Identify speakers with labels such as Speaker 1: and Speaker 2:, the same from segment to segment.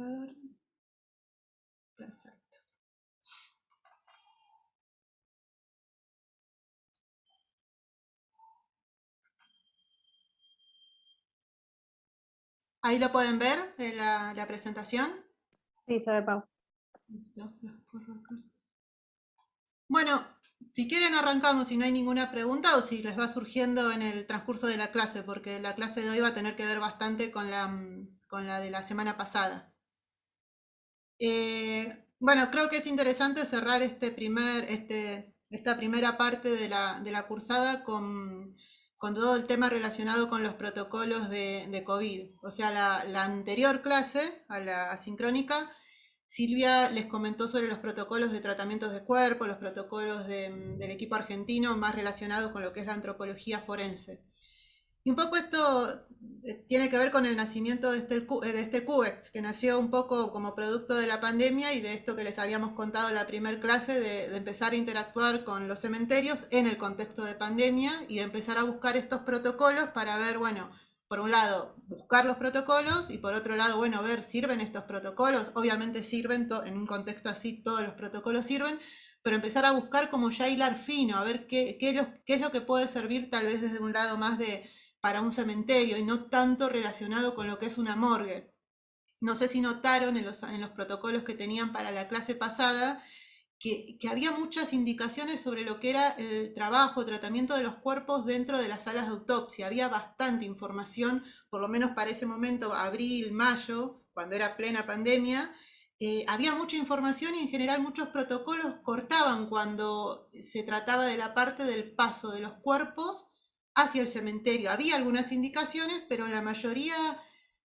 Speaker 1: ver. Perfecto. Ahí lo pueden ver, la presentación.
Speaker 2: Sí, se ve, Pau.
Speaker 1: Listo, los corro acá. Bueno, si quieren arrancamos si no hay ninguna pregunta o si les va surgiendo en el transcurso de la clase, porque la clase de hoy va a tener que ver bastante con la de la semana pasada. Bueno, creo que es interesante cerrar esta primera parte de la cursada con todo el tema relacionado con los protocolos de COVID. O sea, la anterior clase, a la asincrónica, Silvia les comentó sobre los protocolos de tratamientos de cuerpo, los protocolos del equipo argentino más relacionados con lo que es la antropología forense. Y un poco esto tiene que ver con el nacimiento de este CUEX, que nació un poco como producto de la pandemia y de esto que les habíamos contado en la primer clase, de empezar a interactuar con los cementerios en el contexto de pandemia y de empezar a buscar estos protocolos para ver, bueno, por un lado, buscar los protocolos y por otro lado, bueno, ver, ¿sirven estos protocolos? Obviamente sirven, en un contexto así todos los protocolos sirven, pero empezar a buscar como ya hilar fino, a ver qué es lo que puede servir tal vez desde un lado más para un cementerio y no tanto relacionado con lo que es una morgue. No sé si notaron en los protocolos que tenían para la clase pasada que había muchas indicaciones sobre lo que era el trabajo, tratamiento de los cuerpos dentro de las salas de autopsia. Había bastante información, por lo menos para ese momento, abril, mayo, cuando era plena pandemia. Había mucha información y en general muchos protocolos cortaban cuando se trataba de la parte del paso de los cuerpos hacia el cementerio. Había algunas indicaciones, pero en la mayoría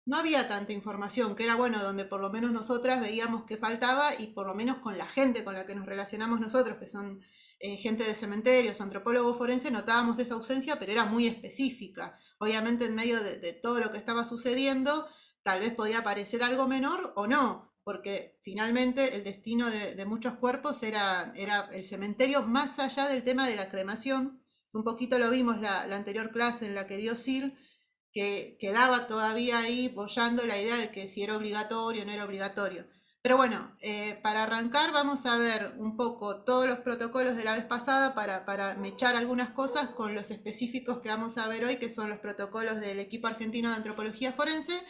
Speaker 1: no había tanta información, que era bueno, donde por lo menos nosotras veíamos que faltaba y por lo menos con la gente con la que nos relacionamos nosotros, que son gente de cementerios, antropólogos forenses, notábamos esa ausencia, pero era muy específica. Obviamente en medio de todo lo que estaba sucediendo, tal vez podía parecer algo menor o no, porque finalmente el destino de muchos cuerpos era el cementerio, más allá del tema de la cremación. Un poquito lo vimos la anterior clase en la que dio Sil, que quedaba todavía ahí boyando la idea de que si era obligatorio o no era obligatorio. Pero bueno, para arrancar vamos a ver un poco todos los protocolos de la vez pasada para mechar algunas cosas con los específicos que vamos a ver hoy, que son los protocolos del equipo argentino de antropología forense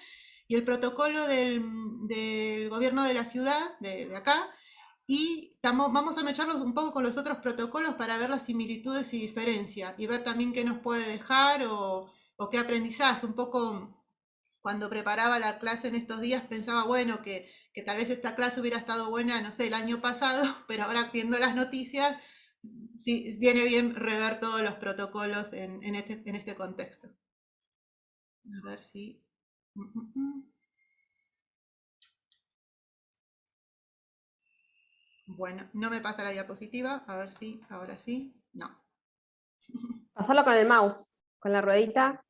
Speaker 1: y el protocolo del gobierno de la ciudad, de acá, y vamos a mecharlos un poco con los otros protocolos para ver las similitudes y diferencias y ver también qué nos puede dejar o qué aprendizaje. Un poco cuando preparaba la clase en estos días pensaba, bueno, que tal vez esta clase hubiera estado buena, no sé, el año pasado, pero ahora viendo las noticias, sí, viene bien rever todos los protocolos en este contexto. A ver si... Bueno, no me pasa la diapositiva, a ver si, ahora sí, no.
Speaker 2: Pasarlo con el mouse, con la ruedita.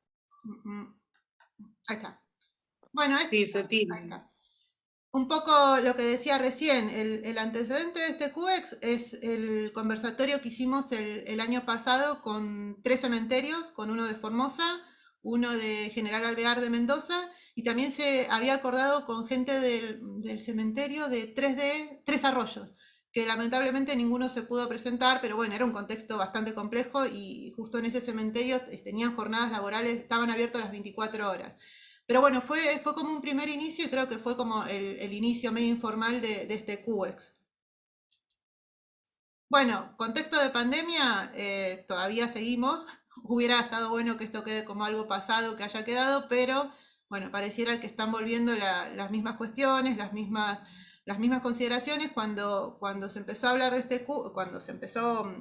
Speaker 1: Ahí está. Bueno,
Speaker 3: Sí, se tira.
Speaker 1: ahí está. Un poco lo que decía recién, el antecedente de este QEX es el conversatorio que hicimos el año pasado con 3 cementerios, con uno de Formosa, uno de General Alvear de Mendoza, y también se había acordado con gente del cementerio de 3 Arroyos, que lamentablemente ninguno se pudo presentar, pero bueno, era un contexto bastante complejo y justo en ese cementerio tenían jornadas laborales, estaban abiertos las 24 horas. Pero bueno, fue como un primer inicio y creo que fue como el inicio medio informal de este QEX. Bueno, contexto de pandemia, todavía seguimos. Hubiera estado bueno que esto quede como algo pasado, que haya quedado, pero bueno, pareciera que están volviendo las mismas cuestiones, las mismas consideraciones cuando se empezó a hablar de este QEX, cuando se empezó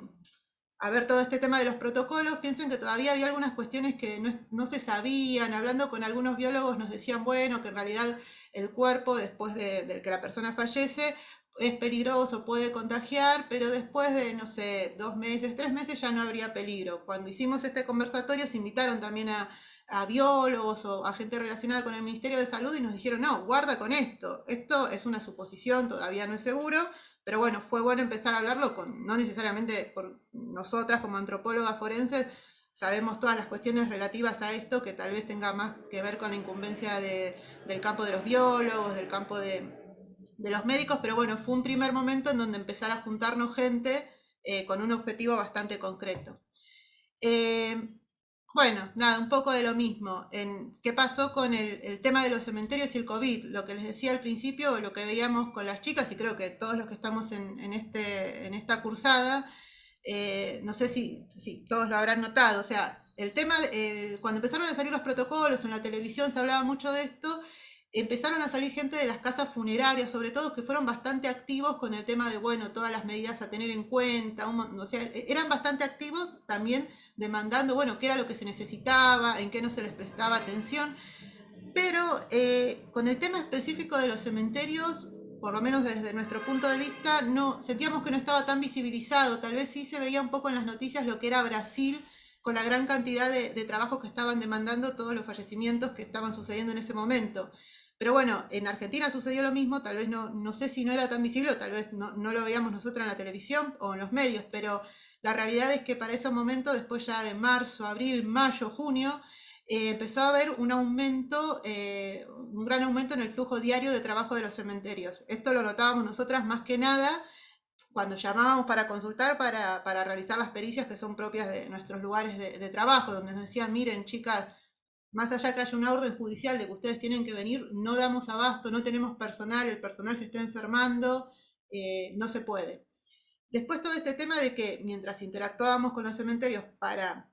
Speaker 1: a ver todo este tema de los protocolos. Piensen que todavía había algunas cuestiones que no se sabían. Hablando con algunos biólogos nos decían, bueno, que en realidad el cuerpo, después de que la persona fallece, es peligroso, puede contagiar, pero después de, no sé, 2 meses, 3 meses ya no habría peligro. Cuando hicimos este conversatorio se invitaron también a biólogos o a gente relacionada con el Ministerio de Salud y nos dijeron, no, guarda con esto es una suposición, todavía no es seguro, pero bueno, fue bueno empezar a hablarlo con, no necesariamente por nosotras como antropólogas forenses, sabemos todas las cuestiones relativas a esto, que tal vez tenga más que ver con la incumbencia del campo de los biólogos, del campo de los médicos, pero bueno, fue un primer momento en donde empezar a juntarnos gente con un objetivo bastante concreto. Eh, bueno, nada, un poco de lo mismo. ¿Qué pasó con el tema de los cementerios y el COVID? Lo que les decía al principio, lo que veíamos con las chicas, y creo que todos los que estamos en esta cursada, no sé si todos lo habrán notado, o sea, el tema, cuando empezaron a salir los protocolos en la televisión se hablaba mucho de esto, empezaron a salir gente de las casas funerarias, sobre todo, que fueron bastante activos con el tema de, bueno, todas las medidas a tener en cuenta, o sea, eran bastante activos también demandando, bueno, qué era lo que se necesitaba, en qué no se les prestaba atención, pero con el tema específico de los cementerios, por lo menos desde nuestro punto de vista, no sentíamos que no estaba tan visibilizado. Tal vez sí se veía un poco en las noticias lo que era Brasil, con la gran cantidad de trabajos que estaban demandando, todos los fallecimientos que estaban sucediendo en ese momento. Pero bueno, en Argentina sucedió lo mismo, tal vez no sé si no era tan visible, o tal vez no lo veíamos nosotros en la televisión o en los medios, pero la realidad es que para ese momento, después ya de marzo, abril, mayo, junio, empezó a haber un aumento, un gran aumento en el flujo diario de trabajo de los cementerios. Esto lo notábamos nosotras más que nada cuando llamábamos para consultar, para realizar las pericias que son propias de nuestros lugares de trabajo, donde nos decían, miren chicas, más allá que haya una orden judicial de que ustedes tienen que venir, no damos abasto, no tenemos personal, el personal se está enfermando, no se puede. Después todo este tema de que mientras interactuábamos con los cementerios para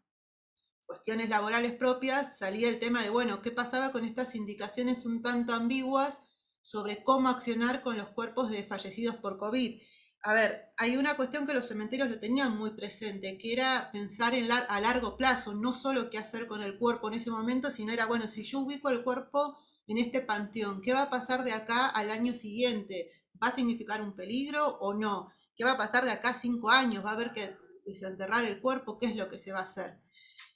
Speaker 1: cuestiones laborales propias, salía el tema de, bueno, ¿qué pasaba con estas indicaciones un tanto ambiguas sobre cómo accionar con los cuerpos de fallecidos por COVID? A ver, hay una cuestión que los cementerios lo tenían muy presente, que era pensar a largo plazo, no solo qué hacer con el cuerpo en ese momento, sino era, bueno, si yo ubico el cuerpo en este panteón, ¿qué va a pasar de acá al año siguiente? ¿Va a significar un peligro o no? ¿Qué va a pasar de acá a 5 años? ¿Va a haber que desenterrar el cuerpo? ¿Qué es lo que se va a hacer?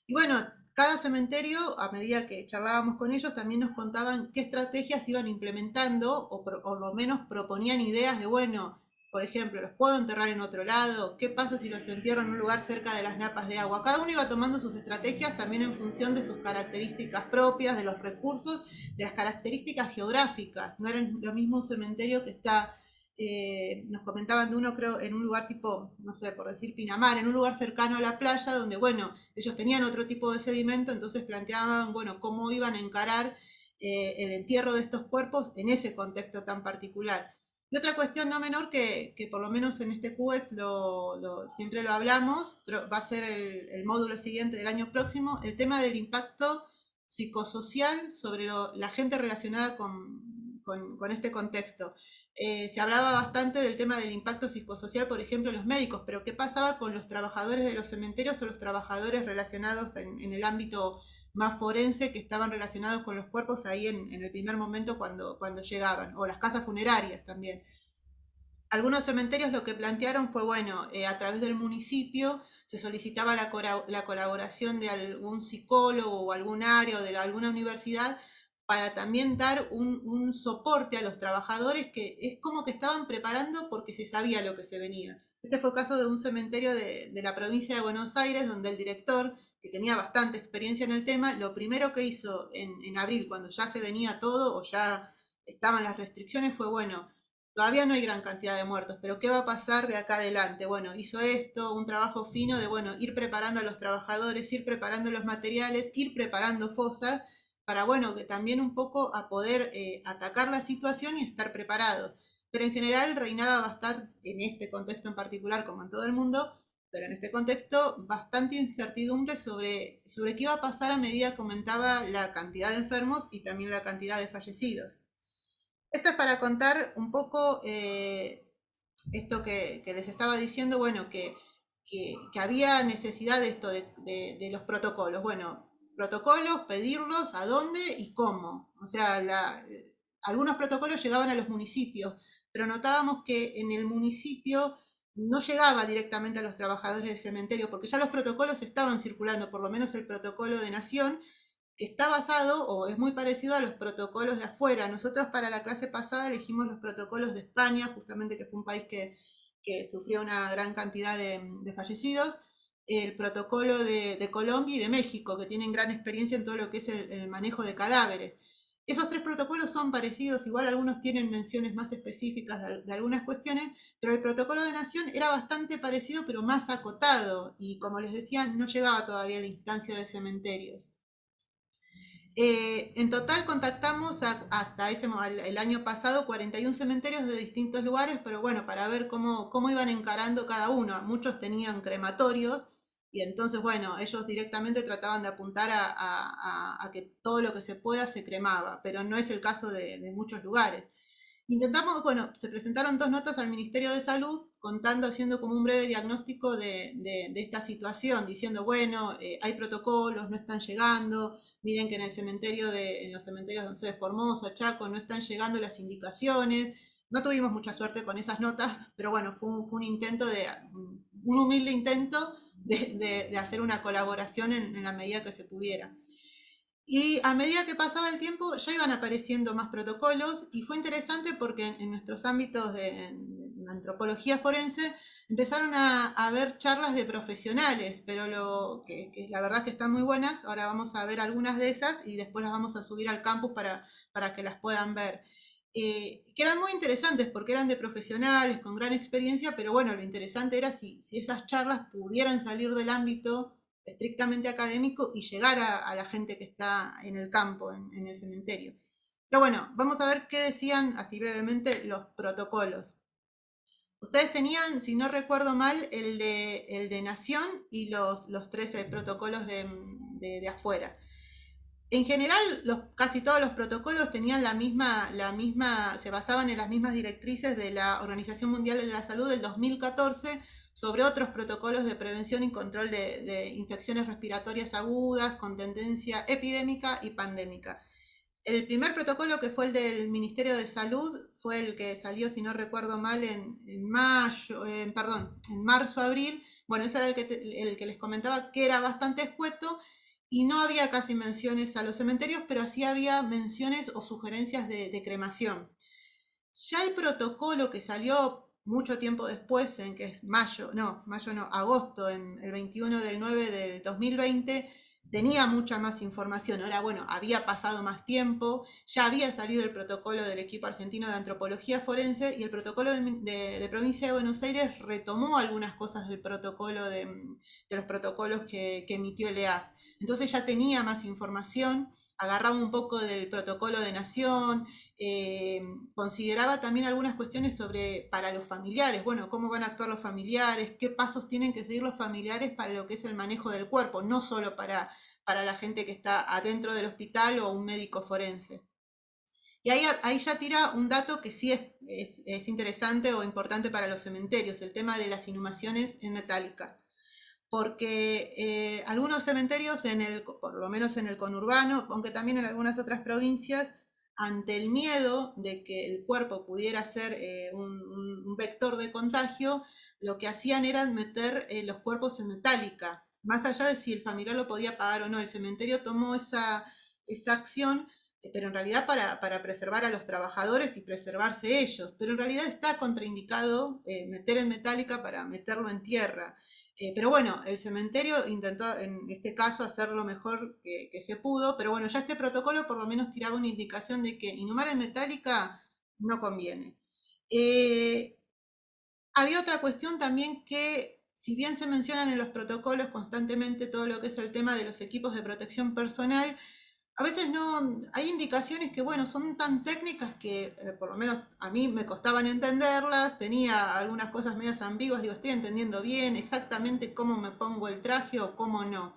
Speaker 1: Y bueno, cada cementerio, a medida que charlábamos con ellos, también nos contaban qué estrategias iban implementando o por lo menos proponían ideas de, bueno, por ejemplo, ¿los puedo enterrar en otro lado? ¿Qué pasa si los entierro en un lugar cerca de las napas de agua? Cada uno iba tomando sus estrategias también en función de sus características propias, de los recursos, de las características geográficas. No era lo mismo un cementerio que está nos comentaban de uno, creo, en un lugar tipo, no sé, por decir Pinamar, en un lugar cercano a la playa, donde, bueno, ellos tenían otro tipo de sedimento, entonces planteaban, bueno, cómo iban a encarar el entierro de estos cuerpos en ese contexto tan particular. Y otra cuestión no menor que por lo menos en este CUET siempre lo hablamos, pero va a ser el módulo siguiente del año próximo, el tema del impacto psicosocial sobre la gente relacionada con este contexto. Se hablaba bastante del tema del impacto psicosocial, por ejemplo, en los médicos, pero ¿qué pasaba con los trabajadores de los cementerios o los trabajadores relacionados en el ámbito más forense que estaban relacionados con los cuerpos ahí en el primer momento cuando llegaban, o las casas funerarias también? Algunos cementerios lo que plantearon fue, bueno, a través del municipio se solicitaba la colaboración de algún psicólogo o algún área o de alguna universidad para también dar un soporte a los trabajadores que es como que estaban preparando porque se sabía lo que se venía. Este fue el caso de un cementerio de la provincia de Buenos Aires, donde el director, que tenía bastante experiencia en el tema, lo primero que hizo en abril, cuando ya se venía todo o ya estaban las restricciones, fue, bueno, todavía no hay gran cantidad de muertos, pero ¿qué va a pasar de acá adelante? Bueno, hizo esto, un trabajo fino de, bueno, ir preparando a los trabajadores, ir preparando los materiales, ir preparando fosas, para, bueno, que también un poco a poder atacar la situación y estar preparados. Pero en general reinaba bastante, en este contexto en particular, como en todo el mundo, pero en este contexto, bastante incertidumbre sobre qué iba a pasar a medida que aumentaba la cantidad de enfermos y también la cantidad de fallecidos. Esto es para contar un poco esto que les estaba diciendo, bueno, que había necesidad de esto, de los protocolos. Bueno, protocolos, pedirlos, a dónde y cómo. O sea, algunos protocolos llegaban a los municipios, pero notábamos que en el municipio no llegaba directamente a los trabajadores del cementerio, porque ya los protocolos estaban circulando, por lo menos el protocolo de Nación, que está basado o es muy parecido a los protocolos de afuera. Nosotros para la clase pasada elegimos los protocolos de España, justamente que fue un país que sufrió una gran cantidad de fallecidos. el protocolo de Colombia y de México, que tienen gran experiencia en todo lo que es el manejo de cadáveres. Esos tres protocolos son parecidos, igual algunos tienen menciones más específicas de algunas cuestiones, pero el protocolo de Nación era bastante parecido, pero más acotado, y como les decía, no llegaba todavía a la instancia de cementerios. En total contactamos hasta el año pasado 41 cementerios de distintos lugares, pero bueno, para ver cómo iban encarando cada uno. Muchos tenían crematorios y entonces, bueno, ellos directamente trataban de apuntar a que todo lo que se pueda se cremaba, pero no es el caso de muchos lugares. Intentamos, bueno, se presentaron 2 notas al Ministerio de Salud contando, haciendo como un breve diagnóstico de esta situación, diciendo, bueno, hay protocolos, no están llegando, miren que en los cementerios de Formosa, Chaco, no están llegando las indicaciones. No tuvimos mucha suerte con esas notas, pero bueno, fue un intento un humilde intento de hacer una colaboración en la medida que se pudiera. Y a medida que pasaba el tiempo ya iban apareciendo más protocolos y fue interesante porque en nuestros ámbitos en antropología forense empezaron a haber charlas de profesionales, pero que la verdad es que están muy buenas. Ahora vamos a ver algunas de esas y después las vamos a subir al campus para que las puedan ver. Que eran muy interesantes porque eran de profesionales con gran experiencia, pero bueno, lo interesante era si esas charlas pudieran salir del ámbito estrictamente académico y llegar a la gente que está en el campo, en el cementerio. Pero bueno, vamos a ver qué decían así brevemente los protocolos. Ustedes tenían, si no recuerdo mal, el de Nación y los 13 protocolos de afuera. En general, casi todos los protocolos tenían se basaban en las mismas directrices de la Organización Mundial de la Salud del 2014 sobre otros protocolos de prevención y control de infecciones respiratorias agudas con tendencia epidémica y pandémica. El primer protocolo, que fue el del Ministerio de Salud, fue el que salió, si no recuerdo mal, en marzo, abril. Bueno, ese era el que les comentaba, que era bastante escueto y no había casi menciones a los cementerios, pero sí había menciones o sugerencias de cremación. Ya el protocolo que salió mucho tiempo después, en que es agosto, en el 21 del 9 del 2020, tenía mucha más información. Ahora, bueno, había pasado más tiempo, ya había salido el protocolo del equipo argentino de antropología forense y el protocolo de Provincia de Buenos Aires retomó algunas cosas del protocolo de los protocolos que emitió el EAF. Entonces ya tenía más información, agarraba un poco del protocolo de Nación, consideraba también algunas cuestiones para los familiares, bueno, cómo van a actuar los familiares, qué pasos tienen que seguir los familiares para lo que es el manejo del cuerpo, no solo para la gente que está adentro del hospital o un médico forense. Y ahí ya tira un dato que sí es interesante o importante para los cementerios, el tema de las inhumaciones en metálica. Porque algunos cementerios, por lo menos en el conurbano, aunque también en algunas otras provincias, ante el miedo de que el cuerpo pudiera ser un vector de contagio, lo que hacían era meter los cuerpos en metálica, más allá de si el familiar lo podía pagar o no. El cementerio tomó esa acción, pero en realidad para preservar a los trabajadores y preservarse ellos, pero en realidad está contraindicado meter en metálica para meterlo en tierra. Pero bueno, el cementerio intentó en este caso hacer lo mejor que se pudo, pero bueno, ya este protocolo por lo menos tiraba una indicación de que inhumar en metálica no conviene. Había otra cuestión también que, si bien se mencionan en los protocolos constantemente todo lo que es el tema de los equipos de protección personal, a veces no, hay indicaciones que, bueno, son tan técnicas que por lo menos a mí me costaban entenderlas, tenía algunas cosas medias ambiguas, digo, estoy entendiendo bien exactamente cómo me pongo el traje o cómo no.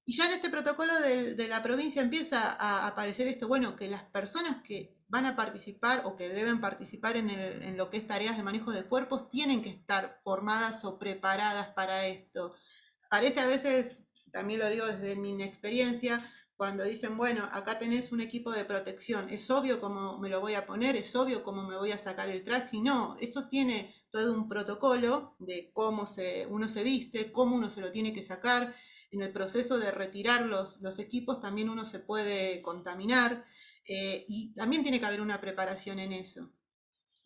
Speaker 1: Y ya en este protocolo de la provincia empieza a aparecer esto, bueno, que las personas que van a participar o que deben participar en lo que es tareas de manejo de cuerpos tienen que estar formadas o preparadas para esto. Parece a veces, también lo digo desde mi inexperiencia, cuando dicen, bueno, acá tenés un equipo de protección, es obvio cómo me lo voy a poner, es obvio cómo me voy a sacar el traje, y no, eso tiene todo un protocolo de cómo uno se viste, cómo uno se lo tiene que sacar. En el proceso de retirar los equipos también uno se puede contaminar, y también tiene que haber una preparación en eso.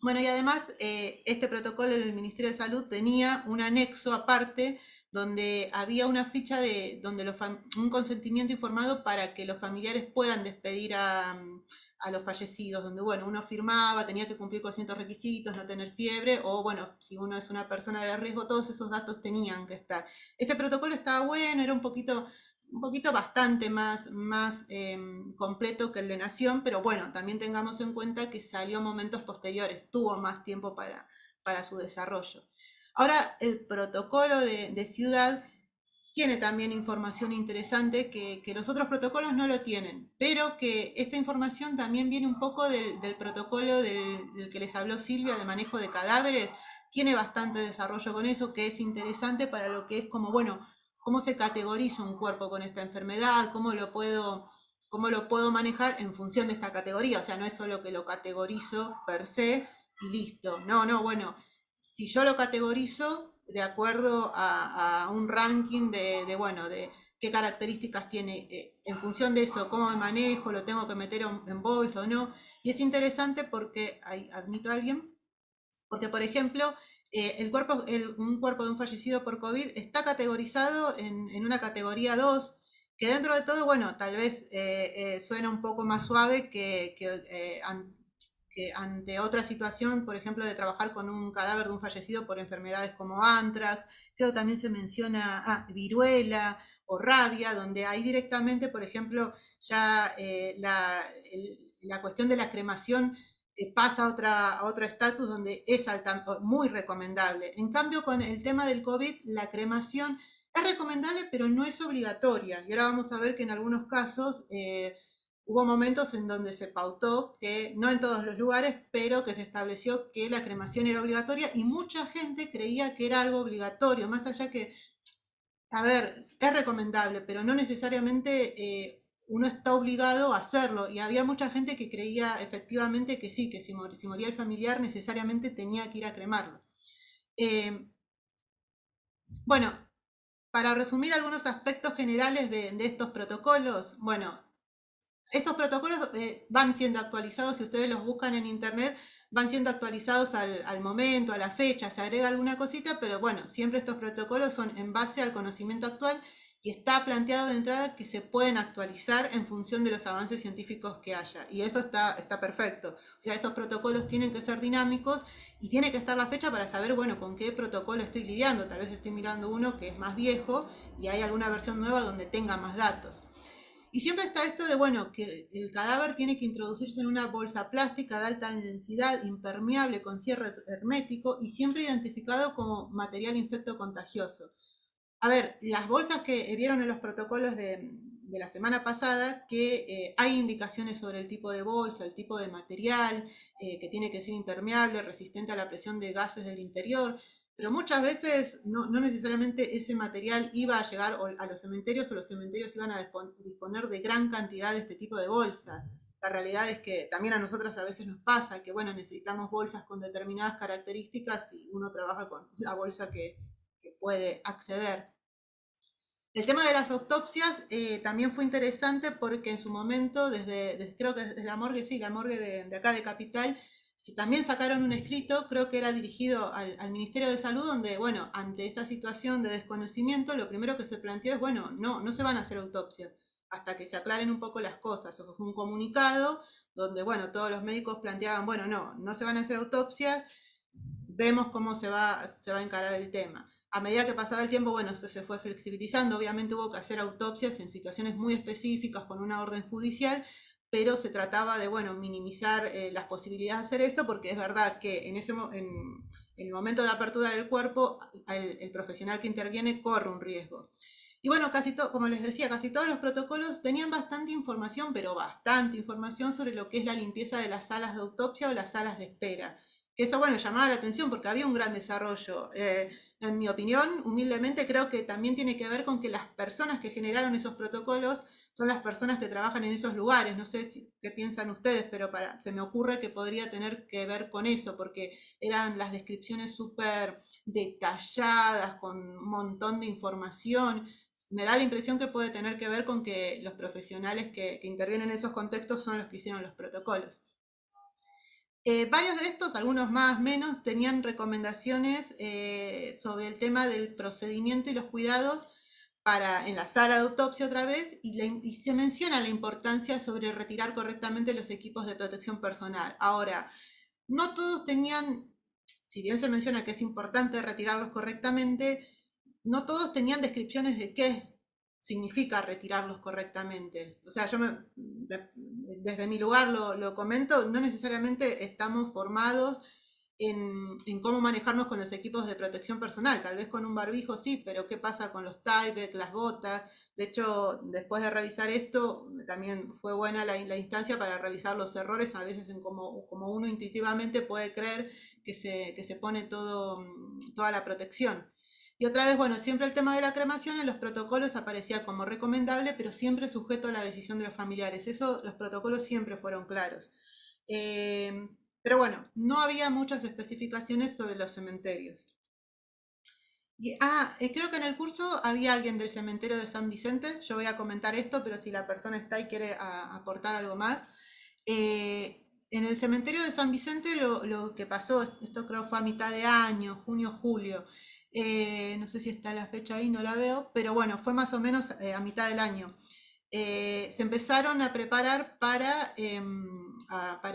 Speaker 1: Bueno, y además este protocolo del Ministerio de Salud tenía un anexo aparte donde había una ficha de donde un consentimiento informado para que los familiares puedan despedir a los fallecidos, donde bueno, uno firmaba, tenía que cumplir con ciertos requisitos, no tener fiebre, o bueno, si uno es una persona de riesgo, todos esos datos tenían que estar. Este protocolo estaba bueno, era un poquito bastante más completo que el de Nación, pero bueno, también tengamos en cuenta que salió momentos posteriores, tuvo más tiempo para su desarrollo. Ahora, el protocolo de ciudad tiene también información interesante que los otros protocolos no lo tienen, pero que esta información también viene un poco del protocolo del que les habló Silvia de manejo de cadáveres, tiene bastante desarrollo con eso, que es interesante para lo que es como, bueno, cómo se categoriza un cuerpo con esta enfermedad, cómo lo puedo manejar en función de esta categoría, o sea, no es solo que lo categorizo per se y listo, no, bueno, si yo lo categorizo de acuerdo a un ranking bueno, de qué características tiene, en función de eso, cómo me manejo, lo tengo que meter en bolsa o no, y es interesante porque, ahí admito a alguien, porque por ejemplo, un cuerpo de un fallecido por COVID está categorizado en una categoría 2, que dentro de todo, bueno, tal vez suena un poco más suave que ante otra situación, por ejemplo, de trabajar con un cadáver de un fallecido por enfermedades como antrax, creo que también se menciona viruela o rabia, donde ahí directamente, por ejemplo, ya la cuestión de la cremación pasa a otro estatus donde es muy recomendable. En cambio, con el tema del COVID, la cremación es recomendable, pero no es obligatoria. Y ahora vamos a ver que en algunos casos hubo momentos en donde se pautó que, no en todos los lugares, pero que se estableció que la cremación era obligatoria y mucha gente creía que era algo obligatorio, más allá que, a ver, es recomendable, pero no necesariamente uno está obligado a hacerlo. Y había mucha gente que creía efectivamente que sí, que si moría el familiar necesariamente tenía que ir a cremarlo. Eh, bueno, para resumir algunos aspectos generales de estos protocolos, bueno, estos protocolos van siendo actualizados, si ustedes los buscan en internet, van siendo actualizados al momento, a la fecha, se agrega alguna cosita, pero bueno, siempre estos protocolos son en base al conocimiento actual y está planteado de entrada que se pueden actualizar en función de los avances científicos que haya. Y eso está perfecto. O sea, esos protocolos tienen que ser dinámicos y tiene que estar la fecha para saber, bueno, con qué protocolo estoy lidiando. Tal vez estoy mirando uno que es más viejo y hay alguna versión nueva donde tenga más datos. Y siempre está esto de, bueno, que el cadáver tiene que introducirse en una bolsa plástica de alta densidad, impermeable, con cierre hermético y siempre identificado como material infecto contagioso. A ver, las bolsas que vieron en los protocolos de la semana pasada, que hay indicaciones sobre el tipo de bolsa, el tipo de material, que tiene que ser impermeable, resistente a la presión de gases del interior, pero muchas veces no necesariamente ese material iba a llegar a los cementerios o los cementerios iban a disponer de gran cantidad de este tipo de bolsas. La realidad es que también a nosotras a veces nos pasa que, bueno, necesitamos bolsas con determinadas características y uno trabaja con la bolsa que puede acceder. El tema de las autopsias también fue interesante porque en su momento, creo que desde la morgue, sí, la morgue de acá de Capital, también sacaron un escrito, creo que era dirigido al Ministerio de Salud, donde, bueno, ante esa situación de desconocimiento, lo primero que se planteó es, bueno, no se van a hacer autopsias hasta que se aclaren un poco las cosas. O fue un comunicado donde, bueno, todos los médicos planteaban, bueno, no se van a hacer autopsias, vemos cómo se va a encarar el tema. A medida que pasaba el tiempo, bueno, se fue flexibilizando, obviamente hubo que hacer autopsias en situaciones muy específicas con una orden judicial, pero se trataba de, bueno, minimizar las posibilidades de hacer esto, porque es verdad que en el momento de apertura del cuerpo, el profesional que interviene corre un riesgo. Y bueno, como les decía, casi todos los protocolos tenían bastante información, pero bastante información sobre lo que es la limpieza de las salas de autopsia o las salas de espera. Que eso, bueno, llamaba la atención porque había un gran desarrollo. En mi opinión, humildemente, creo que también tiene que ver con que las personas que generaron esos protocolos son las personas que trabajan en esos lugares. No sé qué piensan ustedes, pero se me ocurre que podría tener que ver con eso, porque eran las descripciones súper detalladas, con un montón de información. Me da la impresión que puede tener que ver con que los profesionales que intervienen en esos contextos son los que hicieron los protocolos. Varios de estos, algunos más, menos, tenían recomendaciones sobre el tema del procedimiento y los cuidados en la sala de autopsia otra vez, y se menciona la importancia sobre retirar correctamente los equipos de protección personal. Ahora, no todos tenían, si bien se menciona que es importante retirarlos correctamente, no todos tenían descripciones de qué significa retirarlos correctamente. O sea, desde mi lugar lo comento, no necesariamente estamos formados en cómo manejarnos con los equipos de protección personal. Tal vez con un barbijo sí, pero ¿qué pasa con los Tyvek, las botas? De hecho, después de revisar esto, también fue buena la instancia para revisar los errores, a veces en como uno intuitivamente puede creer que se pone toda la protección. Y otra vez, bueno, siempre el tema de la cremación en los protocolos aparecía como recomendable, pero siempre sujeto a la decisión de los familiares. Eso, los protocolos siempre fueron claros. Eh, pero bueno, no había muchas especificaciones sobre los cementerios. Creo que en el curso había alguien del cementerio de San Vicente. Yo voy a comentar esto, pero si la persona está y quiere aportar algo más. En el cementerio de San Vicente lo que pasó, esto creo fue a mitad de año, junio, julio. No sé si está la fecha ahí, no la veo, pero bueno, fue más o menos a mitad del año. Se empezaron a preparar para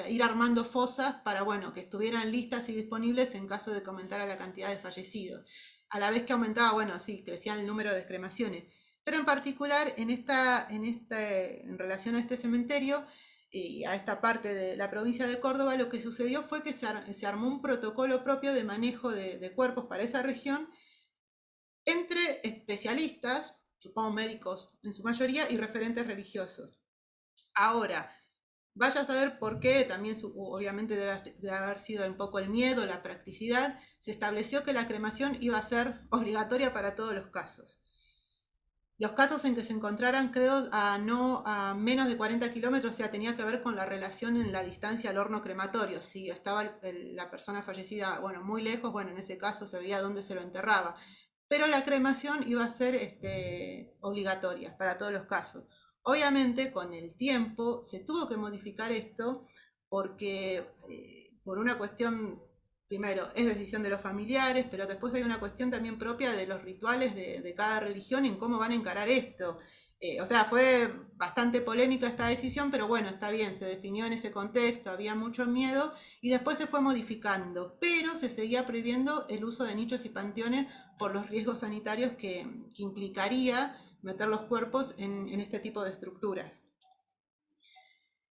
Speaker 1: ir armando fosas para, bueno, que estuvieran listas y disponibles en caso de que aumentara la cantidad de fallecidos. A la vez que aumentaba, bueno, sí, crecía el número de cremaciones. Pero en particular, en relación a este cementerio y a esta parte de la provincia de Córdoba, lo que sucedió fue que se armó un protocolo propio de manejo de cuerpos para esa región entre especialistas, supongo médicos en su mayoría, y referentes religiosos. Ahora, vaya a saber por qué, también obviamente debe haber sido un poco el miedo, la practicidad, se estableció que la cremación iba a ser obligatoria para todos los casos. Los casos en que se encontraran, creo, a menos de 40 kilómetros, o sea, tenía que ver con la relación en la distancia al horno crematorio. Si estaba la persona fallecida, bueno, muy lejos, bueno, en ese caso se veía dónde se lo enterraba. Pero la cremación iba a ser obligatoria para todos los casos. Obviamente, con el tiempo se tuvo que modificar esto porque por una cuestión, primero, es decisión de los familiares, pero después hay una cuestión también propia de los rituales de cada religión en cómo van a encarar esto. O sea, fue bastante polémica esta decisión, pero bueno, está bien, se definió en ese contexto, había mucho miedo y después se fue modificando, pero se seguía prohibiendo el uso de nichos y panteones por los riesgos sanitarios que implicaría meter los cuerpos en este tipo de estructuras.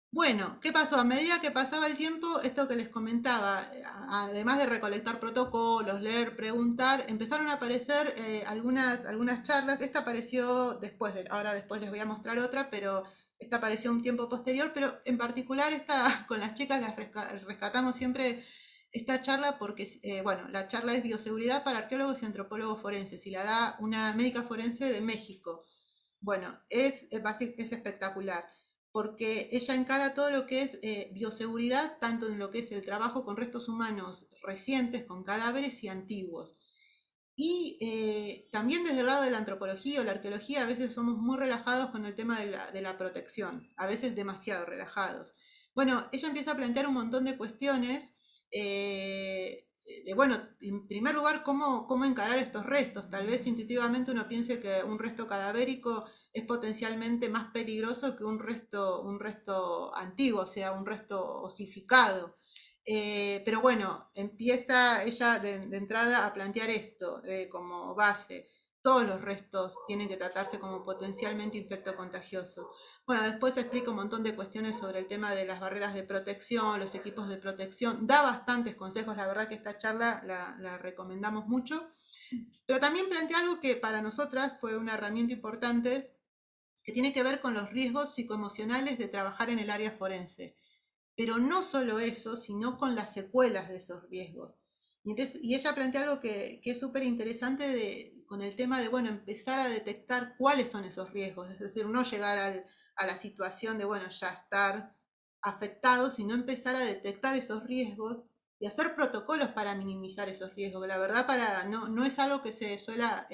Speaker 1: Bueno, ¿qué pasó? A medida que pasaba el tiempo, esto que les comentaba, además de recolectar protocolos, leer, preguntar, empezaron a aparecer algunas charlas. Esta apareció ahora después les voy a mostrar otra, pero esta apareció un tiempo posterior, pero en particular esta, con las chicas las rescatamos siempre esta charla porque, bueno, la charla es bioseguridad para arqueólogos y antropólogos forenses y la da una médica forense de México. Bueno, es espectacular porque ella encara todo lo que es bioseguridad, tanto en lo que es el trabajo con restos humanos recientes, con cadáveres y antiguos. Y también desde el lado de la antropología o la arqueología, a veces somos muy relajados con el tema de la protección, a veces demasiado relajados. Bueno, ella empieza a plantear un montón de cuestiones. Bueno, en primer lugar, cómo encarar estos restos. Tal vez intuitivamente uno piense que un resto cadavérico es potencialmente más peligroso que un resto antiguo, o sea, un resto osificado. Pero bueno, empieza ella de entrada a plantear esto como base. Todos los restos tienen que tratarse como potencialmente infectocontagiosos. Bueno, después explica un montón de cuestiones sobre el tema de las barreras de protección, los equipos de protección. Da bastantes consejos, la verdad que esta charla la recomendamos mucho. Pero también plantea algo que para nosotras fue una herramienta importante, que tiene que ver con los riesgos psicoemocionales de trabajar en el área forense. Pero no solo eso, sino con las secuelas de esos riesgos. Y ella plantea algo que es súper interesante con el tema de, bueno, empezar a detectar cuáles son esos riesgos, es decir, no llegar a la situación de, bueno, ya estar afectado, sino empezar a detectar esos riesgos y hacer protocolos para minimizar esos riesgos. La verdad, no es algo que se suela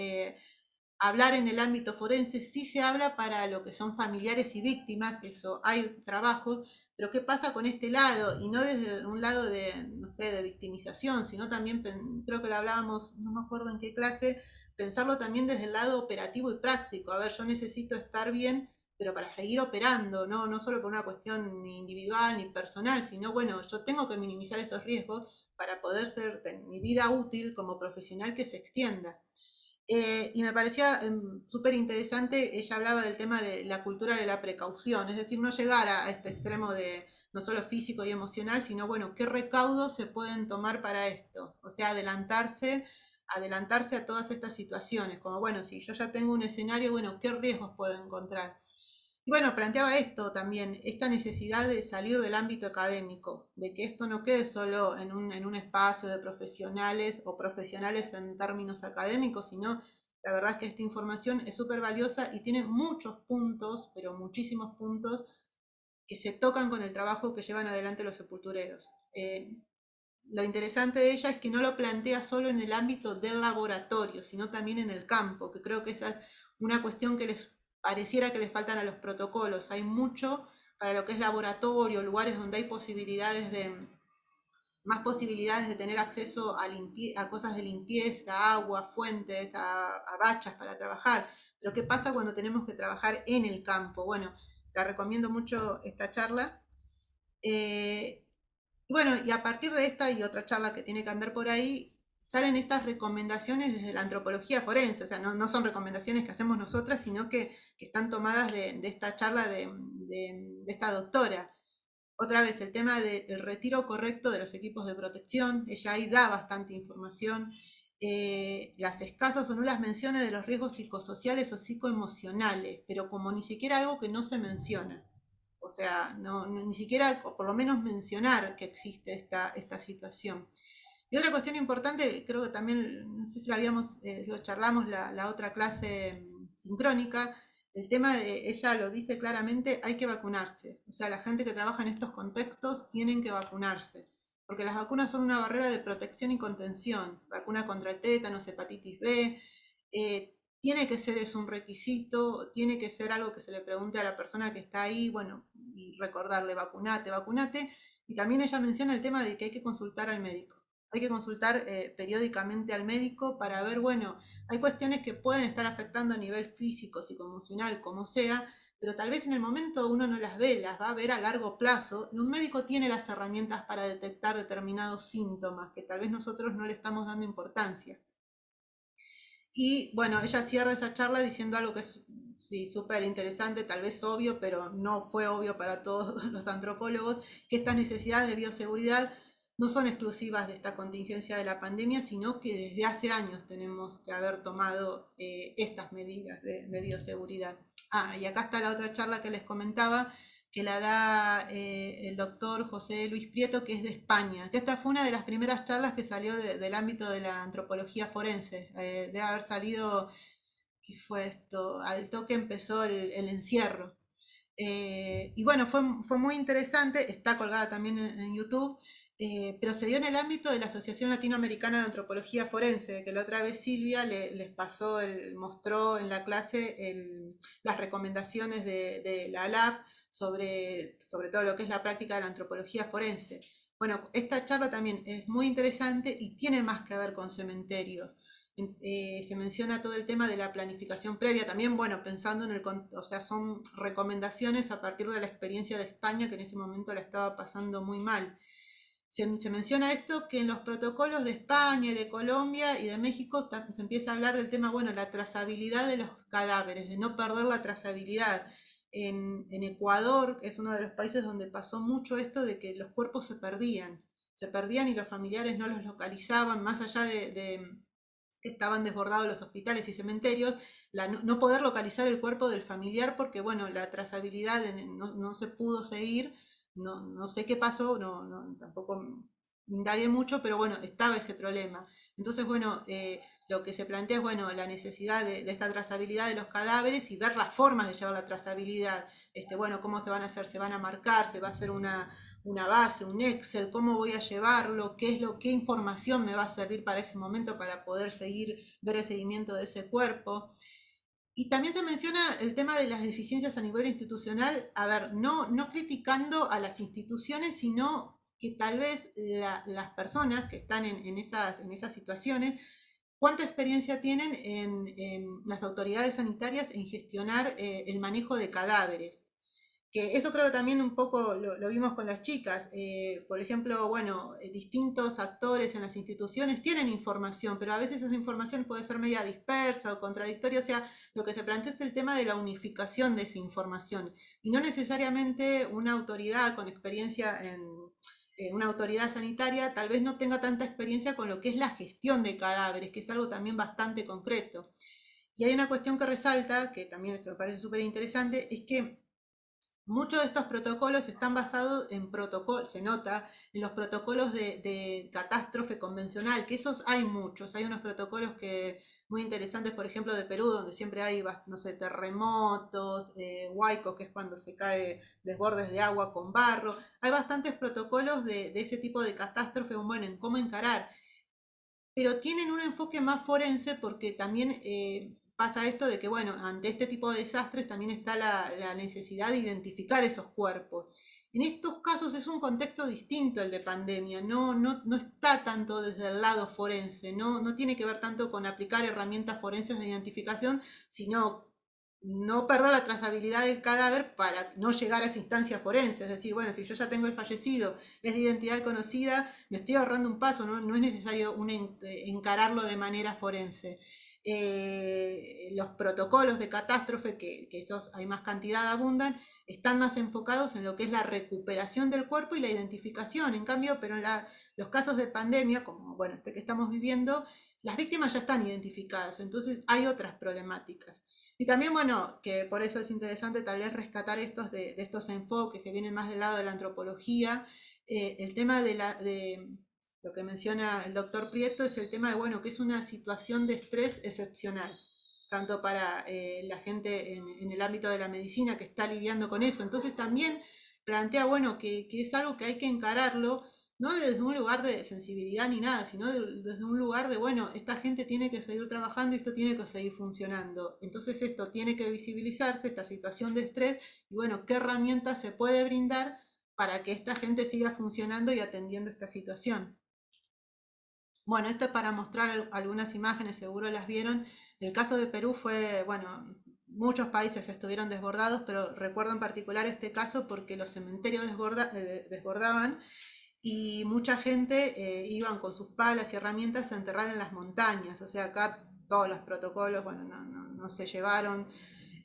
Speaker 1: hablar en el ámbito forense, sí se habla para lo que son familiares y víctimas, eso hay trabajos, pero ¿qué pasa con este lado? Y no desde un lado de, no sé, de victimización, sino también, creo que lo hablábamos, no me acuerdo en qué clase, pensarlo también desde el lado operativo y práctico. A ver, yo necesito estar bien, pero para seguir operando, no solo por una cuestión ni individual ni personal, sino bueno, yo tengo que minimizar esos riesgos para poder ser mi vida útil como profesional que se extienda. Y me parecía súper interesante, ella hablaba del tema de la cultura de la precaución, es decir, no llegar a este extremo de no solo físico y emocional, sino bueno, qué recaudos se pueden tomar para esto, o sea, adelantarse a todas estas situaciones, como bueno, si yo ya tengo un escenario, bueno, qué riesgos puedo encontrar. Y bueno, planteaba esto también, esta necesidad de salir del ámbito académico, de que esto no quede solo en un espacio de profesionales o profesionales en términos académicos, sino la verdad es que esta información es súper valiosa y tiene muchos puntos, pero muchísimos puntos, que se tocan con el trabajo que llevan adelante los sepultureros. Lo interesante de ella es que no lo plantea solo en el ámbito del laboratorio, sino también en el campo, que creo que esa es una cuestión que les pareciera que les faltan a los protocolos. Hay mucho para lo que es laboratorio, lugares donde hay más posibilidades de tener acceso a cosas de limpieza, agua, fuentes, a bachas para trabajar. Pero ¿qué pasa cuando tenemos que trabajar en el campo? Bueno, la recomiendo mucho esta charla. Eh, bueno, y a partir de esta y otra charla que tiene que andar por ahí, salen estas recomendaciones desde la antropología forense, o sea, no son recomendaciones que hacemos nosotras, sino que están tomadas de esta charla de esta doctora. Otra vez, el tema del retiro correcto de los equipos de protección, ella ahí da bastante información. Las escasas o nulas menciones de los riesgos psicosociales o psicoemocionales, pero como ni siquiera algo que no se menciona. O sea, ni siquiera, o por lo menos mencionar que existe esta situación. Y otra cuestión importante, creo que también, no sé si lo charlamos la otra clase sincrónica, el tema de, ella lo dice claramente, hay que vacunarse. O sea, la gente que trabaja en estos contextos tienen que vacunarse. Porque las vacunas son una barrera de protección y contención. Vacuna contra tétanos, hepatitis B. Tiene que ser eso un requisito, tiene que ser algo que se le pregunte a la persona que está ahí, bueno, y recordarle, vacunate, vacunate. Y también ella menciona el tema de que hay que consultar al médico. Hay que consultar periódicamente al médico para ver, bueno, hay cuestiones que pueden estar afectando a nivel físico, psicoemocional, como sea, pero tal vez en el momento uno no las ve, las va a ver a largo plazo y un médico tiene las herramientas para detectar determinados síntomas que tal vez nosotros no le estamos dando importancia. Y bueno, ella cierra esa charla diciendo algo que es sí, súper interesante, tal vez obvio, pero no fue obvio para todos los antropólogos, que estas necesidades de bioseguridad no son exclusivas de esta contingencia de la pandemia, sino que desde hace años tenemos que haber tomado estas medidas de bioseguridad. Ah, y acá está la otra charla que les comentaba, que la da el doctor José Luis Prieto, que es de España. Que esta fue una de las primeras charlas que salió del ámbito de la antropología forense. Debe haber salido, ¿qué fue esto? Al toque empezó el encierro. Y bueno, fue muy interesante, está colgada también en YouTube, pero se dio en el ámbito de la Asociación Latinoamericana de Antropología Forense, que la otra vez Silvia les pasó, mostró en la clase las recomendaciones de la ALAF sobre todo lo que es la práctica de la antropología forense. Bueno, esta charla también es muy interesante y tiene más que ver con cementerios. Se menciona todo el tema de la planificación previa, también, bueno, pensando o sea, son recomendaciones a partir de la experiencia de España, que en ese momento la estaba pasando muy mal. Se menciona esto que en los protocolos de España, y de Colombia y de México se empieza a hablar del tema, bueno, la trazabilidad de los cadáveres, de no perder la trazabilidad. En Ecuador, que es uno de los países donde pasó mucho esto de que los cuerpos se perdían y los familiares no los localizaban, más allá de que estaban desbordados los hospitales y cementerios, no poder localizar el cuerpo del familiar porque, bueno, la trazabilidad no se pudo seguir, no sé qué pasó, tampoco indagué mucho, pero bueno, estaba ese problema. Entonces, bueno, lo que se plantea es, bueno, la necesidad de esta trazabilidad de los cadáveres y ver las formas de llevar la trazabilidad. Bueno, cómo se van a hacer, se van a marcar, se va a hacer una base, un Excel, cómo voy a llevarlo, qué información me va a servir para ese momento para poder ver el seguimiento de ese cuerpo. Y también se menciona el tema de las deficiencias a nivel institucional, a ver, no criticando a las instituciones, sino que tal vez las personas que están en esas situaciones, cuánta experiencia tienen en las autoridades sanitarias en gestionar el manejo de cadáveres. Que eso creo que también un poco lo vimos con las chicas. Por ejemplo, bueno, distintos actores en las instituciones tienen información, pero a veces esa información puede ser media dispersa o contradictoria. O sea, lo que se plantea es el tema de la unificación de esa información. Y no necesariamente una autoridad con experiencia una autoridad sanitaria tal vez no tenga tanta experiencia con lo que es la gestión de cadáveres, que es algo también bastante concreto. Y hay una cuestión que resalta, que también esto me parece súper interesante, es que muchos de estos protocolos están basados en protocolos, se nota, en los protocolos de catástrofe convencional, que esos hay muchos. Hay unos protocolos que muy interesantes, por ejemplo, de Perú, donde siempre hay, no sé, terremotos, huaico, que es cuando se cae desbordes de agua con barro. Hay bastantes protocolos de ese tipo de catástrofe, bueno, en cómo encarar, pero tienen un enfoque más forense porque también pasa esto de que, bueno, ante este tipo de desastres también está la necesidad de identificar esos cuerpos. En estos casos es un contexto distinto el de pandemia, no está tanto desde el lado forense, no tiene que ver tanto con aplicar herramientas forenses de identificación, sino no perder la trazabilidad del cadáver para no llegar a esa instancia forense. Es decir, bueno, si yo ya tengo el fallecido, es de identidad conocida, me estoy ahorrando un paso, no es necesario encararlo de manera forense. Los protocolos de catástrofe, que esos hay más cantidad, abundan, están más enfocados en lo que es la recuperación del cuerpo y la identificación. En cambio, pero en los casos de pandemia, como bueno, este que estamos viviendo, las víctimas ya están identificadas, entonces hay otras problemáticas. Y también, bueno, que por eso es interesante tal vez rescatar de estos enfoques que vienen más del lado de la antropología. El tema de lo que menciona el doctor Prieto es el tema de, bueno, que es una situación de estrés excepcional, tanto para la gente en el ámbito de la medicina que está lidiando con eso. Entonces también plantea, bueno, que es algo que hay que encararlo no desde un lugar de sensibilidad ni nada, sino desde un lugar de, bueno, esta gente tiene que seguir trabajando y esto tiene que seguir funcionando. Entonces esto tiene que visibilizarse, esta situación de estrés, y bueno, qué herramientas se puede brindar para que esta gente siga funcionando y atendiendo esta situación. Bueno, esto es para mostrar algunas imágenes, seguro las vieron. El caso de Perú fue, bueno, muchos países estuvieron desbordados, pero recuerdo en particular este caso porque los cementerios desbordaban y mucha gente iban con sus palas y herramientas a enterrar en las montañas. O sea, acá todos los protocolos, bueno, no se llevaron.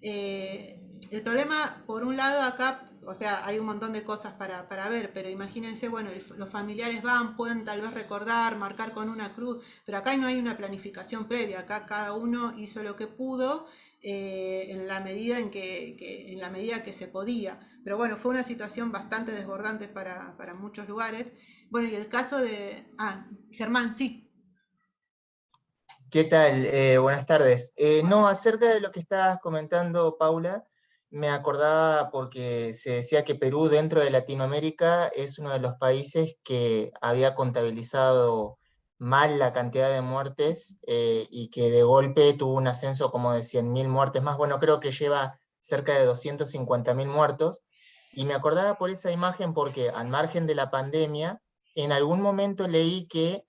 Speaker 1: El problema, por un lado, acá, o sea, hay un montón de cosas para ver, pero imagínense, bueno, los familiares van, pueden tal vez recordar, marcar con una cruz, pero acá no hay una planificación previa, acá cada uno hizo lo que pudo en la medida en la medida que se podía. Pero bueno, fue una situación bastante desbordante para muchos lugares. Bueno, y el caso de... Ah, Germán, sí.
Speaker 3: ¿Qué tal? Buenas tardes. No, acerca de lo que estabas comentando, Paula, me acordaba porque se decía que Perú dentro de Latinoamérica es uno de los países que había contabilizado mal la cantidad de muertes y que de golpe tuvo un ascenso como de 100.000 muertes más. Bueno, creo que lleva cerca de 250.000 muertos. Y me acordaba por esa imagen porque al margen de la pandemia, en algún momento leí que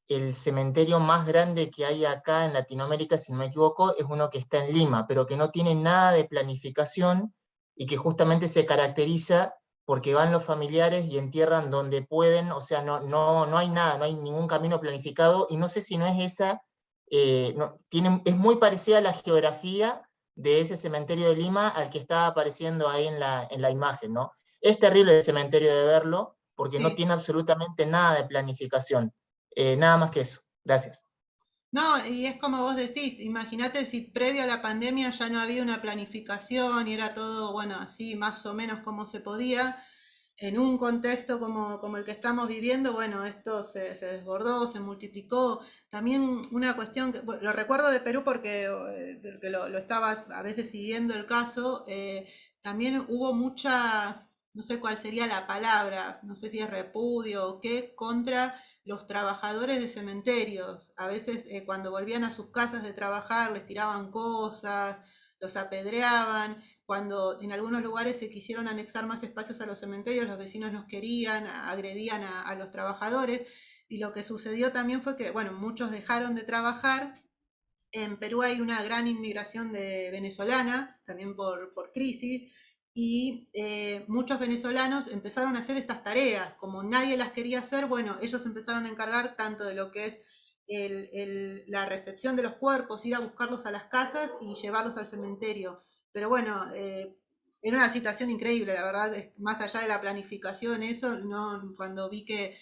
Speaker 3: el cementerio más grande que hay acá en Latinoamérica, si no me equivoco, es uno que está en Lima, pero que no tiene nada de planificación y que justamente se caracteriza porque van los familiares y entierran donde pueden, o sea, no hay nada, no hay ningún camino planificado, y no sé si no es esa, es muy parecida a la geografía de ese cementerio de Lima al que estaba apareciendo ahí en la imagen, ¿no? Es terrible el cementerio de verlo, porque no
Speaker 1: Sí.
Speaker 3: tiene absolutamente nada de planificación. Nada más que eso. Gracias.
Speaker 1: No, y es como vos decís, imagínate si previo a la pandemia ya no había una planificación y era todo, bueno, así más o menos como se podía, en un contexto como el que estamos viviendo, bueno, esto se desbordó, se multiplicó. También una cuestión que, bueno, lo recuerdo de Perú porque lo estaba a veces siguiendo el caso, también hubo mucha, no sé cuál sería la palabra, no sé si es repudio o qué, contra los trabajadores de cementerios. A veces cuando volvían a sus casas de trabajar les tiraban cosas, los apedreaban. Cuando en algunos lugares se quisieron anexar más espacios a los cementerios, los vecinos no querían, agredían a los trabajadores. Y lo que sucedió también fue que, bueno, muchos dejaron de trabajar. En Perú hay una gran inmigración de venezolana, también por crisis, y muchos venezolanos empezaron a hacer estas tareas. Como nadie las quería hacer, bueno, ellos empezaron a encargar tanto de lo que es la recepción de los cuerpos, ir a buscarlos a las casas y llevarlos al cementerio. Pero bueno, era una situación increíble, la verdad, más allá de la planificación, eso, no, cuando vi que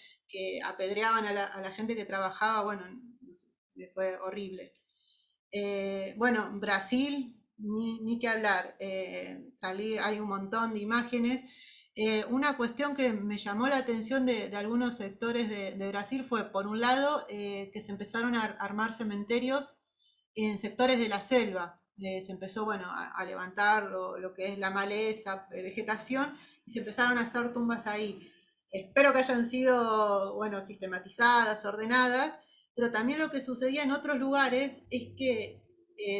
Speaker 1: apedreaban a la gente que trabajaba, bueno, fue horrible. Bueno, Brasil, ni que hablar, hay un montón de imágenes. Una cuestión que me llamó la atención de algunos sectores de Brasil fue, por un lado, que se empezaron a armar cementerios en sectores de la selva. Se empezó, bueno, a levantar lo que es la maleza, vegetación, y se empezaron a hacer tumbas ahí. Espero que hayan sido, bueno, sistematizadas, ordenadas, pero también lo que sucedía en otros lugares es que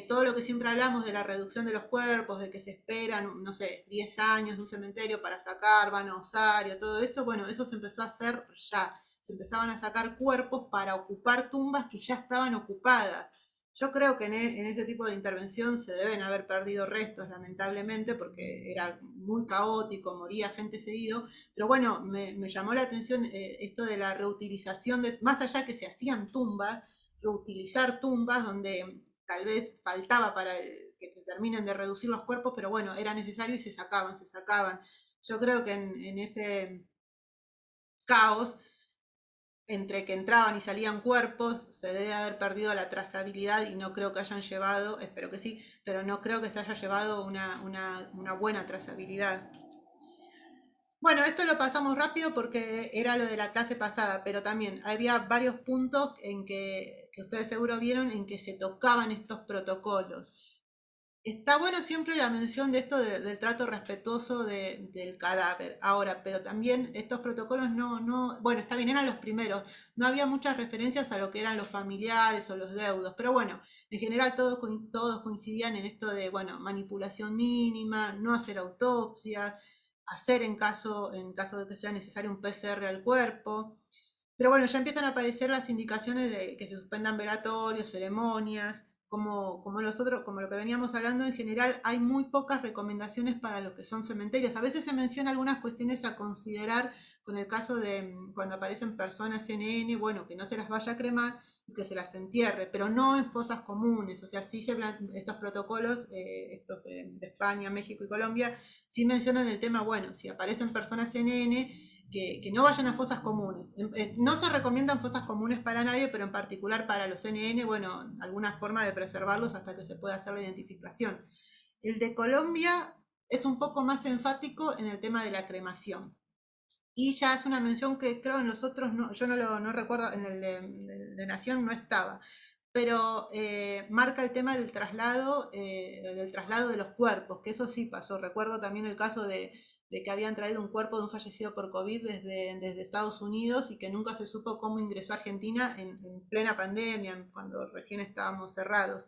Speaker 1: todo lo que siempre hablamos de la reducción de los cuerpos, de que se esperan, no sé, 10 años de un cementerio para sacar, van a osario, todo eso, bueno, eso se empezó a hacer ya. Se empezaban a sacar cuerpos para ocupar tumbas que ya estaban ocupadas. Yo creo que en ese tipo de intervención se deben haber perdido restos, lamentablemente, porque era muy caótico, moría gente seguido. Pero bueno, me llamó la atención esto de la reutilización, más allá que se hacían tumbas, reutilizar tumbas donde tal vez faltaba para que se terminen de reducir los cuerpos, pero bueno, era necesario y se sacaban, se sacaban. Yo creo que en ese caos entre que entraban y salían cuerpos, se debe haber perdido la trazabilidad y no creo que hayan llevado, espero que sí, pero no creo que se haya llevado una buena trazabilidad. Bueno, esto lo pasamos rápido porque era lo de la clase pasada, pero también había varios puntos en que ustedes seguro vieron en que se tocaban estos protocolos. Está bueno siempre la mención de esto del trato respetuoso del cadáver. Ahora, pero también estos protocolos bueno, está bien, eran los primeros. No había muchas referencias a lo que eran los familiares o los deudos. Pero bueno, en general todos coincidían en esto de, bueno, manipulación mínima, no hacer autopsia, hacer en caso de que sea necesario un PCR al cuerpo. Pero bueno, ya empiezan a aparecer las indicaciones de que se suspendan velatorios, ceremonias, como como lo que veníamos hablando, en general hay muy pocas recomendaciones para lo que son cementerios. A veces se menciona algunas cuestiones a considerar con el caso de cuando aparecen personas NN, bueno, que no se las vaya a cremar y que se las entierre, pero no en fosas comunes. O sea, sí estos protocolos, estos de España, México y Colombia, sí mencionan el tema, bueno, si aparecen personas NN, que no vayan a fosas comunes. No se recomiendan fosas comunes para nadie, pero en particular para los NN, bueno, alguna forma de preservarlos hasta que se pueda hacer la identificación. El de Colombia es un poco más enfático en el tema de la cremación. Y ya es una mención que creo en los otros, yo no recuerdo, en el de Nación no estaba, pero marca el tema del traslado de los cuerpos, que eso sí pasó. Recuerdo también el caso de que habían traído un cuerpo de un fallecido por COVID desde Estados Unidos y que nunca se supo cómo ingresó a Argentina en plena pandemia, cuando recién estábamos cerrados.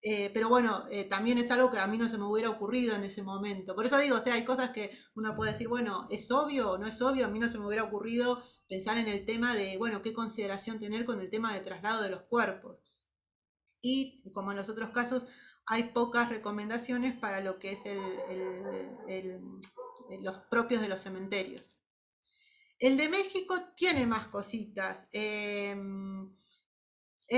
Speaker 1: Pero bueno, también es algo que a mí no se me hubiera ocurrido en ese momento. Por eso digo, o sea, hay cosas que uno puede decir, bueno, ¿es obvio o no es obvio? A mí no se me hubiera ocurrido pensar en el tema de, bueno, qué consideración tener con el tema de traslado de los cuerpos. Y como en los otros casos, hay pocas recomendaciones para lo que es los propios de los cementerios. El de México tiene más cositas. Es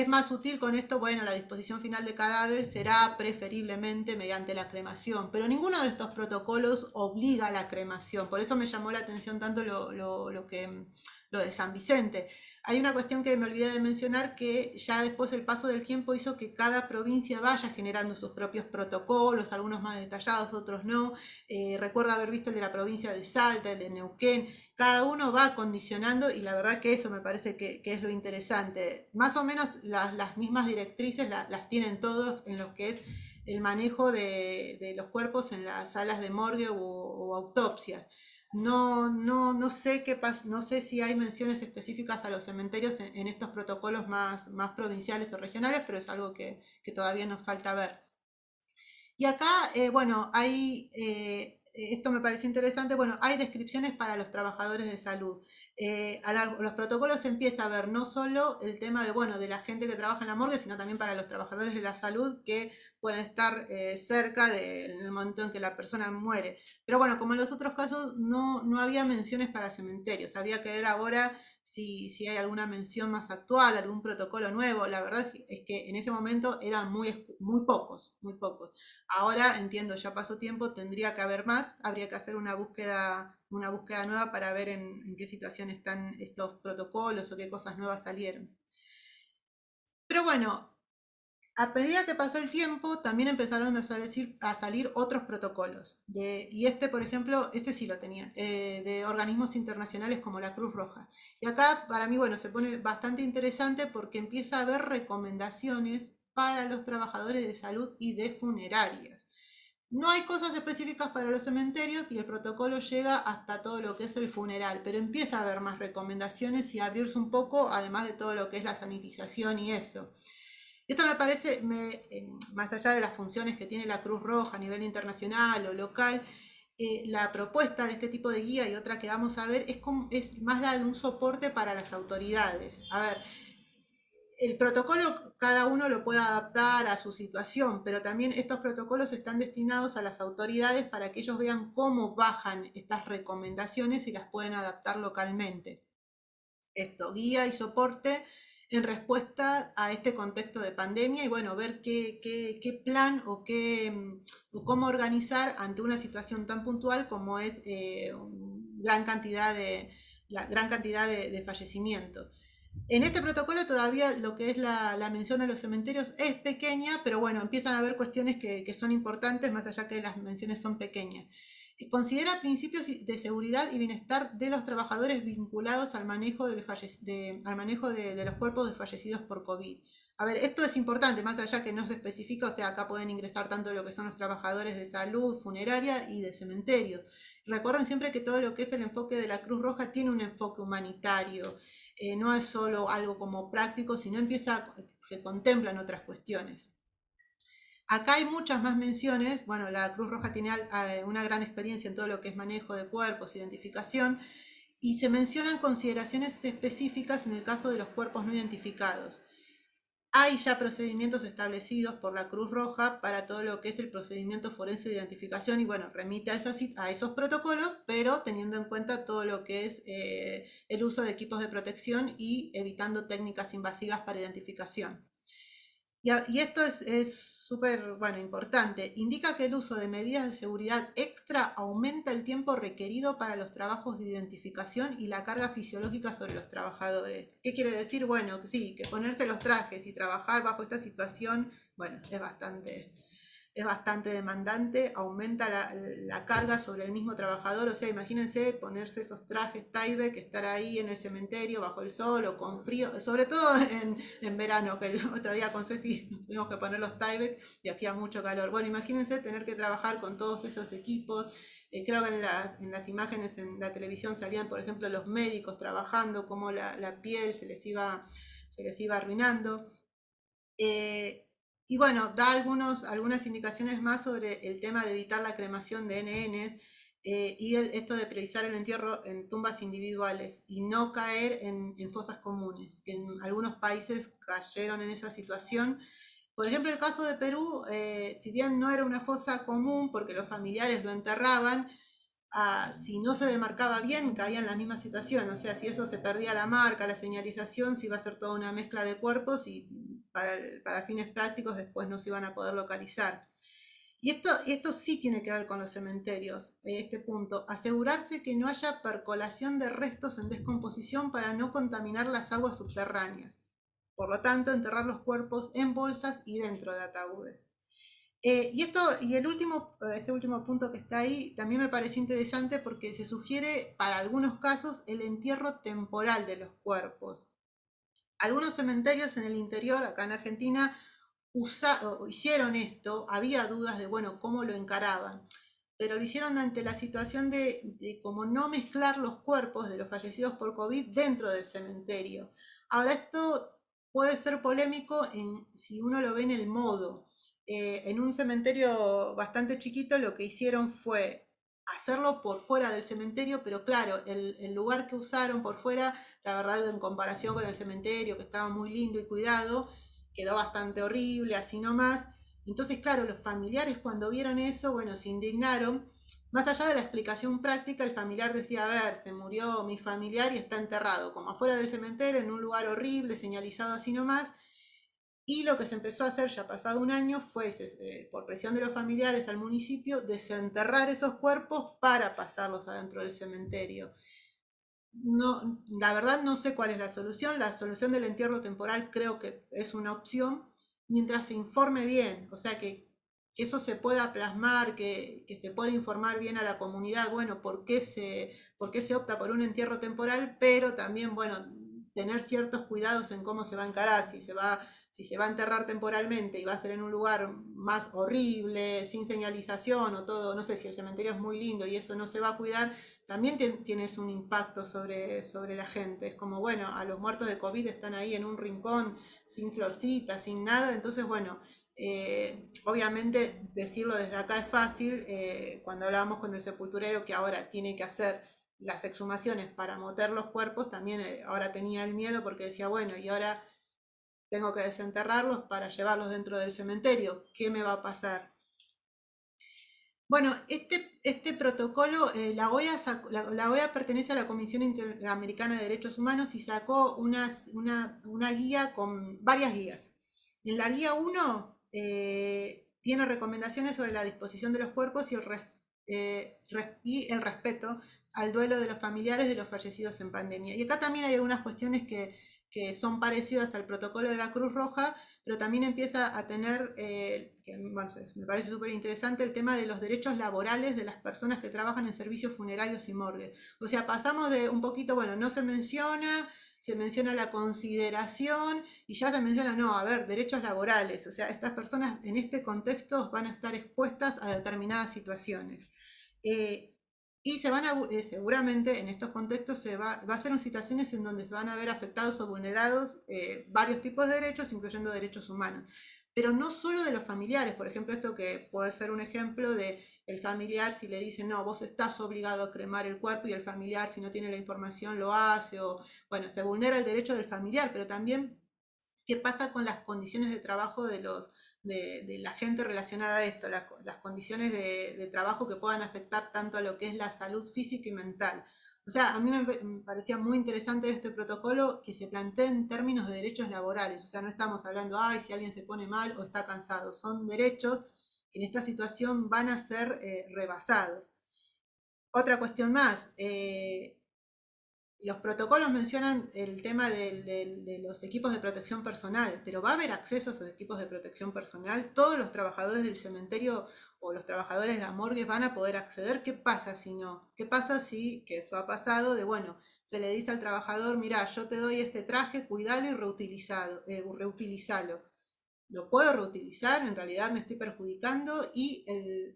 Speaker 1: más útil con esto, bueno, la disposición final de cadáver será preferiblemente mediante la cremación, pero ninguno de estos protocolos obliga a la cremación. Por eso me llamó la atención tanto lo de San Vicente. Hay una cuestión que me olvidé de mencionar, que ya después el paso del tiempo hizo que cada provincia vaya generando sus propios protocolos, algunos más detallados, otros no. Recuerdo haber visto el de la provincia de Salta, el de Neuquén. Cada uno va condicionando y la verdad que eso me parece que es lo interesante. Más o menos las mismas directrices las tienen todos en lo que es el manejo de los cuerpos en las salas de morgue o autopsias. No sé qué pasa, no sé si hay menciones específicas a los cementerios en estos protocolos más provinciales o regionales, pero es algo que todavía nos falta ver. Y acá, bueno, hay, esto me pareció interesante, bueno, hay descripciones para los trabajadores de salud. Los protocolos se empieza a ver no solo el tema de, bueno, de la gente que trabaja en la morgue, sino también para los trabajadores de la salud que pueden estar cerca del momento en que la persona muere. Pero bueno, como en los otros casos, no había menciones para cementerios. Habría que ver ahora si hay alguna mención más actual, algún protocolo nuevo. La verdad es que en ese momento eran muy pocos, muy pocos. Ahora entiendo, ya pasó tiempo, tendría que haber más, habría que hacer una búsqueda nueva para ver en qué situación están estos protocolos o qué cosas nuevas salieron. Pero bueno, a medida que pasó el tiempo, también empezaron a salir otros protocolos. Y este, por ejemplo, este sí lo tenían, de organismos internacionales como la Cruz Roja. Y acá, para mí, bueno, se pone bastante interesante porque empieza a haber recomendaciones para los trabajadores de salud y de funerarias. No hay cosas específicas para los cementerios y el protocolo llega hasta todo lo que es el funeral, pero empieza a haber más recomendaciones y a abrirse un poco, además de todo lo que es la sanitización y eso. Esto me parece, más allá de las funciones que tiene la Cruz Roja a nivel internacional o local, la propuesta de este tipo de guía y otra que vamos a ver es más la de un soporte para las autoridades. A ver, el protocolo cada uno lo puede adaptar a su situación, pero también estos protocolos están destinados a las autoridades para que ellos vean cómo bajan estas recomendaciones y las pueden adaptar localmente. Esto, guía y soporte en respuesta a este contexto de pandemia y bueno, ver qué plan o cómo organizar ante una situación tan puntual como es la gran cantidad de fallecimientos. En este protocolo todavía lo que es la mención a los cementerios es pequeña, pero bueno, empiezan a haber cuestiones que son importantes, más allá que las menciones son pequeñas. Considera principios de seguridad y bienestar de los trabajadores vinculados al manejo de los cuerpos de fallecidos por COVID. A ver, esto es importante, más allá que no se especifica, o sea, acá pueden ingresar tanto lo que son los trabajadores de salud, funeraria y de cementerios. Recuerden siempre que todo lo que es el enfoque de la Cruz Roja tiene un enfoque humanitario, no es solo algo como práctico, sino se contemplan otras cuestiones. Acá hay muchas más menciones. Bueno, la Cruz Roja tiene una gran experiencia en todo lo que es manejo de cuerpos, identificación, y se mencionan consideraciones específicas en el caso de los cuerpos no identificados. Hay ya procedimientos establecidos por la Cruz Roja para todo lo que es el procedimiento forense de identificación y bueno, remite a esos protocolos, pero teniendo en cuenta todo lo que es el uso de equipos de protección y evitando técnicas invasivas para identificación. Y esto es súper, bueno, importante. Indica que el uso de medidas de seguridad extra aumenta el tiempo requerido para los trabajos de identificación y la carga fisiológica sobre los trabajadores. ¿Qué quiere decir? Bueno, que sí, que ponerse los trajes y trabajar bajo esta situación, bueno, es bastante demandante, aumenta la carga sobre el mismo trabajador. O sea, imagínense ponerse esos trajes Tyvek, estar ahí en el cementerio bajo el sol o con frío, sobre todo en verano, que el otro día con Ceci nos tuvimos que poner los Tyvek y hacía mucho calor. Bueno, imagínense tener que trabajar con todos esos equipos. Creo que en las imágenes en la televisión salían, por ejemplo, los médicos trabajando, cómo la piel se les iba arruinando. Y bueno, da algunas indicaciones más sobre el tema de evitar la cremación de NN y esto de priorizar el entierro en tumbas individuales y no caer en fosas comunes, que en algunos países cayeron en esa situación. Por ejemplo, el caso de Perú, si bien no era una fosa común porque los familiares lo enterraban, si no se demarcaba bien, caía en la misma situación. O sea, si eso se perdía la marca, la señalización, se iba a ser toda una mezcla de cuerpos y para fines prácticos después no se iban a poder localizar. Y esto sí tiene que ver con los cementerios, este punto. Asegurarse que no haya percolación de restos en descomposición para no contaminar las aguas subterráneas. Por lo tanto, enterrar los cuerpos en bolsas y dentro de ataúdes. Este último punto que está ahí también me pareció interesante porque se sugiere para algunos casos el entierro temporal de los cuerpos. Algunos cementerios en el interior, acá en Argentina, hicieron esto, había dudas de, bueno, cómo lo encaraban, pero lo hicieron ante la situación de cómo no mezclar los cuerpos de los fallecidos por COVID dentro del cementerio. Ahora, esto puede ser polémico si uno lo ve en el modo. en un cementerio bastante chiquito lo que hicieron fue hacerlo por fuera del cementerio, pero claro, el lugar que usaron por fuera, la verdad en comparación con el cementerio, que estaba muy lindo y cuidado, quedó bastante horrible, así nomás. Entonces, claro, los familiares cuando vieron eso, bueno, se indignaron. Más allá de la explicación práctica, el familiar decía, a ver, se murió mi familiar y está enterrado, como afuera del cementerio, en un lugar horrible, señalizado así nomás. Y lo que se empezó a hacer ya pasado un año fue, por presión de los familiares al municipio, desenterrar esos cuerpos para pasarlos adentro del cementerio. No, la verdad no sé cuál es la solución. La solución del entierro temporal creo que es una opción mientras se informe bien, o sea que eso se pueda plasmar, que se pueda informar bien a la comunidad, bueno, por qué se opta por un entierro temporal, pero también, bueno, tener ciertos cuidados en cómo se va a encarar, si se va a enterrar temporalmente y va a ser en un lugar más horrible, sin señalización o todo, no sé si el cementerio es muy lindo y eso no se va a cuidar, también tienes un impacto sobre la gente. Es como, bueno, a los muertos de COVID están ahí en un rincón, sin florcitas, sin nada. Entonces, bueno, obviamente decirlo desde acá es fácil. Cuando hablábamos con el sepulturero que ahora tiene que hacer las exhumaciones para mover los cuerpos, también ahora tenía el miedo porque decía, bueno, y ahora tengo que desenterrarlos para llevarlos dentro del cementerio. ¿Qué me va a pasar? Bueno, este protocolo, la OEA pertenece a la Comisión Interamericana de Derechos Humanos y sacó una guía con varias guías. En la guía 1 tiene recomendaciones sobre la disposición de los cuerpos y el respeto al duelo de los familiares de los fallecidos en pandemia. Y acá también hay algunas cuestiones que son parecidas al protocolo de la Cruz Roja, pero también empieza a tener, que bueno, me parece súper interesante, el tema de los derechos laborales de las personas que trabajan en servicios funerarios y morgues. O sea, pasamos de un poquito, bueno, no se menciona la consideración y ya se menciona, no, a ver, derechos laborales. O sea, estas personas en este contexto van a estar expuestas a determinadas situaciones. Y seguramente en estos contextos va a ser en situaciones en donde se van a ver afectados o vulnerados varios tipos de derechos, incluyendo derechos humanos. Pero no solo de los familiares, por ejemplo, esto que puede ser un ejemplo de el familiar si le dicen, no, vos estás obligado a cremar el cuerpo y el familiar si no tiene la información lo hace, o bueno, se vulnera el derecho del familiar, pero también qué pasa con las condiciones de trabajo de la gente relacionada a esto, las condiciones de trabajo que puedan afectar tanto a lo que es la salud física y mental. O sea, a mí me parecía muy interesante este protocolo que se plantea en términos de derechos laborales. O sea, no estamos hablando, ay, si alguien se pone mal o está cansado. Son derechos que en esta situación van a ser rebasados. Otra cuestión más, los protocolos mencionan el tema de los equipos de protección personal, pero ¿va a haber acceso a esos equipos de protección personal? ¿Todos los trabajadores del cementerio o los trabajadores de las morgues van a poder acceder? ¿Qué pasa si no? ¿Qué pasa si, que eso ha pasado, de bueno, se le dice al trabajador, mira, yo te doy este traje, cuidalo y reutilizalo? ¿Lo puedo reutilizar? En realidad me estoy perjudicando y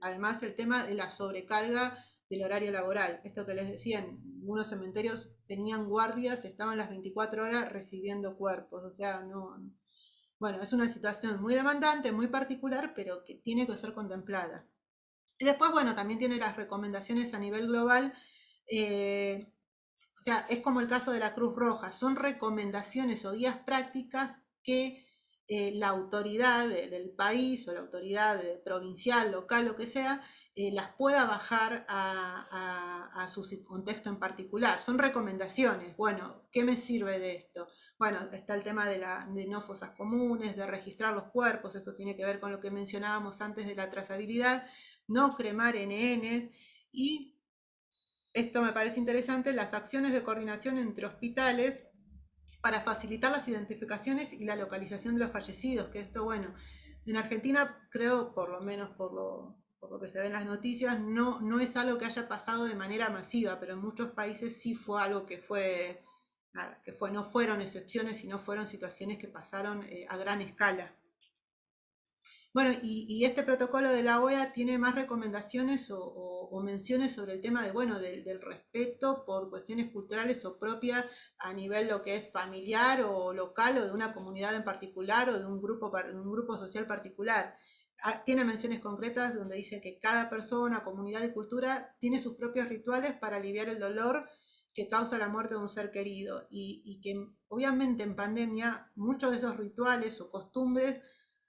Speaker 1: además el tema de la sobrecarga del horario laboral. Esto que les decía, en algunos cementerios tenían guardias, estaban las 24 horas recibiendo cuerpos. O sea, no. Bueno, es una situación muy demandante, muy particular, pero que tiene que ser contemplada. Y después, bueno, también tiene las recomendaciones a nivel global. O sea, es como el caso de la Cruz Roja, son recomendaciones o guías prácticas que la autoridad del país o la autoridad provincial, local, lo que sea, las pueda bajar a su contexto en particular. Son recomendaciones. Bueno, ¿qué me sirve de esto? Bueno, está el tema de no fosas comunes, de registrar los cuerpos, esto tiene que ver con lo que mencionábamos antes de la trazabilidad, no cremar NN y esto me parece interesante, las acciones de coordinación entre hospitales para facilitar las identificaciones y la localización de los fallecidos, que esto, bueno, en Argentina creo, por lo menos por lo que se ve en las noticias, no es algo que haya pasado de manera masiva, pero en muchos países sí fue algo no fueron excepciones, sino fueron situaciones que pasaron a gran escala. Bueno, y este protocolo de la OEA tiene más recomendaciones o menciones sobre el tema del respeto por cuestiones culturales o propias a nivel lo que es familiar o local o de una comunidad en particular o de un grupo social particular. tiene menciones concretas donde dice que cada persona, comunidad y cultura tiene sus propios rituales para aliviar el dolor que causa la muerte de un ser querido y que obviamente en pandemia muchos de esos rituales o costumbres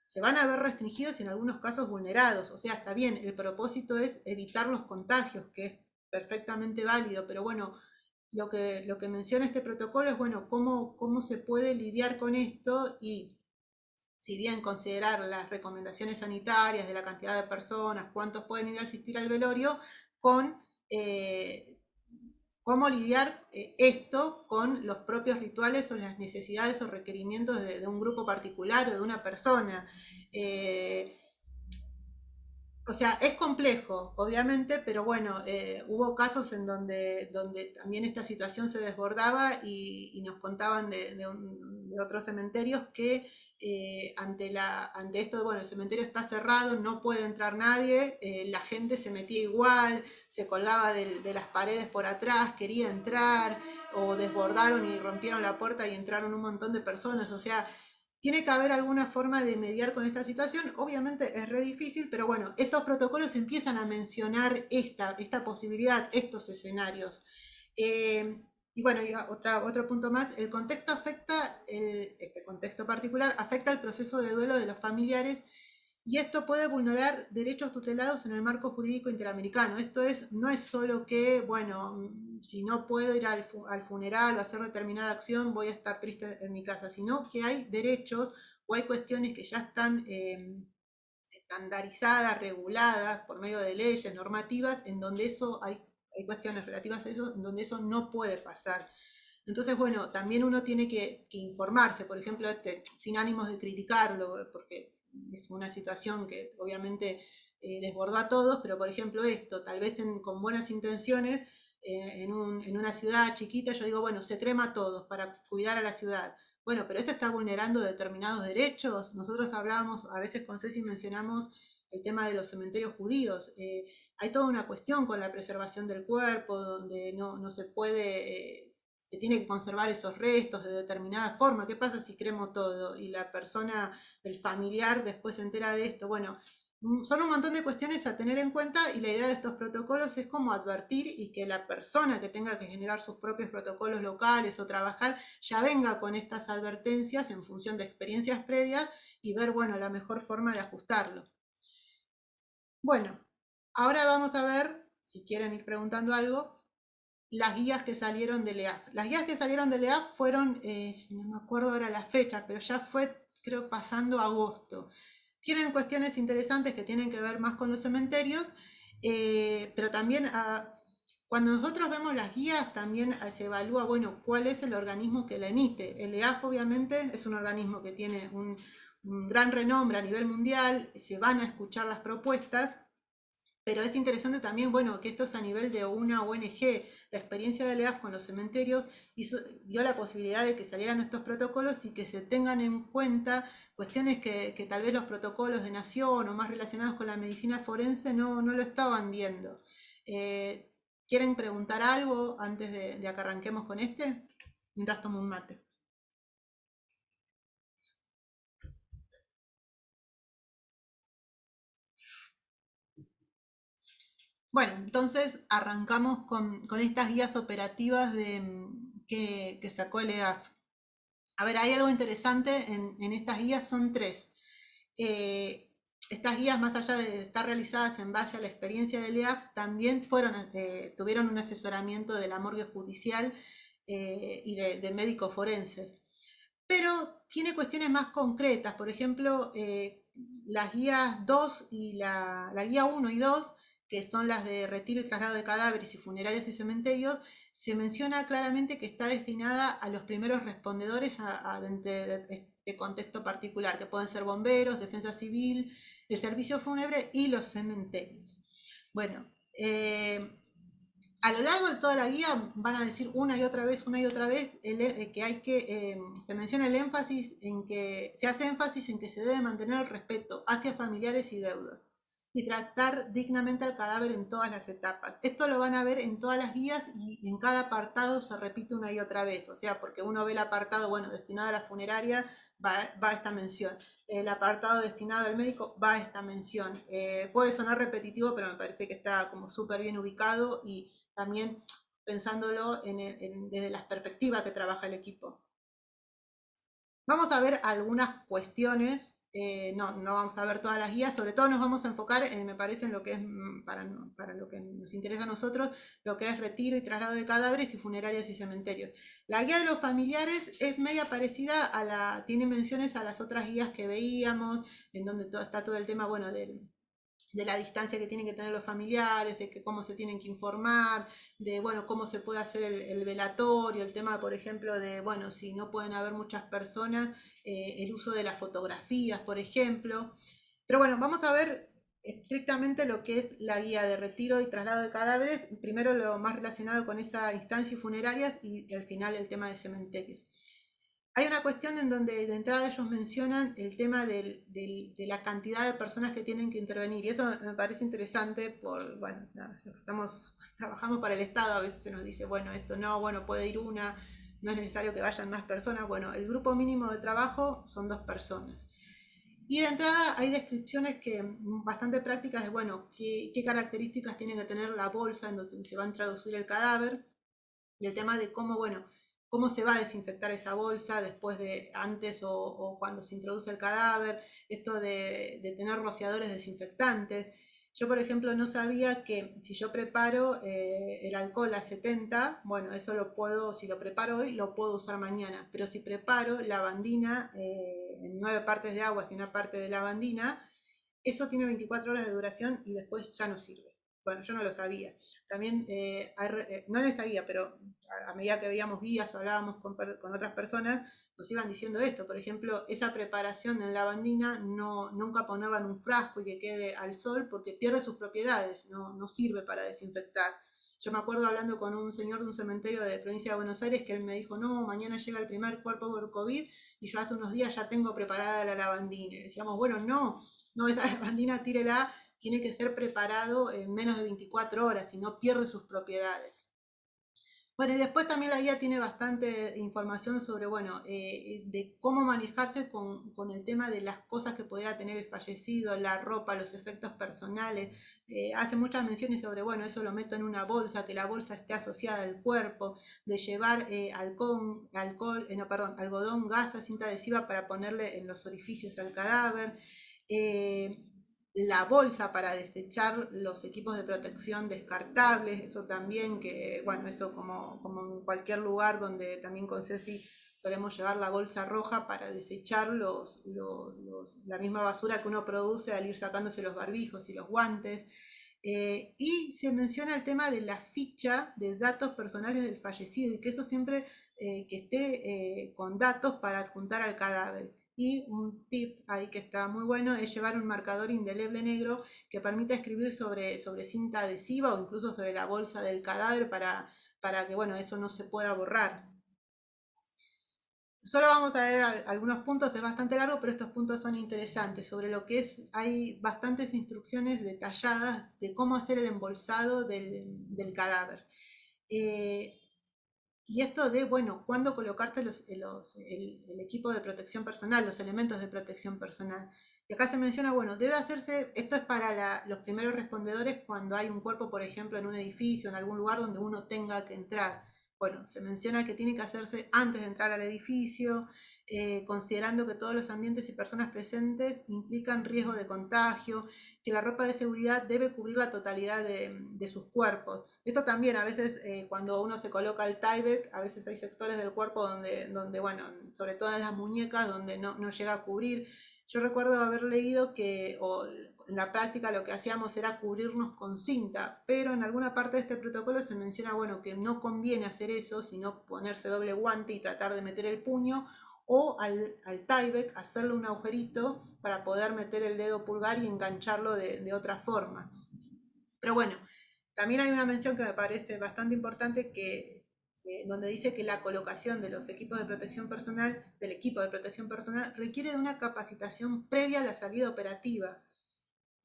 Speaker 1: se van a ver restringidos y en algunos casos vulnerados. O sea, está bien, el propósito es evitar los contagios, que es perfectamente válido, pero bueno, lo que menciona este protocolo es, bueno, cómo se puede lidiar con esto y si bien considerar las recomendaciones sanitarias de la cantidad de personas, cuántos pueden ir a asistir al velorio, con cómo lidiar esto con los propios rituales o las necesidades o requerimientos de un grupo particular o de una persona. O sea, es complejo, obviamente, pero bueno, hubo casos en donde también esta situación se desbordaba y nos contaban de otros cementerios que ante esto, bueno, el cementerio está cerrado, no puede entrar nadie, la gente se metía igual, se colgaba de las paredes por atrás, quería entrar, o desbordaron y rompieron la puerta y entraron un montón de personas, o sea, tiene que haber alguna forma de mediar con esta situación. Obviamente es re difícil, pero bueno, estos protocolos empiezan a mencionar esta posibilidad, estos escenarios. Y bueno, y otro punto más, el contexto afecta, este contexto particular afecta el proceso de duelo de los familiares y esto puede vulnerar derechos tutelados en el marco jurídico interamericano. Esto no es solo que, bueno, si no puedo ir al funeral o hacer determinada acción, voy a estar triste en mi casa, sino que hay derechos o hay cuestiones que ya están estandarizadas, reguladas por medio de leyes, normativas, en donde eso hay cuestiones relativas a eso, en donde eso no puede pasar. Entonces, bueno, también uno tiene que informarse, por ejemplo, sin ánimos de criticarlo, porque es una situación que obviamente desbordó a todos, pero por ejemplo esto, tal vez con buenas intenciones, en una ciudad chiquita, yo digo, bueno, se crema a todos para cuidar a la ciudad. Bueno, pero esto está vulnerando determinados derechos. Nosotros hablábamos, a veces con Ceci mencionamos el tema de los cementerios judíos. Hay toda una cuestión con la preservación del cuerpo, donde no se puede... se tiene que conservar esos restos de determinada forma. ¿Qué pasa si cremo todo y la persona, el familiar, después se entera de esto? Bueno, son un montón de cuestiones a tener en cuenta y la idea de estos protocolos es como advertir y que la persona que tenga que generar sus propios protocolos locales o trabajar ya venga con estas advertencias en función de experiencias previas y ver, bueno, la mejor forma de ajustarlo. Bueno, ahora vamos a ver, si quieren ir preguntando algo, las guías que salieron de LEAF. Las guías que salieron de LEAF fueron, no me acuerdo ahora la fecha, pero ya fue, creo, pasando agosto. Tienen cuestiones interesantes que tienen que ver más con los cementerios, pero también cuando nosotros vemos las guías también se evalúa, bueno, cuál es el organismo que la emite. El EAF obviamente es un organismo que tiene un gran renombre a nivel mundial, se van a escuchar las propuestas, pero es interesante también, bueno, que esto es a nivel de una ONG. La experiencia de LEAF con los cementerios dio la posibilidad de que salieran estos protocolos y que se tengan en cuenta cuestiones que tal vez los protocolos de nación o más relacionados con la medicina forense no lo estaban viendo. ¿Quieren preguntar algo antes de que arranquemos con este? Mientras tomo un mate. Bueno, entonces arrancamos con estas guías operativas que sacó el EAF. A ver, hay algo interesante en estas guías, son tres. Estas guías, más allá de estar realizadas en base a la experiencia del EAF, también tuvieron un asesoramiento de la morgue judicial y de médicos forenses. Pero tiene cuestiones más concretas, por ejemplo, las guías 2 y la guía 1 y 2, que son las de retiro y traslado de cadáveres y funerarias y cementerios, se menciona claramente que está destinada a los primeros respondedores de este contexto particular, que pueden ser bomberos, defensa civil, el servicio fúnebre y los cementerios. Bueno, a lo largo de toda la guía van a decir una y otra vez que se menciona el énfasis en que se hace énfasis en que se debe mantener el respeto hacia familiares y deudos. y tratar dignamente al cadáver en todas las etapas. Esto lo van a ver en todas las guías y en cada apartado se repite una y otra vez, o sea, porque uno ve el apartado, bueno, destinado a la funeraria, va esta mención. El apartado destinado al médico va esta mención. Puede sonar repetitivo, pero me parece que está como súper bien ubicado y también pensándolo desde las perspectivas que trabaja el equipo. Vamos a ver algunas cuestiones, no vamos a ver todas las guías, sobre todo nos vamos a enfocar, me parece, en lo que es, para lo que nos interesa a nosotros, lo que es retiro y traslado de cadáveres y funerarias y cementerios. La guía de los familiares es media parecida tiene menciones a las otras guías que veíamos, en donde está todo el tema, bueno, de la distancia que tienen que tener los familiares, de que cómo se tienen que informar, de bueno, cómo se puede hacer el velatorio, el tema, por ejemplo, de bueno, si no pueden haber muchas personas, el uso de las fotografías, por ejemplo. Pero bueno, vamos a ver estrictamente lo que es la guía de retiro y traslado de cadáveres, primero lo más relacionado con esa instancia y funerarias y al final el tema de cementerios. Hay una cuestión en donde de entrada ellos mencionan el tema de la cantidad de personas que tienen que intervenir y eso me parece interesante bueno, trabajamos para el Estado, a veces se nos dice, bueno, esto no, bueno, puede ir una, no es necesario que vayan más personas, bueno, el grupo mínimo de trabajo son 2 personas. Y de entrada hay descripciones bastante prácticas de, bueno, qué características tiene que tener la bolsa en donde se va a introducir el cadáver y el tema de cómo, bueno, cómo se va a desinfectar esa bolsa después de, antes o cuando se introduce el cadáver, esto de tener rociadores desinfectantes. Yo, por ejemplo, no sabía que si yo preparo el alcohol a 70, bueno, eso lo puedo, si lo preparo hoy, lo puedo usar mañana, pero si preparo lavandina en 9 partes de agua y una parte de lavandina, eso tiene 24 horas de duración y después ya no sirve. Bueno, yo no lo sabía. También, no en esta guía, pero a medida que veíamos guías o hablábamos con otras personas, nos iban diciendo esto. Por ejemplo, esa preparación en lavandina, nunca ponerla en un frasco y que quede al sol porque pierde sus propiedades, no sirve para desinfectar. Yo me acuerdo hablando con un señor de un cementerio de provincia de Buenos Aires que él me dijo, no, mañana llega el primer cuerpo por COVID y yo hace unos días ya tengo preparada la lavandina. Y decíamos, bueno, no, esa lavandina tírela, tiene que ser preparado en menos de 24 horas, si no pierde sus propiedades. Bueno, y después también la guía tiene bastante información sobre, bueno, de cómo manejarse con el tema de las cosas que pudiera tener el fallecido, la ropa, los efectos personales. Hace muchas menciones sobre, bueno, eso lo meto en una bolsa, que la bolsa esté asociada al cuerpo, de llevar algodón, gasa, cinta adhesiva para ponerle en los orificios al cadáver. La bolsa para desechar los equipos de protección descartables, eso también, que bueno, eso como en cualquier lugar donde también con Ceci solemos llevar la bolsa roja para desechar la misma basura que uno produce al ir sacándose los barbijos y los guantes. Y se menciona el tema de la ficha de datos personales del fallecido y que eso siempre que esté con datos para adjuntar al cadáver. Y un tip ahí que está muy bueno es llevar un marcador indeleble negro que permita escribir sobre cinta adhesiva o incluso sobre la bolsa del cadáver para que bueno, eso no se pueda borrar. Solo vamos a ver algunos puntos, es bastante largo, pero estos puntos son interesantes. Sobre lo que es, hay bastantes instrucciones detalladas de cómo hacer el embolsado del cadáver. Y esto de, bueno, cuándo colocarte el equipo de protección personal, los elementos de protección personal. Y acá se menciona, bueno, debe hacerse, esto es para los primeros respondedores cuando hay un cuerpo, por ejemplo, en un edificio, en algún lugar donde uno tenga que entrar. Bueno, se menciona que tiene que hacerse antes de entrar al edificio, considerando que todos los ambientes y personas presentes implican riesgo de contagio, que la ropa de seguridad debe cubrir la totalidad de sus cuerpos. Esto también a veces cuando uno se coloca el Tyvek, a veces hay sectores del cuerpo donde bueno, sobre todo en las muñecas, donde no llega a cubrir. Yo recuerdo haber leído que en la práctica lo que hacíamos era cubrirnos con cinta, pero en alguna parte de este protocolo se menciona, bueno, que no conviene hacer eso, sino ponerse doble guante y tratar de meter el puño, o al Tyvek hacerle un agujerito para poder meter el dedo pulgar y engancharlo de otra forma. Pero bueno, también hay una mención que me parece bastante importante donde dice que la colocación de los equipos de protección personal, del equipo de protección personal, requiere de una capacitación previa a la salida operativa.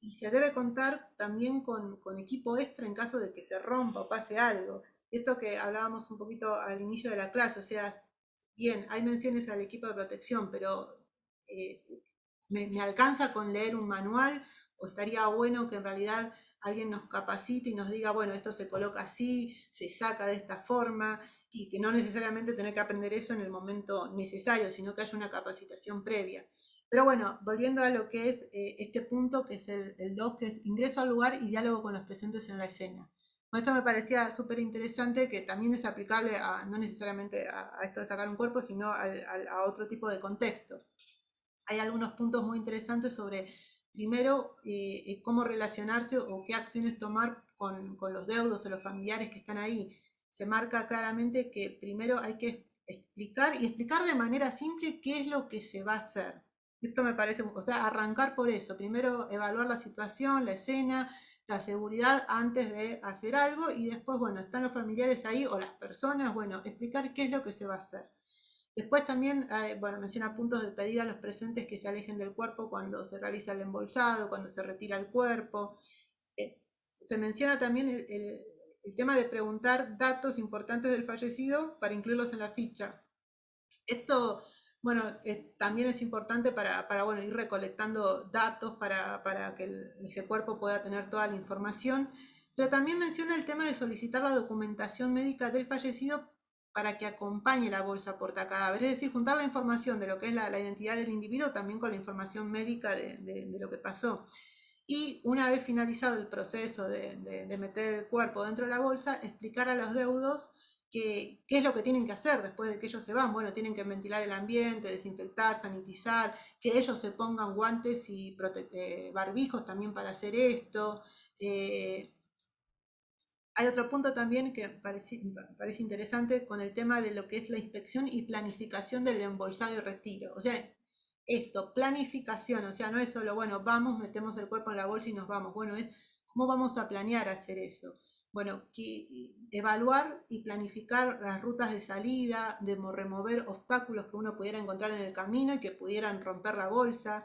Speaker 1: y se debe contar también con equipo extra en caso de que se rompa o pase algo. Esto que hablábamos un poquito al inicio de la clase, o sea, bien, hay menciones al equipo de protección, pero me alcanza con leer un manual o estaría bueno que en realidad alguien nos capacite y nos diga, bueno, esto se coloca así, se saca de esta forma, y que no necesariamente tener que aprender eso en el momento necesario, sino que haya una capacitación previa. Pero bueno, volviendo a lo que es este punto, que es el 2, que es ingreso al lugar y diálogo con los presentes en la escena. Esto me parecía súper interesante, que también es aplicable a, no necesariamente a esto de sacar un cuerpo, sino a otro tipo de contexto. Hay algunos puntos muy interesantes sobre, primero, cómo relacionarse o qué acciones tomar con los deudos o los familiares que están ahí. Se marca claramente que primero hay que explicar y explicar de manera simple qué es lo que se va a hacer. Esto me parece, o sea, arrancar por eso. Primero evaluar la situación, la escena, la seguridad antes de hacer algo y después, bueno, están los familiares ahí o las personas, bueno, explicar qué es lo que se va a hacer. Después también, bueno, menciona puntos de pedir a los presentes que se alejen del cuerpo cuando se realiza el embolsado, cuando se retira el cuerpo. Se menciona también el tema de preguntar datos importantes del fallecido para incluirlos en la ficha. Esto, bueno, también es importante para bueno, ir recolectando datos para que ese cuerpo pueda tener toda la información. Pero también menciona el tema de solicitar la documentación médica del fallecido para que acompañe la bolsa portacadáver, es decir, juntar la información de lo que es la identidad del individuo también con la información médica de lo que pasó. Y una vez finalizado el proceso de meter el cuerpo dentro de la bolsa, explicar a los deudos qué es lo que tienen que hacer después de que ellos se van. Bueno, tienen que ventilar el ambiente, desinfectar, sanitizar, que ellos se pongan guantes y barbijos también para hacer esto. Hay otro punto también que parece interesante con el tema de lo que es la inspección y planificación del embolsado y retiro. O sea, esto, planificación, o sea, no es solo, bueno, vamos, metemos el cuerpo en la bolsa y nos vamos. Bueno, es cómo vamos a planear hacer eso. Bueno, evaluar y planificar las rutas de salida, de remover obstáculos que uno pudiera encontrar en el camino y que pudieran romper la bolsa.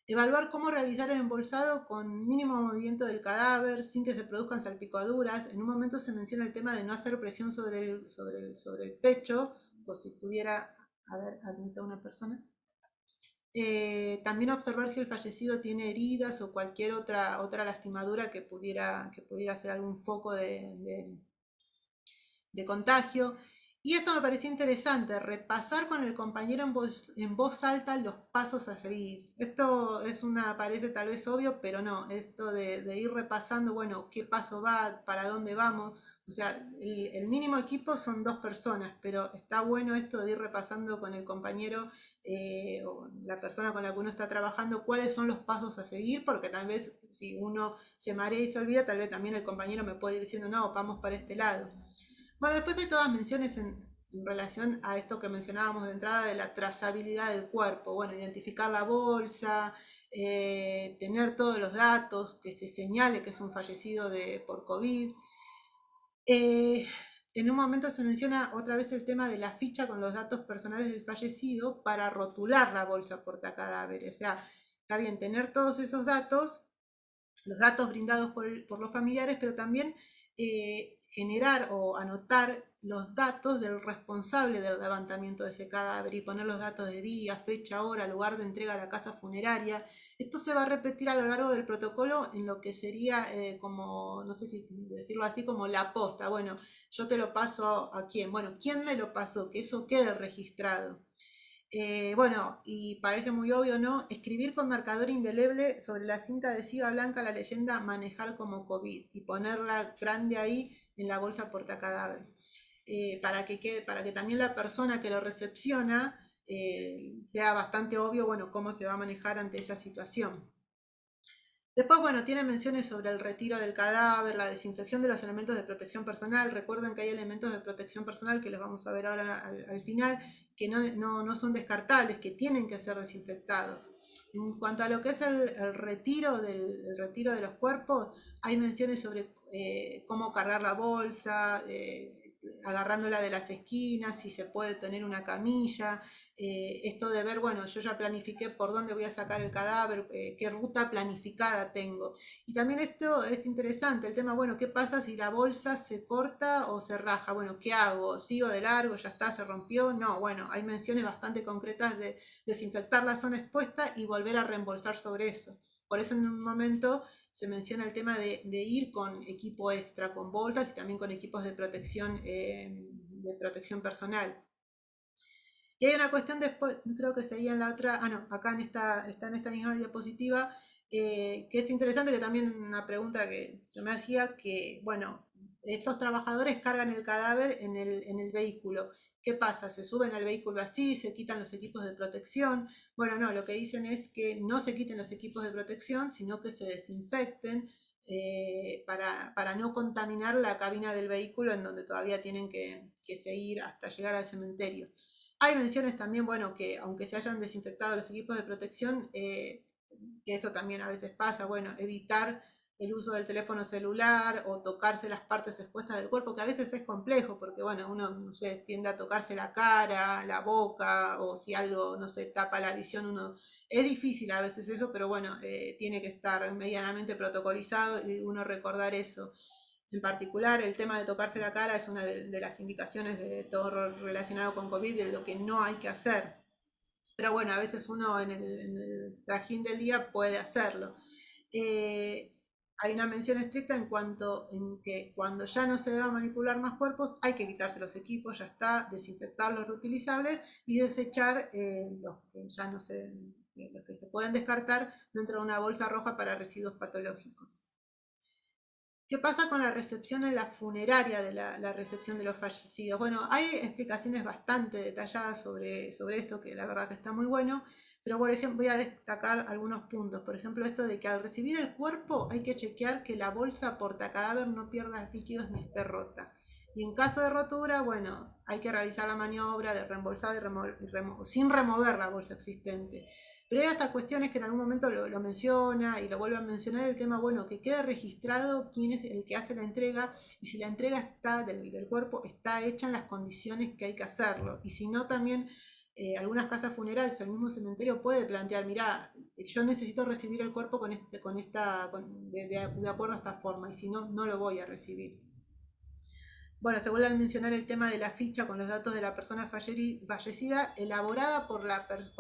Speaker 1: Evaluar cómo realizar el embolsado con mínimo movimiento del cadáver, sin que se produzcan salpicaduras. En un momento se menciona el tema de no hacer presión sobre el pecho, por si pudiera haber admitido una persona. También observar si el fallecido tiene heridas o cualquier otra lastimadura que pudiera ser algún foco de contagio. Y esto me pareció interesante, repasar con el compañero en voz alta los pasos a seguir. Esto parece tal vez obvio, pero no, esto de ir repasando, bueno, qué paso va, para dónde vamos. O sea, el mínimo equipo son 2 personas, pero está bueno esto de ir repasando con el compañero o la persona con la que uno está trabajando cuáles son los pasos a seguir, porque tal vez si uno se marea y se olvida, tal vez también el compañero me puede ir diciendo, no, vamos para este lado. Bueno, después hay todas menciones en relación a esto que mencionábamos de entrada de la trazabilidad del cuerpo. Bueno, identificar la bolsa, tener todos los datos, que se señale que es un fallecido por COVID. En un momento se menciona otra vez el tema de la ficha con los datos personales del fallecido para rotular la bolsa portacadáver. O sea, está bien tener todos esos datos, los datos brindados por los familiares, pero también generar o anotar los datos del responsable del levantamiento de ese cadáver y poner los datos de día, fecha, hora, lugar de entrega a la casa funeraria. Esto se va a repetir a lo largo del protocolo en lo que sería como, no sé si decirlo así, como la posta. Bueno, yo te lo paso a quién. Bueno, ¿quién me lo pasó? Que eso quede registrado. Bueno, y parece muy obvio, ¿no? Escribir con marcador indeleble sobre la cinta adhesiva blanca la leyenda manejar como COVID y ponerla grande ahí en la bolsa portacadáver. Para que también la persona que lo recepciona sea bastante obvio, bueno, cómo se va a manejar ante esa situación. Después, bueno, tiene menciones sobre el retiro del cadáver, la desinfección de los elementos de protección personal. Recuerden que hay elementos de protección personal que los vamos a ver ahora al final, que no son descartables, que tienen que ser desinfectados. En cuanto a lo que es el retiro de los cuerpos, hay menciones sobre cómo cargar la bolsa, agarrándola de las esquinas, si se puede tener una camilla, esto de ver, bueno, yo ya planifiqué por dónde voy a sacar el cadáver, qué ruta planificada tengo. Y también esto es interesante, el tema, bueno, ¿qué pasa si la bolsa se corta o se raja? Bueno, ¿qué hago? ¿Sigo de largo? ¿Ya está? ¿Se rompió? No, bueno, hay menciones bastante concretas de desinfectar la zona expuesta y volver a reembolsar sobre eso. Por eso en un momento se menciona el tema de ir con equipo extra, con bolsas y también con equipos de protección personal. Y hay una cuestión después, creo que sería en la otra, no, acá está en esta misma diapositiva, que es interesante, que también una pregunta que yo me hacía, que, bueno, estos trabajadores cargan el cadáver en el vehículo. ¿Qué pasa? ¿Se suben al vehículo así? ¿Se quitan los equipos de protección? Bueno, no, lo que dicen es que no se quiten los equipos de protección, sino que se desinfecten para no contaminar la cabina del vehículo en donde todavía tienen que seguir hasta llegar al cementerio. Hay menciones también, bueno, que aunque se hayan desinfectado los equipos de protección, que eso también a veces pasa, bueno, evitar el uso del teléfono celular o tocarse las partes expuestas del cuerpo, que a veces es complejo, porque bueno, uno, no sé, tiende a tocarse la cara, la boca, o si algo, no sé, tapa la visión, uno, es difícil a veces eso, pero bueno, tiene que estar medianamente protocolizado y uno recordar eso. En particular, el tema de tocarse la cara es una de las indicaciones de todo relacionado con COVID, de lo que no hay que hacer. Pero bueno, a veces uno en el trajín del día puede hacerlo. Hay una mención estricta en cuanto en que cuando ya no se deba manipular más cuerpos, hay que quitarse los equipos, ya está, desinfectar los reutilizables y desechar los que ya no se, los que se pueden descartar dentro de una bolsa roja para residuos patológicos. ¿Qué pasa con la recepción en la funeraria de la recepción de los fallecidos? Bueno, hay explicaciones bastante detalladas sobre esto, que la verdad que está muy bueno, pero por ejemplo voy a destacar algunos puntos. Por ejemplo, esto de que al recibir el cuerpo hay que chequear que la bolsa portacadáver no pierda líquidos ni esté rota. Y en caso de rotura, bueno, hay que realizar la maniobra de reembolsar sin remover la bolsa existente. Pero hay hasta cuestiones que en algún momento lo menciona y lo vuelve a mencionar, el tema, bueno, que quede registrado quién es el que hace la entrega y si la entrega está del cuerpo está hecha en las condiciones que hay que hacerlo. Y si no, también algunas casas funerarias o el mismo cementerio puede plantear, mira, yo necesito recibir el cuerpo de acuerdo a esta forma y si no, no lo voy a recibir. Bueno, se vuelve a mencionar el tema de la ficha con los datos de la persona fallecida, elaborada por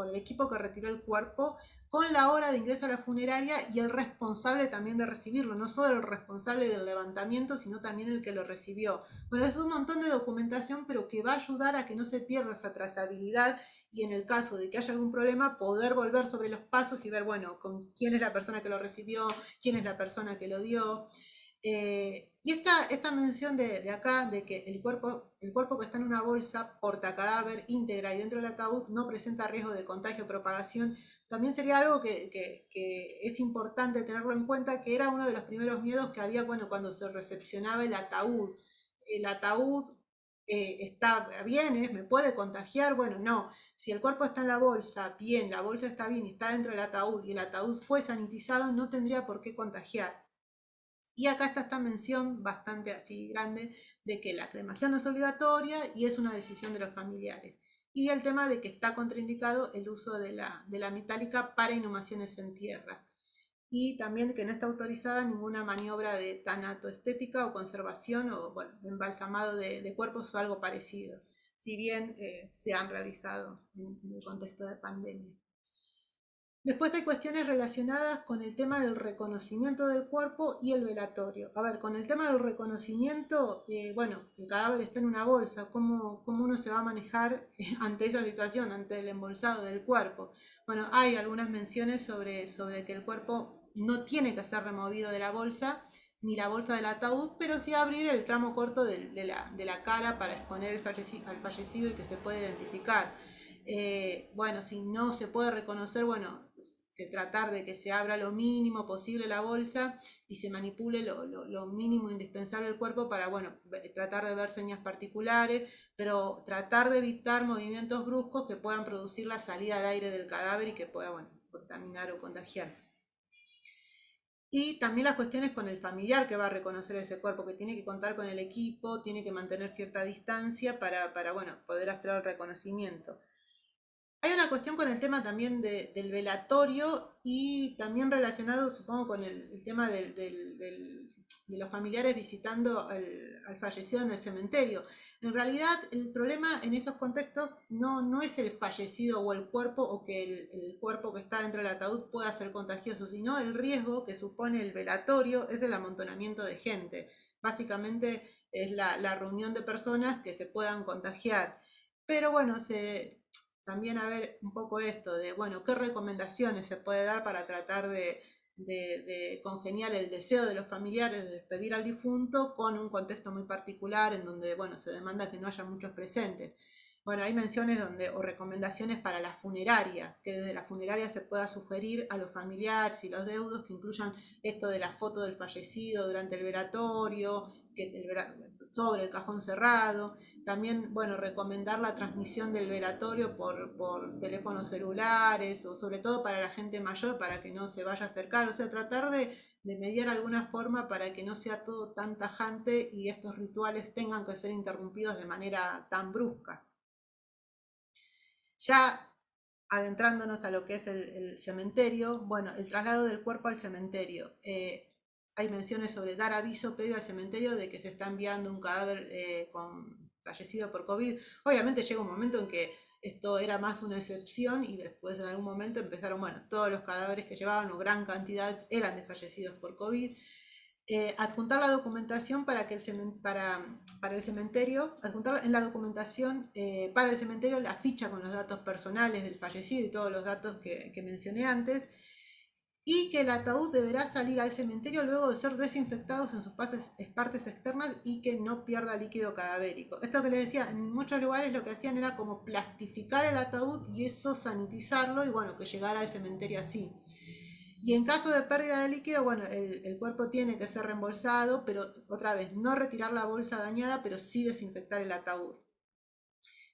Speaker 1: el equipo que retiró el cuerpo, con la hora de ingreso a la funeraria y el responsable también de recibirlo, no solo el responsable del levantamiento, sino también el que lo recibió. Bueno, es un montón de documentación, pero que va a ayudar a que no se pierda esa trazabilidad y en el caso de que haya algún problema, poder volver sobre los pasos y ver, bueno, con quién es la persona que lo recibió, quién es la persona que lo dio. Y esta mención de acá, de que el cuerpo que está en una bolsa porta cadáver íntegra y dentro del ataúd no presenta riesgo de contagio o propagación, también sería algo que es importante tenerlo en cuenta, que era uno de los primeros miedos que había cuando se recepcionaba el ataúd. El ataúd está bien, me puede contagiar, bueno, no. Si el cuerpo está en la bolsa, bien, la bolsa está bien y está dentro del ataúd y el ataúd fue sanitizado, no tendría por qué contagiar. Y acá está esta mención bastante así grande de que la cremación no es obligatoria y es una decisión de los familiares. Y el tema de que está contraindicado el uso de la metálica para inhumaciones en tierra. Y también que no está autorizada ninguna maniobra de tanatoestética o conservación o bueno, embalsamado de cuerpos o algo parecido, si bien se han realizado en el contexto de pandemia. Después hay cuestiones relacionadas con el tema del reconocimiento del cuerpo y el velatorio. A ver, con el tema del reconocimiento, bueno, el cadáver está en una bolsa, ¿cómo uno se va a manejar ante esa situación, ante el embolsado del cuerpo? Bueno, hay algunas menciones sobre que el cuerpo no tiene que ser removido de la bolsa, ni la bolsa del ataúd, pero sí abrir el tramo corto de la cara para exponer al fallecido y que se pueda identificar. Bueno, si no se puede reconocer, bueno, se tratar de que se abra lo mínimo posible la bolsa y se manipule lo mínimo indispensable del cuerpo para, bueno, tratar de ver señas particulares, pero tratar de evitar movimientos bruscos que puedan producir la salida de aire del cadáver y que pueda, bueno, contaminar o contagiar. Y también las cuestiones con el familiar que va a reconocer ese cuerpo, que tiene que contar con el equipo, tiene que mantener cierta distancia para bueno, poder hacer el reconocimiento. Hay una cuestión con el tema también del velatorio y también relacionado, supongo, con el tema de los familiares visitando al fallecido en el cementerio. En realidad, el problema en esos contextos no es el fallecido o el cuerpo, o que el cuerpo que está dentro del ataúd pueda ser contagioso, sino el riesgo que supone el velatorio es el amontonamiento de gente. Básicamente es la reunión de personas que se puedan contagiar. Pero bueno, también a ver un poco esto de, bueno, qué recomendaciones se puede dar para tratar de congeniar el deseo de los familiares de despedir al difunto con un contexto muy particular en donde, bueno, se demanda que no haya muchos presentes. Bueno, hay menciones o recomendaciones para la funeraria, que desde la funeraria se pueda sugerir a los familiares y los deudos que incluyan esto de la foto del fallecido durante el velatorio, sobre el cajón cerrado. También, bueno, recomendar la transmisión del velatorio por teléfonos celulares, o sobre todo para la gente mayor, para que no se vaya a acercar. O sea, tratar de mediar alguna forma para que no sea todo tan tajante y estos rituales tengan que ser interrumpidos de manera tan brusca. Ya adentrándonos a lo que es el cementerio, bueno, el traslado del cuerpo al cementerio. Hay menciones sobre dar aviso previo al cementerio de que se está enviando un cadáver fallecido por COVID. Obviamente llega un momento en que esto era más una excepción y después en algún momento empezaron, bueno, todos los cadáveres que llevaban o gran cantidad eran de fallecidos por COVID. Adjuntar la documentación para el cementerio, adjuntar en la documentación para el cementerio la ficha con los datos personales del fallecido y todos los datos que mencioné antes, y que el ataúd deberá salir al cementerio luego de ser desinfectados en sus partes externas y que no pierda líquido cadavérico. Esto que les decía, en muchos lugares lo que hacían era como plastificar el ataúd y eso sanitizarlo y bueno, que llegara al cementerio así. Y en caso de pérdida de líquido, bueno, el cuerpo tiene que ser reembolsado, pero otra vez, no retirar la bolsa dañada, pero sí desinfectar el ataúd.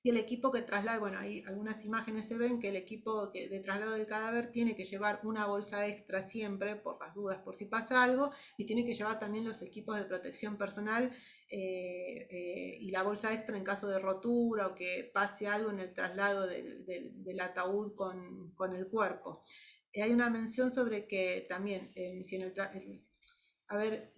Speaker 1: Y el equipo que traslada, bueno, ahí algunas imágenes se ven que el equipo de traslado del cadáver tiene que llevar una bolsa extra siempre, por las dudas, por si pasa algo, y tiene que llevar también los equipos de protección personal y la bolsa extra en caso de rotura o que pase algo en el traslado del ataúd con el cuerpo. Hay una mención sobre que también, si en a ver,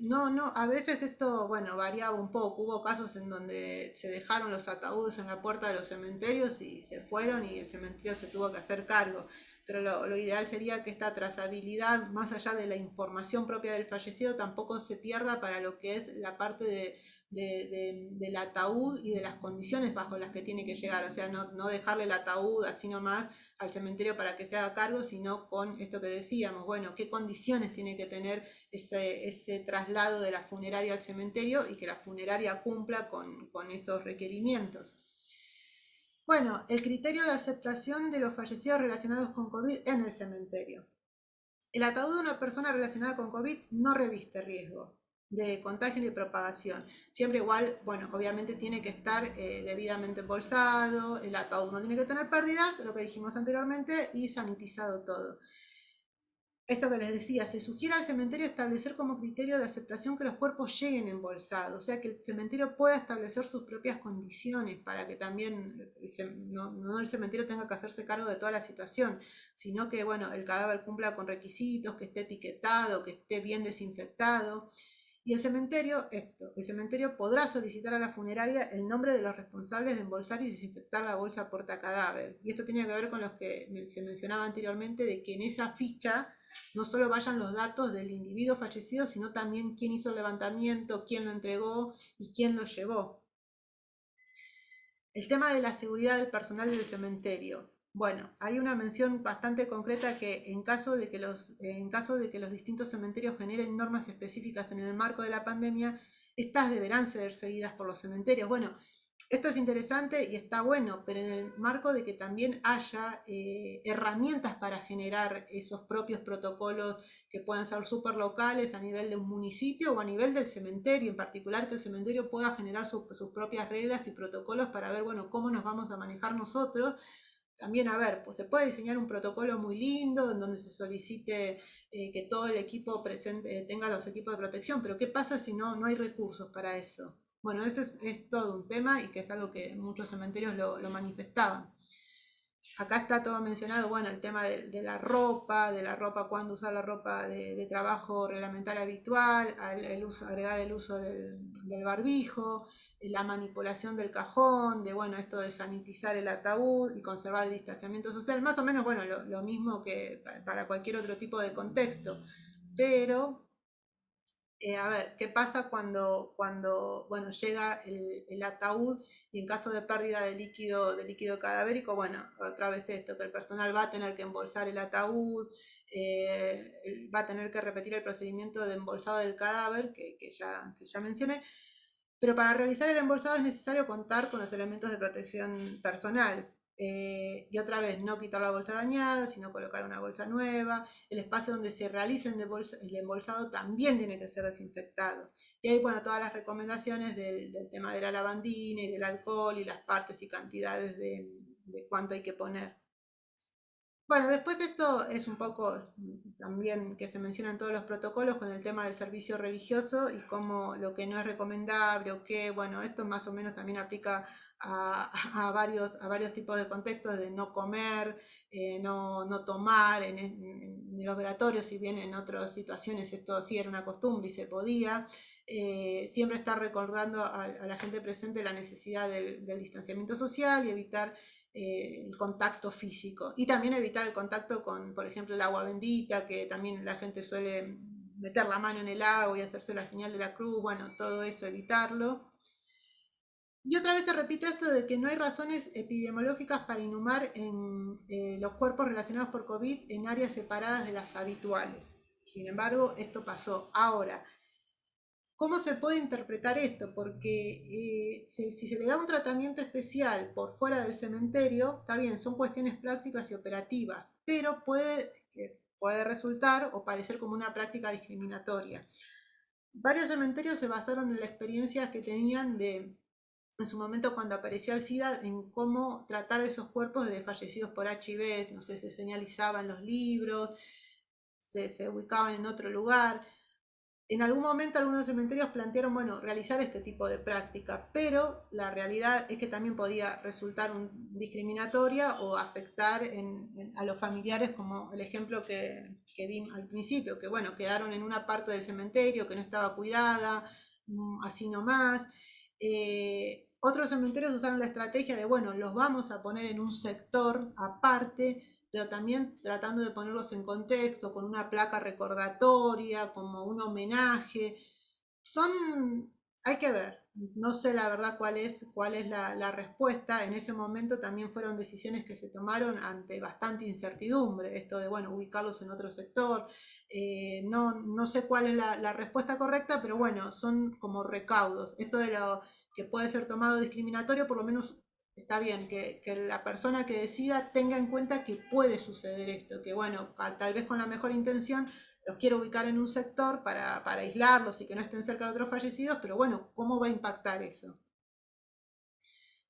Speaker 1: a veces esto, bueno, variaba un poco. Hubo casos en donde se dejaron los ataúdes en la puerta de los cementerios y se fueron y el cementerio se tuvo que hacer cargo. Pero lo ideal sería que esta trazabilidad, más allá de la información propia del fallecido, tampoco se pierda para lo que es la parte del ataúd y de las condiciones bajo las que tiene que llegar. O sea, no dejarle el ataúd así nomás al cementerio para que se haga cargo, sino con esto que decíamos, bueno, qué condiciones tiene que tener ese traslado de la funeraria al cementerio y que la funeraria cumpla con esos requerimientos. Bueno, el criterio de aceptación de los fallecidos relacionados con COVID en el cementerio. El ataúd de una persona relacionada con COVID no reviste riesgo de contagio y propagación. Siempre igual, bueno, obviamente tiene que estar debidamente embolsado, el ataúd no tiene que tener pérdidas, lo que dijimos anteriormente, y sanitizado todo. Esto que les decía, se sugiere al cementerio establecer como criterio de aceptación que los cuerpos lleguen embolsados, o sea, que el cementerio pueda establecer sus propias condiciones para que también no el cementerio tenga que hacerse cargo de toda la situación, sino que, bueno, el cadáver cumpla con requisitos, que esté etiquetado, que esté bien desinfectado. Y el cementerio podrá solicitar a la funeraria el nombre de los responsables de embolsar y desinfectar la bolsa portacadáver. Y esto tiene que ver con los que se mencionaba anteriormente, de que en esa ficha no solo vayan los datos del individuo fallecido, sino también quién hizo el levantamiento, quién lo entregó y quién lo llevó. El tema de la seguridad del personal del cementerio. Bueno, hay una mención bastante concreta que en caso de que los distintos cementerios generen normas específicas en el marco de la pandemia, estas deberán ser seguidas por los cementerios. Bueno, esto es interesante y está bueno, pero en el marco de que también haya herramientas para generar esos propios protocolos que puedan ser súper locales a nivel de un municipio o a nivel del cementerio, en particular que el cementerio pueda generar sus propias reglas y protocolos para ver, bueno, cómo nos vamos a manejar nosotros. También, a ver, pues se puede diseñar un protocolo muy lindo en donde se solicite que todo el equipo presente tenga los equipos de protección, pero ¿qué pasa si no hay recursos para eso? Bueno, eso es todo un tema y que es algo que muchos cementerios lo manifestaban. Acá está todo mencionado, bueno, el tema de la ropa, cuándo usar la ropa de trabajo reglamentaria habitual, agregar el uso del barbijo, la manipulación del cajón, de bueno, esto de sanitizar el ataúd y conservar el distanciamiento social, más o menos, bueno, lo mismo que para cualquier otro tipo de contexto. Pero a ver, ¿qué pasa cuando bueno, llega el ataúd y en caso de pérdida de líquido cadavérico, bueno, otra vez esto, que el personal va a tener que embolsar el ataúd, va a tener que repetir el procedimiento de embolsado del cadáver que ya mencioné, pero para realizar el embolsado es necesario contar con los elementos de protección personal. Y otra vez, no quitar la bolsa dañada, sino colocar una bolsa nueva. El espacio donde se realiza el embolsado también tiene que ser desinfectado. Y ahí, bueno, todas las recomendaciones del tema de la lavandina y del alcohol y las partes y cantidades de cuánto hay que poner. Bueno, después esto es un poco también que se menciona en todos los protocolos con el tema del servicio religioso y cómo lo que no es recomendable o qué, bueno, esto más o menos también aplica a varios tipos de contextos de no comer, no tomar en el operatorio, si bien en otras situaciones esto sí era una costumbre y se podía. Siempre estar recordando a la gente presente la necesidad del distanciamiento social y evitar el contacto físico y también evitar el contacto con, por ejemplo, el agua bendita, que también la gente suele meter la mano en el agua y hacerse la señal de la cruz, bueno, todo eso evitarlo. Y otra vez se repite esto de que no hay razones epidemiológicas para inhumar en los cuerpos relacionados por COVID en áreas separadas de las habituales. Sin embargo, esto pasó. Ahora, ¿cómo se puede interpretar esto? Porque si se le da un tratamiento especial por fuera del cementerio, está bien, son cuestiones prácticas y operativas, pero puede resultar o parecer como una práctica discriminatoria. Varios cementerios se basaron en la experiencia que tenían en su momento cuando apareció el SIDA, en cómo tratar esos cuerpos de fallecidos por HIV, no sé, se señalizaban los libros, se ubicaban en otro lugar. En algún momento algunos cementerios plantearon, bueno, realizar este tipo de práctica, pero la realidad es que también podía resultar discriminatoria o afectar a los familiares, como el ejemplo que di al principio, que bueno, quedaron en una parte del cementerio que no estaba cuidada, así nomás. Otros cementerios usaron la estrategia de, bueno, los vamos a poner en un sector aparte, pero también tratando de ponerlos en contexto, con una placa recordatoria, como un homenaje. Hay que ver, no sé la verdad cuál es la respuesta. En ese momento también fueron decisiones que se tomaron ante bastante incertidumbre, esto de, bueno, ubicarlos en otro sector. No sé cuál es la respuesta correcta, pero bueno, son como recaudos. Esto de lo que puede ser tomado discriminatorio, por lo menos está bien que la persona que decida tenga en cuenta que puede suceder esto, que bueno, tal vez con la mejor intención los quiero ubicar en un sector para aislarlos y que no estén cerca de otros fallecidos, pero bueno, ¿cómo va a impactar eso?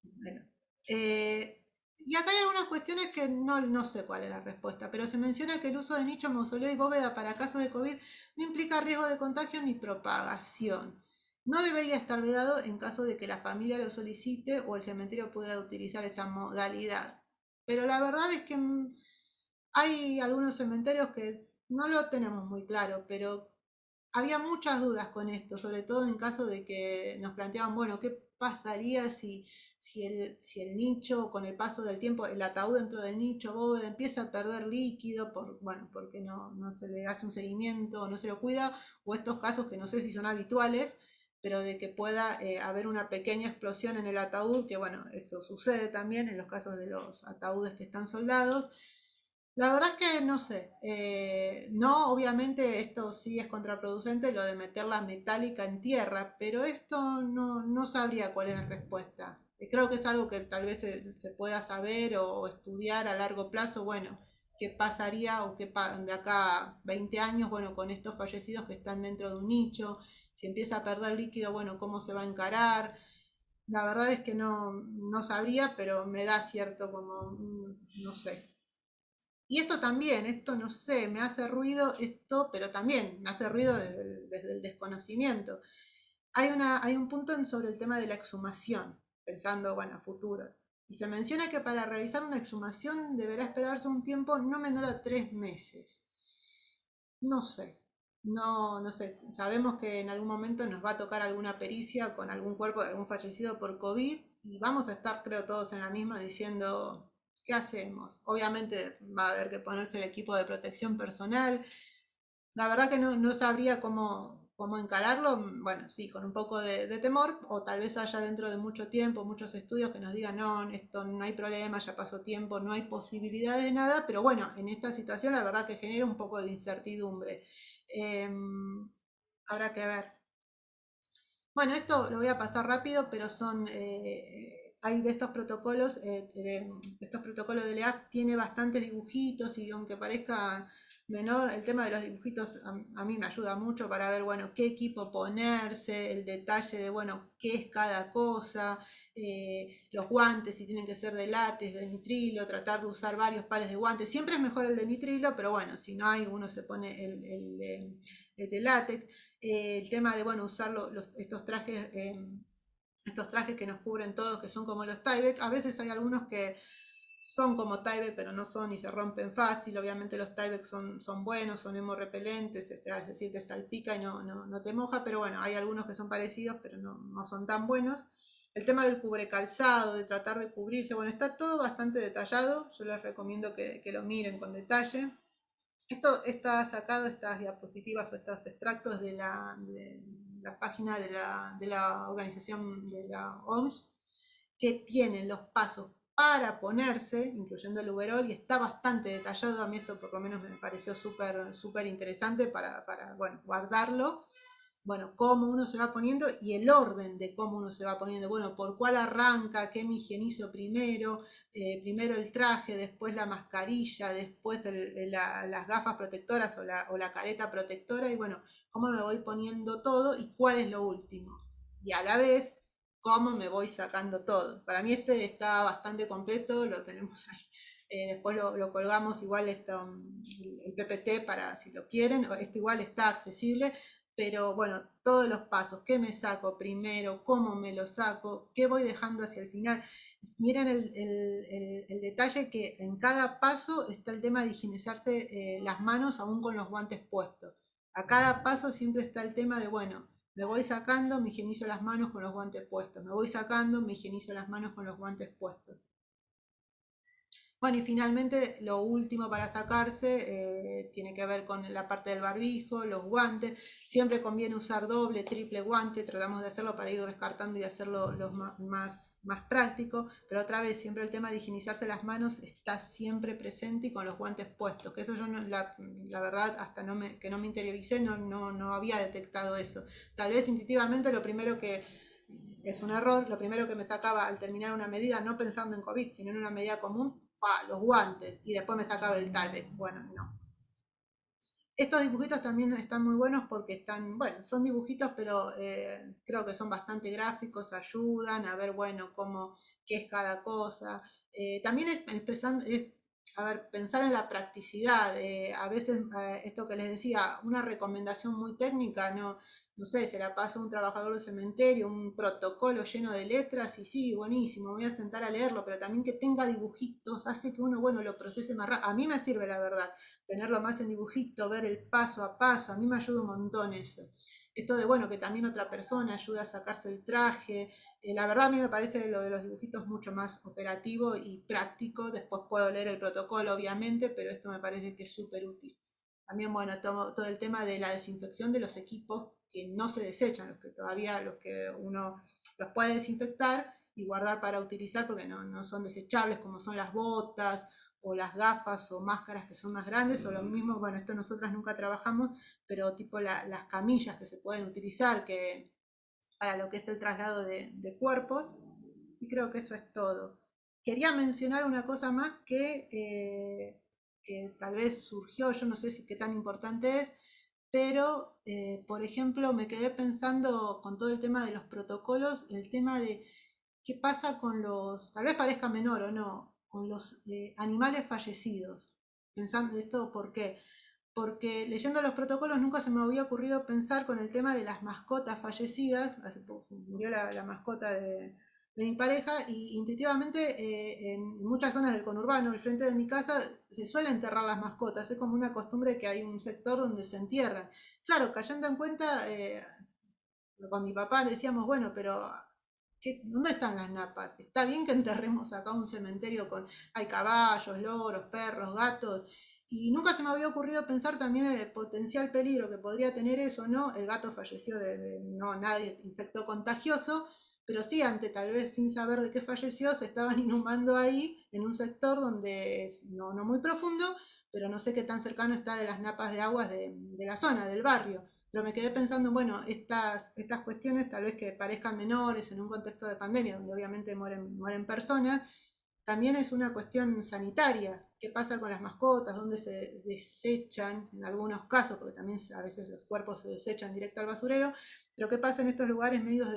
Speaker 1: Bueno, y acá hay algunas cuestiones que no sé cuál es la respuesta, pero se menciona que el uso de nicho, mausoleo y bóveda para casos de COVID no implica riesgo de contagio ni propagación. No debería estar vedado en caso de que la familia lo solicite o el cementerio pueda utilizar esa modalidad. Pero la verdad es que hay algunos cementerios que no lo tenemos muy claro, pero había muchas dudas con esto, sobre todo en caso de que nos planteaban, bueno, ¿qué pasaría si el nicho, con el paso del tiempo, el ataúd dentro del nicho bóveda empieza a perder líquido, bueno, porque no se le hace un seguimiento, no se lo cuida, o estos casos que no sé si son habituales, pero de que pueda haber una pequeña explosión en el ataúd, que bueno, eso sucede también en los casos de los ataúdes que están soldados. La verdad es que no sé. No, obviamente esto sí es contraproducente, lo de meter la metálica en tierra, pero esto no sabría cuál es la respuesta. Creo que es algo que tal vez se pueda saber o estudiar a largo plazo. Bueno, qué pasaría o de acá a 20 años, bueno, con estos fallecidos que están dentro de un nicho. Si empieza a perder líquido, bueno, cómo se va a encarar. La verdad es que no sabría, pero me da cierto como, no sé. Y esto también, esto no sé, me hace ruido esto, pero también me hace ruido desde el desconocimiento. Hay un punto sobre el tema de la exhumación, pensando, bueno, a futuro. Y se menciona que para realizar una exhumación deberá esperarse un tiempo no menor a 3 meses. No sé, no sé. Sabemos que en algún momento nos va a tocar alguna pericia con algún cuerpo de algún fallecido por COVID y vamos a estar, creo, todos en la misma diciendo, ¿qué hacemos? Obviamente va a haber que ponerse el equipo de protección personal. La verdad que no sabría cómo encararlo. Bueno, sí, con un poco de temor, o tal vez haya dentro de mucho tiempo muchos estudios que nos digan, no, esto no hay problema, ya pasó tiempo, no hay posibilidad de nada, pero bueno, en esta situación la verdad que genera un poco de incertidumbre. Habrá que ver. Bueno, esto lo voy a pasar rápido, pero hay de estos protocolos, estos protocolos de LEAF tiene bastantes dibujitos y aunque parezca menor, el tema de los dibujitos a mí me ayuda mucho para ver, bueno, qué equipo ponerse, el detalle de, bueno, qué es cada cosa, los guantes, si tienen que ser de látex, de nitrilo, tratar de usar varios pares de guantes. Siempre es mejor el de nitrilo, pero bueno, si no hay, uno se pone el de látex. El tema de, bueno, usar estos trajes que nos cubren todos, que son como los Tyvek. A veces hay algunos que son como Tyvek, pero no son y se rompen fácil. Obviamente los Tyvek son buenos, son hemorrepelentes, es decir, te salpica y no te moja, pero bueno, hay algunos que son parecidos, pero no son tan buenos. El tema del cubrecalzado, de tratar de cubrirse, bueno, está todo bastante detallado. Yo les recomiendo que lo miren con detalle. Esto está sacado, estas diapositivas o estos extractos de la página de la organización de la OMS, que tienen los pasos para ponerse, incluyendo el overol, y está bastante detallado. A mí esto por lo menos me pareció súper interesante para bueno, guardarlo. Bueno, cómo uno se va poniendo y el orden de cómo uno se va poniendo. Bueno, por cuál arranca, qué me higienizo primero, primero el traje, después la mascarilla, después las gafas protectoras o la careta protectora y bueno, cómo me voy poniendo todo y cuál es lo último. Y a la vez, cómo me voy sacando todo. Para mí este está bastante completo, lo tenemos ahí. Después lo colgamos igual el PPT para si lo quieren, esto igual está accesible, pero bueno, todos los pasos, qué me saco primero, cómo me lo saco, qué voy dejando hacia el final. Miren el detalle que en cada paso está el tema de higienizarse las manos aún con los guantes puestos. A cada paso siempre está el tema de, bueno, me voy sacando, me higienizo las manos con los guantes puestos, me voy sacando, me higienizo las manos con los guantes puestos. Bueno, y finalmente lo último para sacarse tiene que ver con la parte del barbijo, los guantes. Siempre conviene usar doble, triple guante. Tratamos de hacerlo para ir descartando y hacerlo más práctico. Pero otra vez, siempre el tema de higienizarse las manos está siempre presente y con los guantes puestos. Que eso yo, la verdad, hasta que no me interioricé, no había detectado eso. Tal vez instintivamente lo primero que... Es un error, lo primero que me sacaba al terminar una medida, no pensando en COVID, sino en una medida común, los guantes, y después me sacaba el Tyvek. Bueno, no. Estos dibujitos también están muy buenos porque están, bueno, son dibujitos, pero creo que son bastante gráficos, ayudan a ver, bueno, qué es cada cosa. También a ver, pensar en la practicidad. A veces, esto que les decía, una recomendación muy técnica, no sé, se la pasa a un trabajador del cementerio, un protocolo lleno de letras, y sí, buenísimo, voy a sentar a leerlo, pero también que tenga dibujitos, hace que uno, bueno, lo procese más rápido. A mí me sirve, la verdad, tenerlo más en dibujito, ver el paso a paso, a mí me ayuda un montón eso. Esto de, bueno, que también otra persona ayuda a sacarse el traje. La verdad a mí me parece lo de los dibujitos mucho más operativo y práctico. Después puedo leer el protocolo, obviamente, pero esto me parece que es súper útil. También, bueno, todo el tema de la desinfección de los equipos que no se desechan, los que uno los puede desinfectar y guardar para utilizar porque no son desechables, como son las botas o las gafas o máscaras que son más grandes, o lo mismo, bueno, esto nosotras nunca trabajamos, pero tipo las camillas que se pueden utilizar para lo que es el traslado de cuerpos, y creo que eso es todo. Quería mencionar una cosa más que tal vez surgió, yo no sé si qué tan importante es, pero por ejemplo me quedé pensando con todo el tema de los protocolos, el tema de qué pasa con tal vez parezca menor o no, con los animales fallecidos. Pensando esto, ¿por qué? Porque leyendo los protocolos nunca se me había ocurrido pensar con el tema de las mascotas fallecidas. Hace poco murió la mascota de mi pareja, y intuitivamente en muchas zonas del conurbano, al frente de mi casa, se suele enterrar las mascotas. Es como una costumbre que hay un sector donde se entierran. Claro, cayendo en cuenta, con mi papá le decíamos, bueno, pero ¿dónde están las napas? Está bien que enterremos acá un cementerio con, hay caballos, loros, perros, gatos, y nunca se me había ocurrido pensar también en el potencial peligro que podría tener eso, ¿no? El gato falleció no, nadie infectó contagioso, pero sí, ante tal vez sin saber de qué falleció, se estaban inhumando ahí en un sector donde es no muy profundo, pero no sé qué tan cercano está de las napas de aguas de la zona, del barrio. Pero me quedé pensando, bueno, estas cuestiones tal vez que parezcan menores en un contexto de pandemia, donde obviamente mueren personas, también es una cuestión sanitaria. ¿Qué pasa con las mascotas? ¿Dónde se desechan en algunos casos? Porque también a veces los cuerpos se desechan directo al basurero. Pero ¿qué pasa en estos lugares medios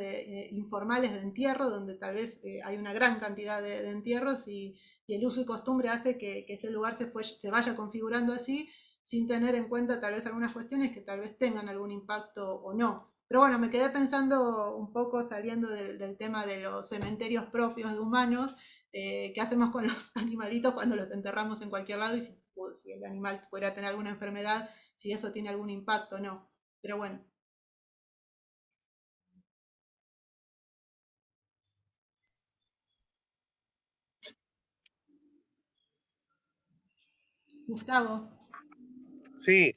Speaker 1: informales de entierro, donde tal vez hay una gran cantidad de entierros y el uso y costumbre hace que ese lugar se vaya configurando así, sin tener en cuenta tal vez algunas cuestiones que tal vez tengan algún impacto o no? Pero bueno, me quedé pensando un poco saliendo del tema de los cementerios propios de humanos, qué hacemos con los animalitos cuando los enterramos en cualquier lado y si el animal pudiera tener alguna enfermedad, si eso tiene algún impacto o no. Pero bueno. Gustavo.
Speaker 4: Sí,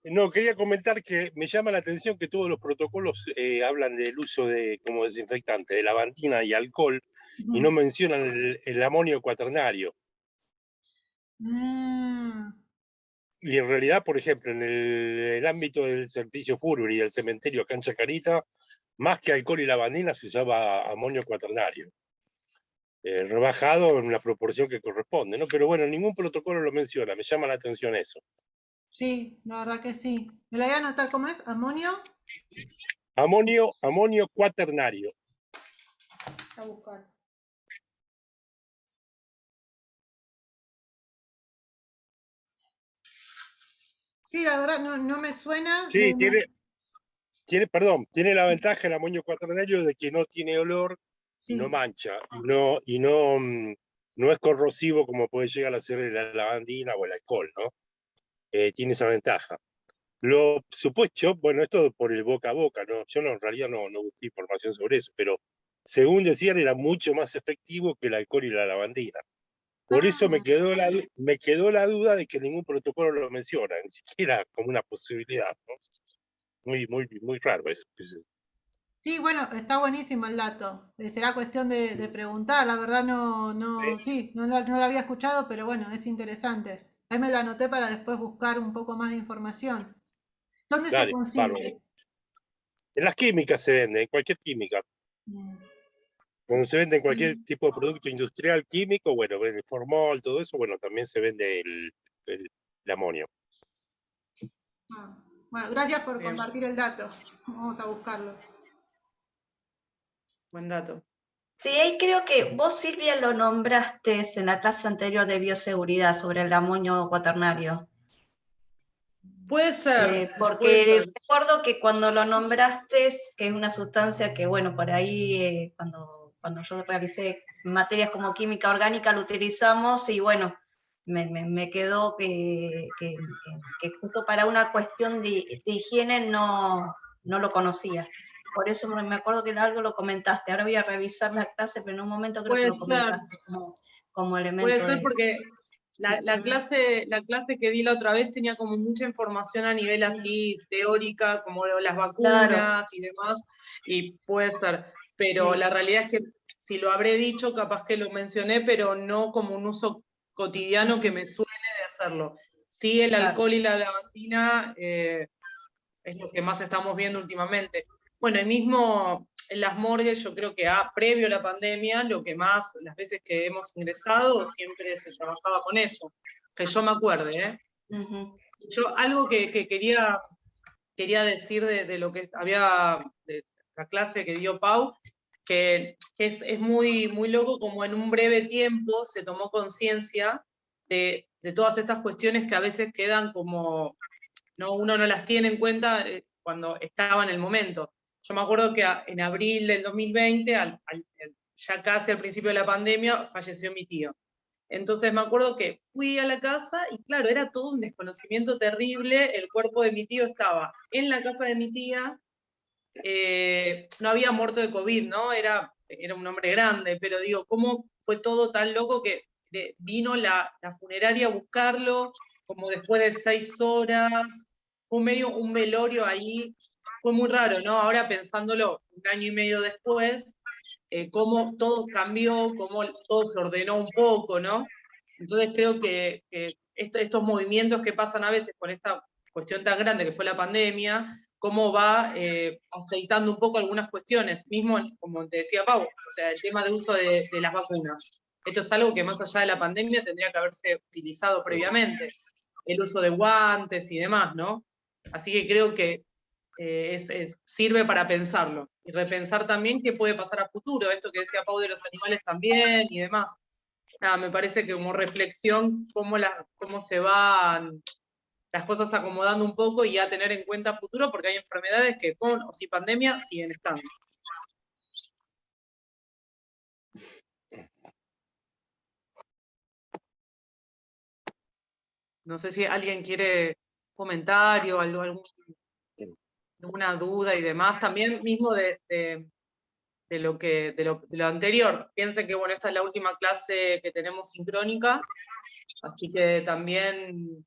Speaker 4: no, quería comentar que me llama la atención que todos los protocolos hablan del uso de como desinfectante, de lavandina y alcohol, y no mencionan el amonio cuaternario.
Speaker 1: Ah,
Speaker 4: Y en realidad, por ejemplo, en el ámbito del servicio fúnebre y del cementerio acá en Chacarita, más que alcohol y lavandina se usaba amonio cuaternario, rebajado en la proporción que corresponde, ¿no? Pero bueno, ningún protocolo lo menciona, me llama la atención eso.
Speaker 1: sí, la verdad que sí. Me la voy a anotar, ¿cómo es? ¿Amonio?
Speaker 4: Amonio cuaternario.
Speaker 1: A buscar. Sí, la verdad no me suena.
Speaker 4: Sí, tiene la ventaja el amonio cuaternario de que no tiene olor y no
Speaker 1: Sí.
Speaker 4: mancha, no es corrosivo como puede llegar a ser la lavandina o el alcohol, ¿no? Tiene esa ventaja. Lo supuesto, bueno, esto por el boca a boca, ¿no? Yo en realidad no busqué información sobre eso, pero según decían era mucho más efectivo que el alcohol y la lavandina. Por eso
Speaker 1: Ah,
Speaker 4: me quedó la duda de que ningún protocolo lo menciona, ni siquiera como una posibilidad, ¿no? Muy raro eso.
Speaker 1: sí, bueno, está buenísimo el dato. Será cuestión de preguntar. La verdad sí, no lo había escuchado, pero bueno, es interesante. Ahí me lo anoté para después buscar un poco más de información. ¿Dónde se
Speaker 4: Dale, bárbaro.
Speaker 1: consigue?
Speaker 4: En las químicas se vende, en cualquier química.
Speaker 1: Mm,
Speaker 4: Cuando se vende en cualquier tipo de producto industrial químico, bueno, el formol, todo eso, bueno, también se vende el amonio.
Speaker 1: ah. Bueno, gracias por
Speaker 5: Bien,
Speaker 1: compartir el dato. Vamos a buscarlo.
Speaker 5: buen dato.
Speaker 6: Sí, ahí creo que vos, Silvia, lo nombraste en la clase anterior de bioseguridad sobre el amonio cuaternario.
Speaker 5: Puede ser, puede
Speaker 6: Porque
Speaker 5: ser.
Speaker 6: recuerdo que cuando lo nombraste, que es una sustancia que, bueno, por ahí cuando yo realicé materias como química orgánica lo utilizamos y bueno, me quedó que justo para una cuestión de higiene no lo conocía. Por eso me acuerdo que algo lo comentaste. Ahora voy a revisar la clase, pero en un momento creo que
Speaker 5: Puede
Speaker 6: lo
Speaker 5: ser,
Speaker 6: comentaste como elemento
Speaker 5: puede ser
Speaker 6: de...
Speaker 5: porque la clase que di la otra vez tenía como mucha información a nivel así teórica, como las
Speaker 6: Claro,
Speaker 5: vacunas y demás, y puede ser. Pero
Speaker 6: sí,
Speaker 5: la realidad es que si lo habré dicho, capaz que lo mencioné, pero no como un uso cotidiano que me suene de hacerlo. Sí, el
Speaker 6: claro.
Speaker 5: alcohol y la lavandina es lo que más estamos viendo últimamente. Bueno, y mismo en las morgues, yo creo que previo a la pandemia, lo que más, las veces que hemos ingresado, siempre se trabajaba con eso. Que yo me acuerde, ¿eh?
Speaker 6: Uh-huh.
Speaker 5: Yo algo que quería decir de lo que había, de la clase que dio Pau, que es muy loco como en un breve tiempo se tomó conciencia de todas estas cuestiones que a veces quedan como uno no las tiene en cuenta cuando estaba en el momento. Yo me acuerdo que en abril del 2020, ya casi al principio de la pandemia falleció mi tío. Entonces me acuerdo que fui a la casa y claro, era todo un desconocimiento terrible, el cuerpo de mi tío estaba en la casa de mi tía, no había muerto de COVID, ¿no? Era un hombre grande, pero digo, ¿cómo fue todo tan loco que vino la funeraria a buscarlo, como después de 6 horas, fue medio un velorio ahí, fue muy raro, ¿no? Ahora pensándolo 1 año y medio después, cómo todo cambió, cómo todo se ordenó un poco, ¿no? Entonces creo que estos movimientos que pasan a veces con esta cuestión tan grande que fue la pandemia, cómo va aceitando un poco algunas cuestiones, mismo como te decía Pau, o sea, el tema de uso de las vacunas. Esto es algo que más allá de la pandemia tendría que haberse utilizado previamente, el uso de guantes y demás, ¿no? Así que creo que sirve para pensarlo y repensar también qué puede pasar a futuro, esto que decía Pau de los animales también y demás. Nada, me parece que como reflexión, cómo se van las cosas acomodando un poco y a tener en cuenta a futuro, porque hay enfermedades que con o sin pandemia siguen estando. No sé si alguien quiere comentario, alguna duda y demás, también mismo de lo anterior. Piensen que, bueno, esta es la última clase que tenemos sincrónica, así que también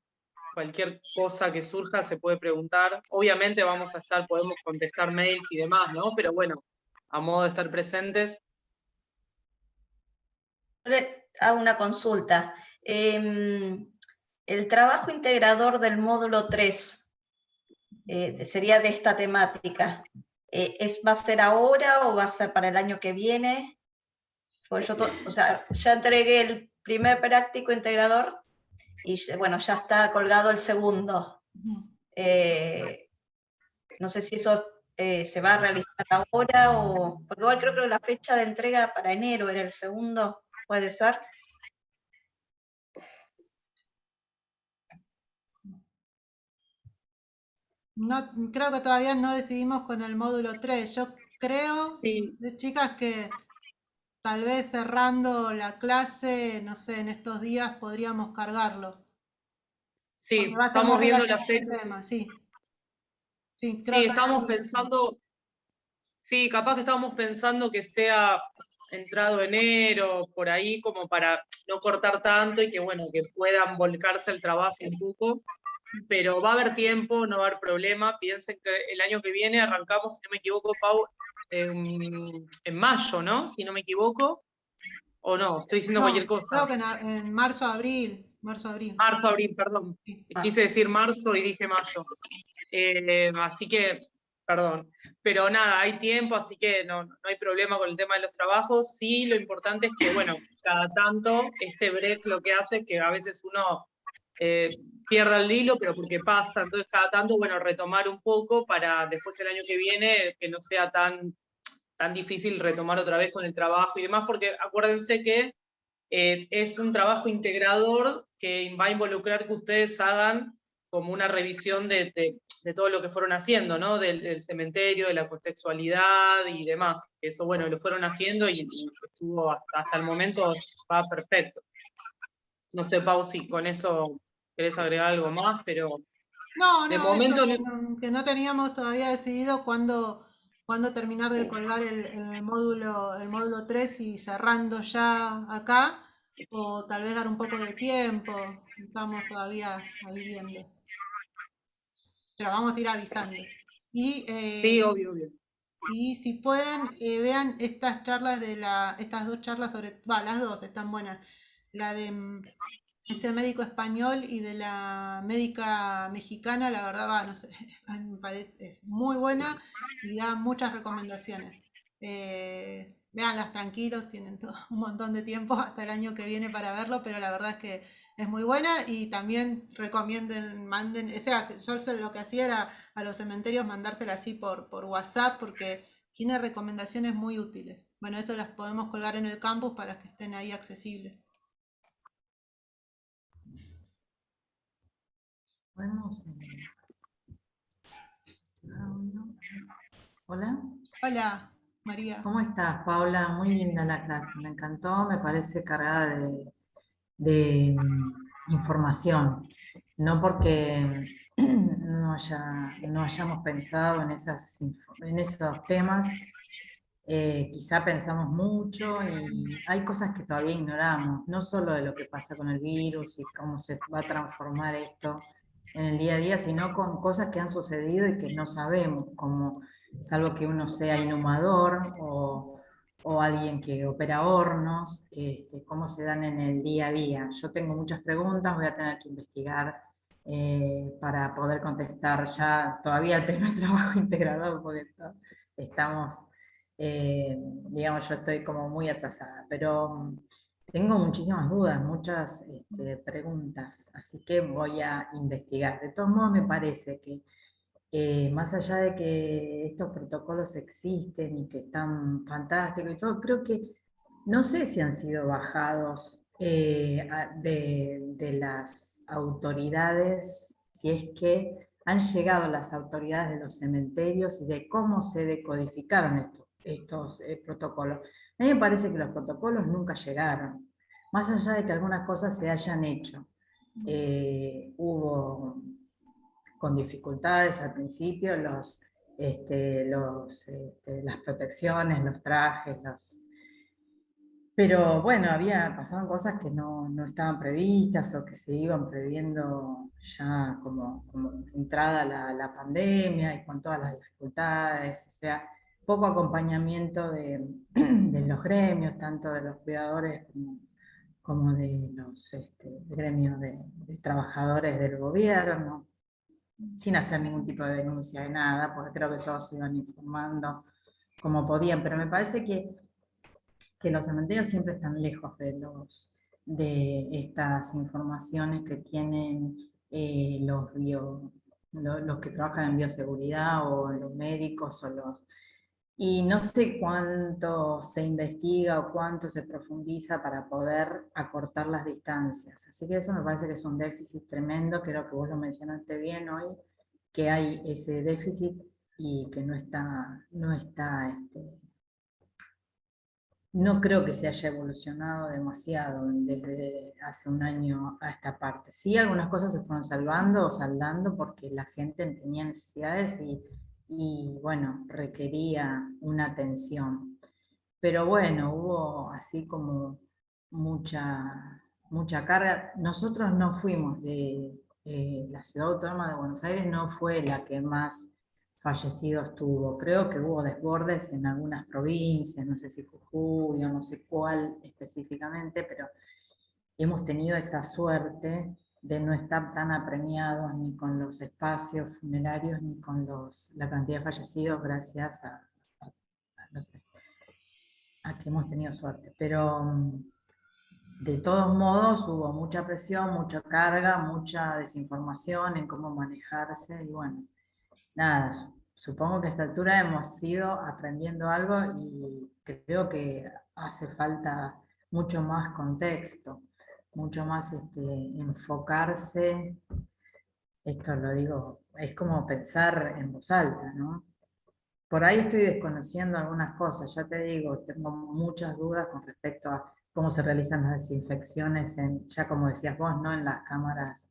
Speaker 5: cualquier cosa que surja se puede preguntar. Obviamente podemos contestar mails y demás, ¿no? Pero bueno, a modo de estar presentes.
Speaker 6: Le hago una consulta. El trabajo integrador del módulo 3 sería de esta temática. ¿Va a ser ahora o va a ser para el año que viene? Pues o sea, ya entregué el primer práctico integrador y bueno, ya está colgado el segundo. No sé si eso se va a realizar ahora o... Porque igual creo que la fecha de entrega para enero era el segundo, ¿puede ser?
Speaker 1: No, creo que todavía no decidimos con el módulo 3. Yo creo,
Speaker 5: Sí,
Speaker 1: chicas, que tal vez cerrando la clase, no sé, en estos días podríamos cargarlo. Porque
Speaker 5: sí,
Speaker 1: va a ser
Speaker 5: estamos
Speaker 1: más
Speaker 5: viendo la
Speaker 1: relacionado al
Speaker 5: fecha.
Speaker 1: tema, sí. Sí, creo
Speaker 5: Sí,
Speaker 1: que todavía
Speaker 5: estamos
Speaker 1: no lo decidimos.
Speaker 5: pensando, sí, capaz que estábamos pensando que sea entrado enero, por ahí, como para no cortar tanto y que, bueno, que puedan volcarse el trabajo un poco. Pero va a haber tiempo, no va a haber problema. Piensen que el año que viene arrancamos, si no me equivoco, Pau, en mayo, ¿no? Si no me equivoco. O no, estoy diciendo
Speaker 1: No,
Speaker 5: cualquier cosa.
Speaker 1: creo que en marzo, abril. Marzo, abril.
Speaker 5: Marzo, abril, perdón.
Speaker 1: Sí.
Speaker 5: Quise decir marzo y dije mayo. Así que, perdón. Pero nada, hay tiempo, así que no hay problema con el tema de los trabajos. Sí, lo importante es que, bueno, cada tanto este break lo que hace es que a veces uno pierda el hilo, pero porque pasa. Entonces, cada tanto, bueno, retomar un poco para después el año que viene que no sea tan difícil retomar otra vez con el trabajo y demás, porque acuérdense que es un trabajo integrador que va a involucrar que ustedes hagan como una revisión de todo lo que fueron haciendo, ¿no? Del cementerio, de la contextualidad y demás. Eso, bueno, lo fueron haciendo y estuvo hasta el momento va perfecto. No sé, Pau, si con eso querés agregar algo más, pero
Speaker 1: No,
Speaker 5: de
Speaker 1: no, esto
Speaker 5: momento
Speaker 1: que no teníamos todavía decidido cuándo terminar de colgar el módulo 3 y cerrando ya acá, o tal vez dar un poco de tiempo. Estamos todavía ahí viendo. Pero vamos a ir avisando. Y,
Speaker 5: sí, obvio, obvio.
Speaker 1: y si pueden, vean estas charlas estas dos charlas las dos están buenas. La de este médico español y de la médica mexicana, la verdad, no sé, me parece, es muy buena y da muchas recomendaciones. Véanlas tranquilos, tienen todo, un montón de tiempo hasta el año que viene para verlo, pero la verdad es que es muy buena y también recomienden, manden, o sea, yo lo que hacía era a los cementerios mandársela así por WhatsApp porque tiene recomendaciones muy útiles. Bueno, eso las podemos colgar en el campus para que estén ahí accesibles.
Speaker 7: Podemos. Hola.
Speaker 1: Hola. María.
Speaker 7: ¿Cómo estás, Paula? Muy linda la clase, me encantó, me parece cargada de información. No porque no hayamos pensado en esos temas, quizá pensamos mucho y hay cosas que todavía ignoramos, no solo de lo que pasa con el virus y cómo se va a transformar esto en el día a día, sino con cosas que han sucedido y que no sabemos, como salvo que uno sea inhumador o alguien que opera hornos, cómo se dan en el día a día. Yo tengo muchas preguntas, voy a tener que investigar para poder contestar ya todavía el primer trabajo integrador, porque estamos digamos, yo estoy como muy atrasada, pero tengo muchísimas dudas, muchas preguntas, así que voy a investigar. De todos modos, me parece que más allá de que estos protocolos existen y que están fantásticos y todo, creo que no sé si han sido bajados de las autoridades, si es que han llegado las autoridades de los cementerios y de cómo se decodificaron estos protocolos. A mí me parece que los protocolos nunca llegaron, más allá de que algunas cosas se hayan hecho. Hubo con dificultades al principio las protecciones, los trajes, pero bueno, pasaban cosas que no estaban previstas o que se iban previendo ya como entrada la pandemia y con todas las dificultades, o sea, poco acompañamiento de los gremios, tanto de los cuidadores como de los gremios de trabajadores del gobierno, sin hacer ningún tipo de denuncia de nada, porque creo que todos se iban informando como podían, pero me parece que los cementerios siempre están lejos de estas informaciones que tienen los que trabajan en bioseguridad o los médicos y no sé cuánto se investiga o cuánto se profundiza para poder acortar las distancias. Así que eso me parece que es un déficit tremendo, creo que vos lo mencionaste bien hoy, que hay ese déficit y que no creo que se haya evolucionado demasiado desde hace un año a esta parte. Sí, algunas cosas se fueron salvando o saldando porque la gente tenía necesidades y bueno, requería una atención. Pero bueno, hubo así como mucha carga. Nosotros no fuimos la Ciudad Autónoma de Buenos Aires no fue la que más fallecidos tuvo. Creo que hubo desbordes en algunas provincias, no sé si Jujuy o no sé cuál específicamente, pero hemos tenido esa suerte de no estar tan apremiados ni con los espacios funerarios ni con la cantidad de fallecidos gracias no sé, a que hemos tenido suerte. Pero de todos modos hubo mucha presión, mucha carga, mucha desinformación en cómo manejarse y bueno, nada, supongo que a esta altura hemos ido aprendiendo algo y creo que hace falta mucho más contexto, mucho más enfocarse, esto lo digo, es como pensar en voz alta, ¿no? Por ahí estoy desconociendo algunas cosas, ya te digo, tengo muchas dudas con respecto a cómo se realizan las desinfecciones, ya como decías vos, no en las cámaras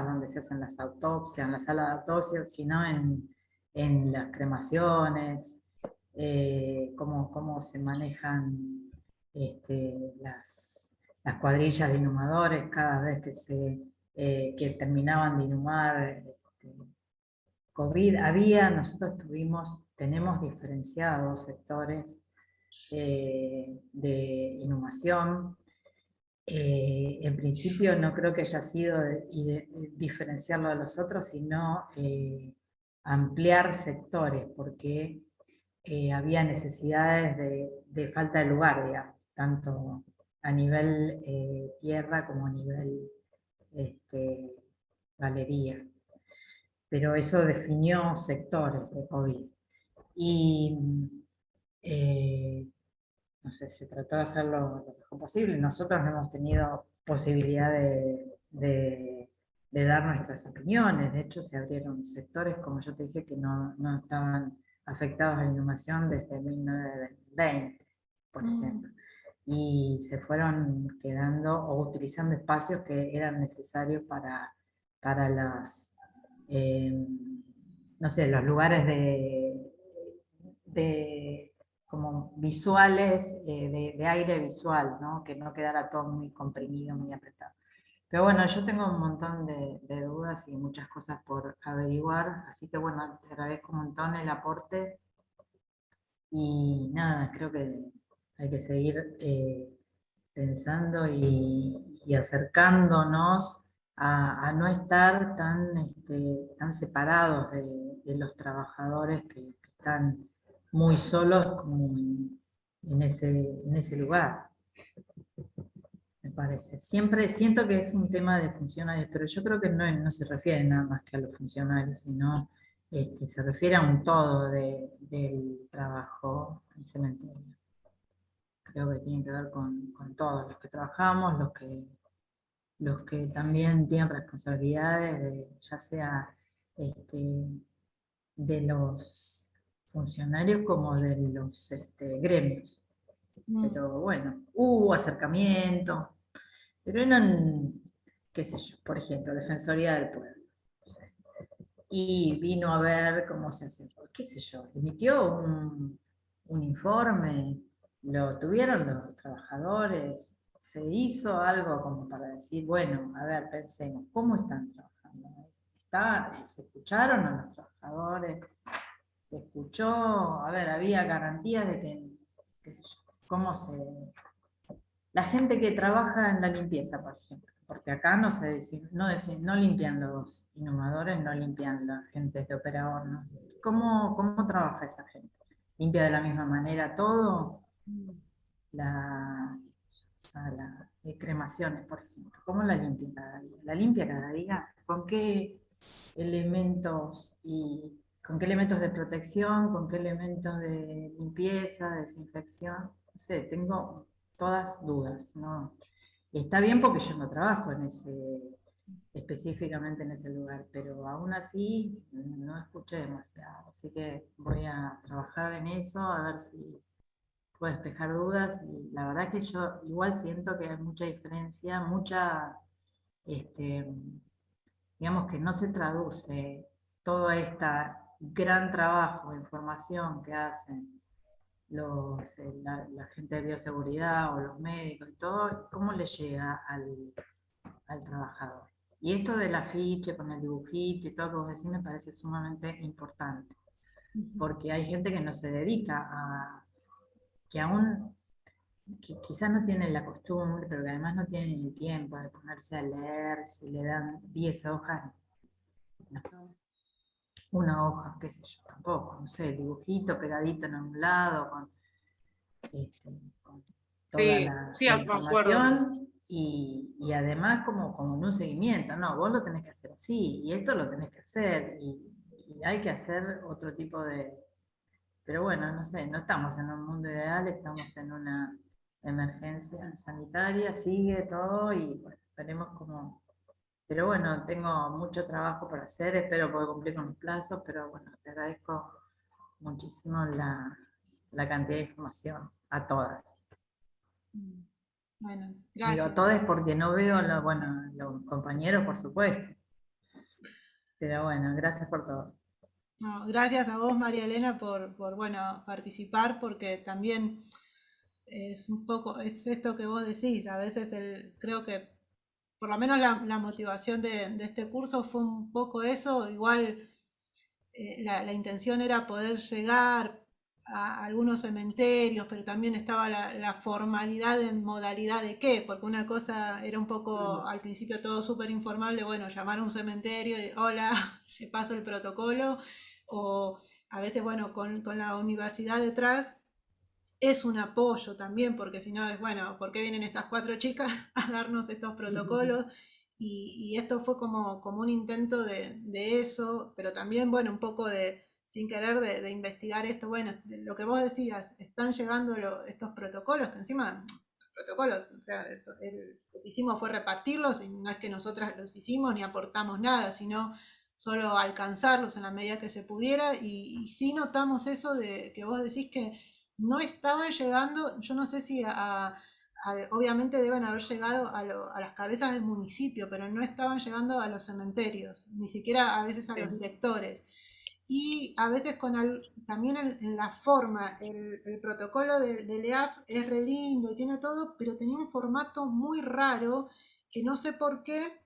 Speaker 7: donde se hacen las autopsias, en la sala de autopsia, sino en las cremaciones, cómo se manejan las cuadrillas de inhumadores cada vez que terminaban de inhumar. COVID nosotros tenemos diferenciados sectores de inhumación. En principio no creo que haya sido diferenciarlo de los otros, sino ampliar sectores, porque había necesidades de falta de lugar, digamos, tanto a nivel tierra como a nivel galería. Pero eso definió sectores de COVID. Y no sé, se trató de hacerlo lo mejor posible. Nosotros no hemos tenido posibilidad de dar nuestras opiniones. De hecho, se abrieron sectores, como yo te dije, que no estaban afectados a la inhumación desde 1920, por ejemplo. Y se fueron quedando o utilizando espacios que eran necesarios para las, no sé, los lugares de como visuales, de aire visual, ¿no? Que no quedara todo muy comprimido, muy apretado. Pero bueno, yo tengo un montón de dudas y muchas cosas por averiguar, así que bueno, te agradezco un montón el aporte y nada, creo que hay que seguir pensando y acercándonos a no estar tan separados de los trabajadores que están muy solos como en ese lugar, me parece. Siempre siento que es un tema de funcionarios, pero yo creo que no se refiere nada más que a los funcionarios, sino se refiere a un todo del trabajo en cementerio. Creo que tiene que ver con todos los que trabajamos, los que también tienen responsabilidades, ya sea de los funcionarios como de los gremios. Pero bueno, hubo acercamiento, pero eran, qué sé yo, por ejemplo, Defensoría del Pueblo. No sé, y vino a ver cómo se hace, qué sé yo, emitió un informe, lo tuvieron los trabajadores, se hizo algo como para decir, bueno, a ver, pensemos, ¿cómo están trabajando? ¿Se escucharon a los trabajadores? ¿Se escuchó? A ver, había garantías de que, qué sé yo, cómo se... La gente que trabaja en la limpieza, por ejemplo, porque acá no limpian los inhumadores, no limpian la gente de operador, ¿no? ¿Cómo trabaja esa gente? ¿Limpia de la misma manera todo? La sala de cremaciones, por ejemplo, ¿cómo la limpia cada día? ¿La limpia cada día? ¿Con qué elementos de protección? ¿Con qué elementos de limpieza, desinfección? No sé, tengo todas dudas, ¿no? Está bien porque yo no trabajo específicamente en ese lugar, pero aún así no escuché demasiado, así que voy a trabajar en eso, a ver si puedo despejar dudas, y la verdad que yo igual siento que hay mucha diferencia, digamos que no se traduce todo este gran trabajo de información que hacen la gente de bioseguridad o los médicos y todo, cómo le llega al trabajador. Y esto del afiche con el dibujito y todo lo que vos decís me parece sumamente importante, porque hay gente que no se dedica que aún que quizás no tienen la costumbre, pero que además no tienen ni tiempo de ponerse a leer, si le dan 10 hojas, no, una hoja, qué sé yo, tampoco, no sé, dibujito pegadito en un lado, con toda
Speaker 5: Sí, sí,
Speaker 7: la
Speaker 5: me acuerdo.
Speaker 7: información y además como en un seguimiento, no, vos lo tenés que hacer así, y esto lo tenés que hacer, y hay que hacer otro tipo de... Pero bueno, no sé, no estamos en un mundo ideal, estamos en una emergencia sanitaria, sigue todo y bueno, veremos cómo... Pero bueno, tengo mucho trabajo por hacer, espero poder cumplir con los plazos, pero bueno, te agradezco muchísimo la cantidad de información, a todas.
Speaker 1: Bueno,
Speaker 7: Digo
Speaker 1: gracias.
Speaker 7: todas porque no veo los compañeros, por supuesto. Pero bueno, gracias por todo.
Speaker 1: No, gracias a vos, María Elena, por bueno, participar, porque también es un poco, es esto que vos decís, a veces creo que por lo menos la motivación de este curso fue un poco eso, igual la intención era poder llegar a algunos cementerios, pero también estaba la formalidad en modalidad de qué, porque una cosa era un poco al principio todo súper informal, de bueno, llamar a un cementerio y hola, le paso el protocolo, o a veces, bueno, con la universidad detrás es un apoyo también, porque si no es, bueno, ¿por qué vienen estas 4 chicas a darnos estos protocolos? Y esto fue como un intento de eso, pero también, bueno, un poco sin querer, de investigar esto, bueno, de lo que vos decías, están llegando estos protocolos, que encima, protocolos, o sea, lo que hicimos fue repartirlos, y no es que nosotras los hicimos ni aportamos nada, sino solo alcanzarlos en la medida que se pudiera, y sí notamos eso de que vos decís que no estaban llegando, yo no sé si obviamente deben haber llegado a las cabezas del municipio, pero no estaban llegando a los cementerios, ni siquiera a veces a los directores. Y a veces también en la forma, el protocolo del EAF es re lindo y tiene todo, pero tenía un formato muy raro que no sé por qué.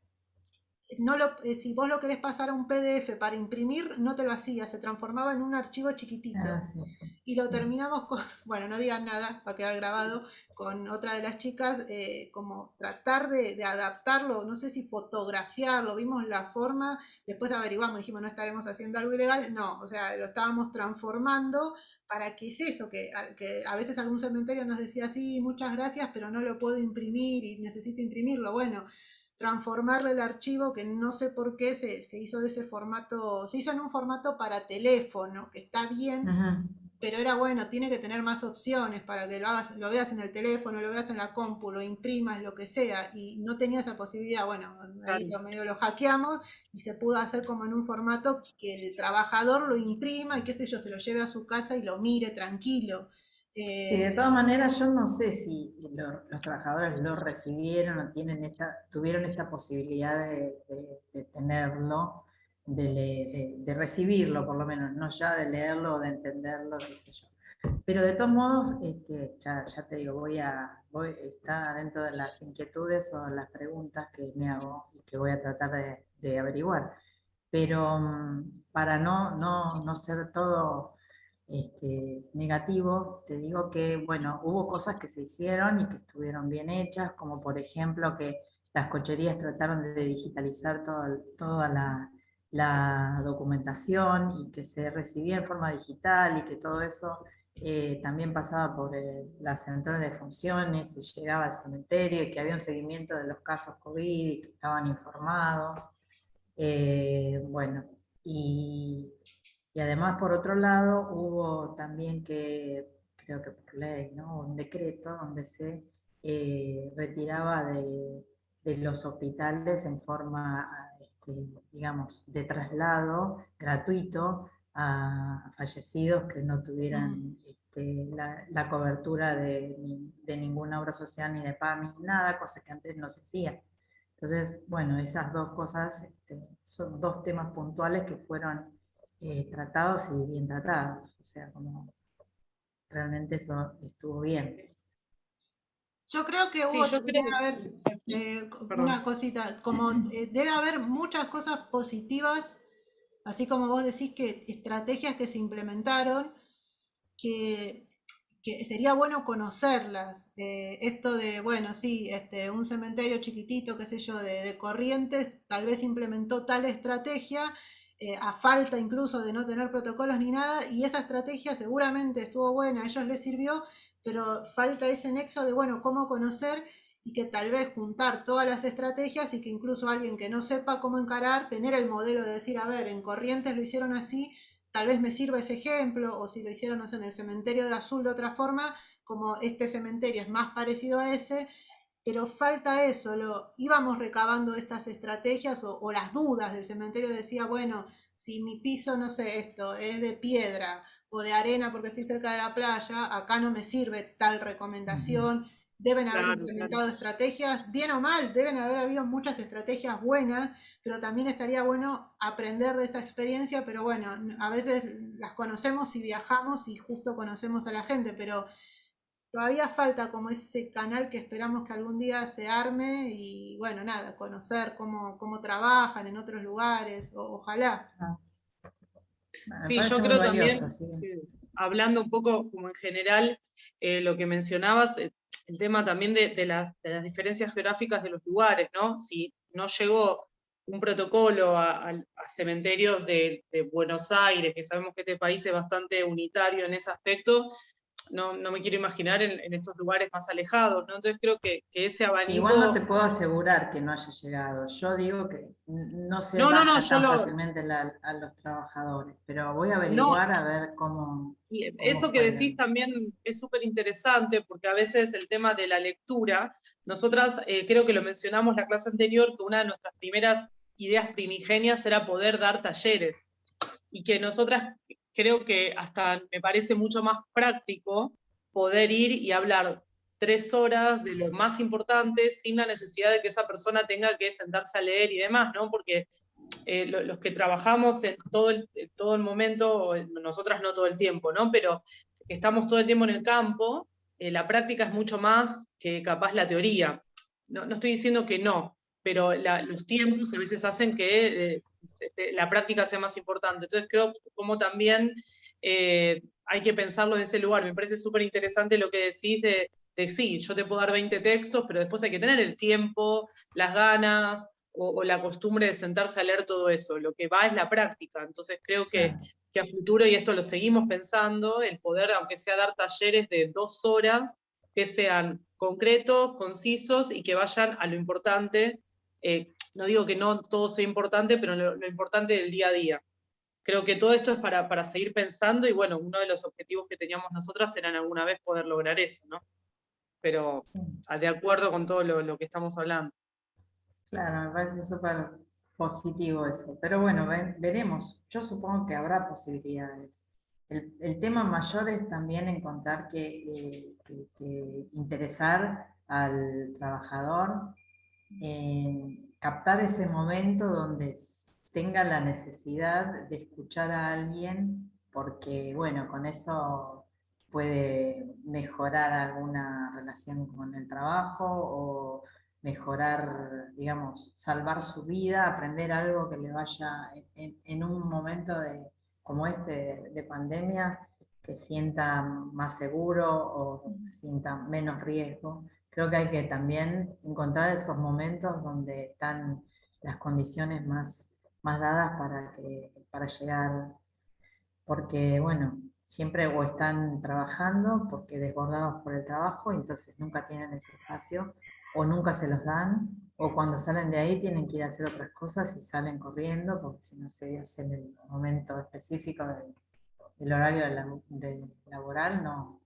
Speaker 1: Si vos lo querés pasar a un PDF para imprimir, no te lo hacía, se transformaba en un archivo chiquitito.
Speaker 7: Sí.
Speaker 1: Y lo terminamos con, bueno, no digan nada, va a quedar grabado, con otra de las chicas, como tratar de adaptarlo, no sé si fotografiarlo, vimos la forma, después averiguamos, dijimos, no estaremos haciendo algo ilegal, no, o sea, lo estábamos transformando para que es eso, que a veces algún cementerio nos decía, sí, muchas gracias, pero no lo puedo imprimir y necesito imprimirlo, bueno, transformarle el archivo, que no sé por qué se hizo de ese formato, se hizo en un formato para teléfono, que está bien, pero era bueno, tiene que tener más opciones para que lo veas en el teléfono, lo veas en la compu, lo imprimas, lo que sea, y no tenía esa posibilidad. Bueno, ahí medio lo hackeamos y se pudo hacer como en un formato que el trabajador lo imprima y qué sé yo, se lo lleve a su casa y lo mire tranquilo.
Speaker 7: Sí, de todas maneras yo no sé si los trabajadores lo recibieron o tuvieron esta posibilidad de tenerlo, de recibirlo por lo menos, no ya de leerlo o de entenderlo, qué sé yo. Pero de todos modos, ya te digo, está dentro de las inquietudes o las preguntas que me hago y que voy a tratar de averiguar. Pero para no ser todo negativo, te digo que, bueno, hubo cosas que se hicieron y que estuvieron bien hechas, como por ejemplo que las cocherías trataron de digitalizar toda la documentación y que se recibía en forma digital y que todo eso también pasaba por la central de funciones y llegaba al cementerio y que había un seguimiento de los casos COVID y que estaban informados. Bueno, y además, por otro lado, hubo también creo que por ley, ¿no? Un decreto donde se retiraba de los hospitales en forma, digamos, de traslado gratuito a fallecidos que no tuvieran la cobertura de ninguna obra social, ni de PAMI, ni nada, cosa que antes no se hacía. Entonces, bueno, esas dos cosas son dos temas puntuales que fueron tratados y bien tratados, o sea, como realmente eso estuvo bien.
Speaker 1: Yo creo que debe haber una cosita, como debe haber muchas cosas positivas, así como vos decís que estrategias que se implementaron, que sería bueno conocerlas. Esto de, bueno, sí, un cementerio chiquitito, qué sé yo, de Corrientes, tal vez implementó tal estrategia, a falta incluso de no tener protocolos ni nada, y esa estrategia seguramente estuvo buena, a ellos les sirvió, pero falta ese nexo de, bueno, cómo conocer y que tal vez juntar todas las estrategias y que incluso alguien que no sepa cómo encarar, tener el modelo de decir, a ver, en Corrientes lo hicieron así, tal vez me sirva ese ejemplo, o si lo hicieron, no sé, en el cementerio de Azul de otra forma, como este cementerio es más parecido a ese, pero falta eso, íbamos recabando estas estrategias o las dudas del cementerio, decía, bueno, si mi piso, no sé, esto es de piedra o de arena porque estoy cerca de la playa, acá no me sirve tal recomendación, deben haber implementado estrategias, bien o mal, deben haber habido muchas estrategias buenas, pero también estaría bueno aprender de esa experiencia, pero bueno, a veces las conocemos si viajamos y justo conocemos a la gente, pero todavía falta como ese canal que esperamos que algún día se arme y bueno, nada, conocer cómo trabajan en otros lugares, ojalá.
Speaker 5: Sí, yo creo también, hablando un poco como en general, lo que mencionabas, el tema también de las diferencias geográficas de los lugares, ¿no? Si no llegó un protocolo a cementerios de Buenos Aires, que sabemos que este país es bastante unitario en ese aspecto, no me quiero imaginar en estos lugares más alejados, ¿no? Entonces creo que ese abanico...
Speaker 7: Igual no te puedo asegurar que no haya llegado. Yo digo que no se baja tan fácilmente a los trabajadores, pero voy a averiguar a ver cómo...
Speaker 5: Y eso que decís también es súper interesante, porque a veces el tema de la lectura, nosotras creo que lo mencionamos la clase anterior, que una de nuestras primeras ideas primigenias era poder dar talleres, y que nosotras creo que hasta me parece mucho más práctico poder ir y hablar 3 horas de lo más importante sin la necesidad de que esa persona tenga que sentarse a leer y demás, ¿no? Porque los que trabajamos en todo el momento, nosotras no todo el tiempo, ¿no? Pero que estamos todo el tiempo en el campo, la práctica es mucho más que capaz la teoría. No estoy diciendo que no, pero los tiempos a veces hacen que la práctica sea más importante. Entonces creo como también hay que pensarlo de ese lugar. Me parece súper interesante lo que decís de sí, yo te puedo dar 20 textos, pero después hay que tener el tiempo, las ganas, o la costumbre de sentarse a leer todo eso. Lo que va es la práctica. Entonces creo
Speaker 7: Claro.
Speaker 5: que a futuro, y esto lo seguimos pensando, el poder, aunque sea dar talleres de 2 horas, que sean concretos, concisos y que vayan a lo importante. No digo que no todo sea importante, pero lo importante del día a día. Creo que todo esto es para seguir pensando, y bueno, uno de los objetivos que teníamos nosotras era en alguna vez poder lograr eso, ¿no? Pero
Speaker 7: Sí.
Speaker 5: de acuerdo con todo lo que estamos hablando.
Speaker 7: Claro, me parece súper positivo eso. Pero bueno, veremos. Yo supongo que habrá posibilidades. El tema mayor es también encontrar que interesar al trabajador, captar ese momento donde tenga la necesidad de escuchar a alguien, porque bueno, con eso puede mejorar alguna relación con el trabajo o mejorar, digamos, salvar su vida, aprender algo que le vaya en un momento como este de pandemia, que sienta más seguro o sienta menos riesgo. Creo que hay que también encontrar esos momentos donde están las condiciones más dadas para llegar, porque bueno, siempre o están trabajando porque desbordados por el trabajo y entonces nunca tienen ese espacio o nunca se los dan, o cuando salen de ahí tienen que ir a hacer otras cosas y salen corriendo porque si no se hace en el momento específico del horario laboral, no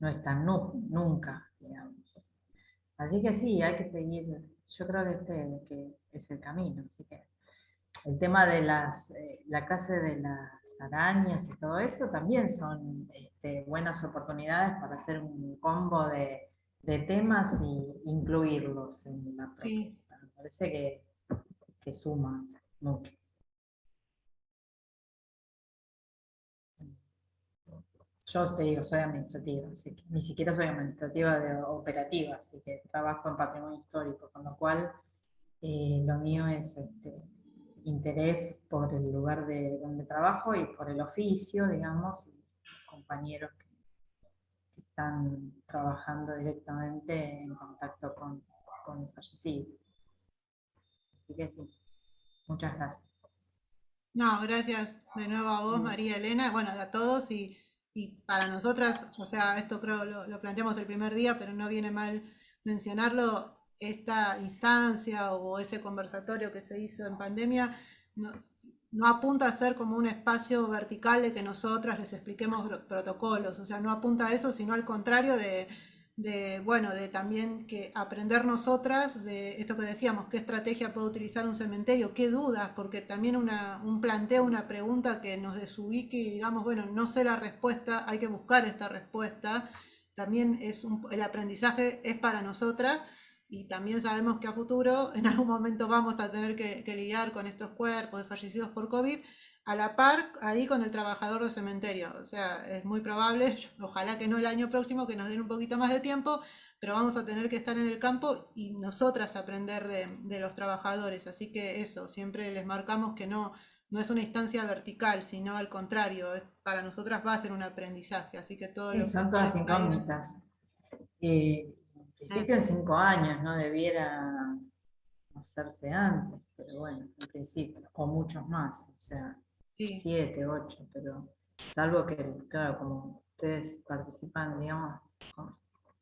Speaker 7: están nunca, digamos. Así que sí, hay que seguir, yo creo que es el camino, así que el tema de la clase de las arañas y todo eso también son buenas oportunidades para hacer un combo de temas y incluirlos en la
Speaker 1: Sí.
Speaker 7: propuesta. Me parece que suma mucho. Yo te digo, soy administrativa, así que ni siquiera soy administrativa operativa, así que trabajo en patrimonio histórico, con lo cual lo mío es interés por el lugar de donde trabajo y por el oficio, digamos, y compañeros que están trabajando directamente en contacto con el fallecido. Así que sí, muchas gracias.
Speaker 1: No, gracias de nuevo a vos,
Speaker 7: Bien.
Speaker 1: María Elena, bueno, a todos y para nosotras, o sea, esto creo lo planteamos el primer día, pero no viene mal mencionarlo, esta instancia o ese conversatorio que se hizo en pandemia no apunta a ser como un espacio vertical de que nosotras les expliquemos protocolos, o sea, no apunta a eso, sino al contrario bueno, de también que aprender nosotras de esto que decíamos, qué estrategia puede utilizar un cementerio, qué dudas, porque también un planteo, una pregunta que nos desubique y digamos, bueno, no sé la respuesta, hay que buscar esta respuesta, también el aprendizaje es para nosotras y también sabemos que a futuro en algún momento vamos a tener que lidiar con estos cuerpos de fallecidos por COVID, a la par ahí con el trabajador de cementerio. O sea, es muy probable, ojalá que no el año próximo, que nos den un poquito más de tiempo, pero vamos a tener que estar en el campo y nosotras aprender de los trabajadores. Así que eso, siempre les marcamos que no es una instancia vertical, sino al contrario, para nosotras va a ser un aprendizaje. Así que todo
Speaker 7: Sí,
Speaker 1: lo que
Speaker 7: son todas
Speaker 1: ustedes traigan.
Speaker 7: incógnitas. En principio en 5 años, no debiera hacerse antes, pero bueno, en principio, o muchos más, o sea,
Speaker 1: Sí,
Speaker 7: 7, 8, pero salvo que, claro, como ustedes participan, digamos,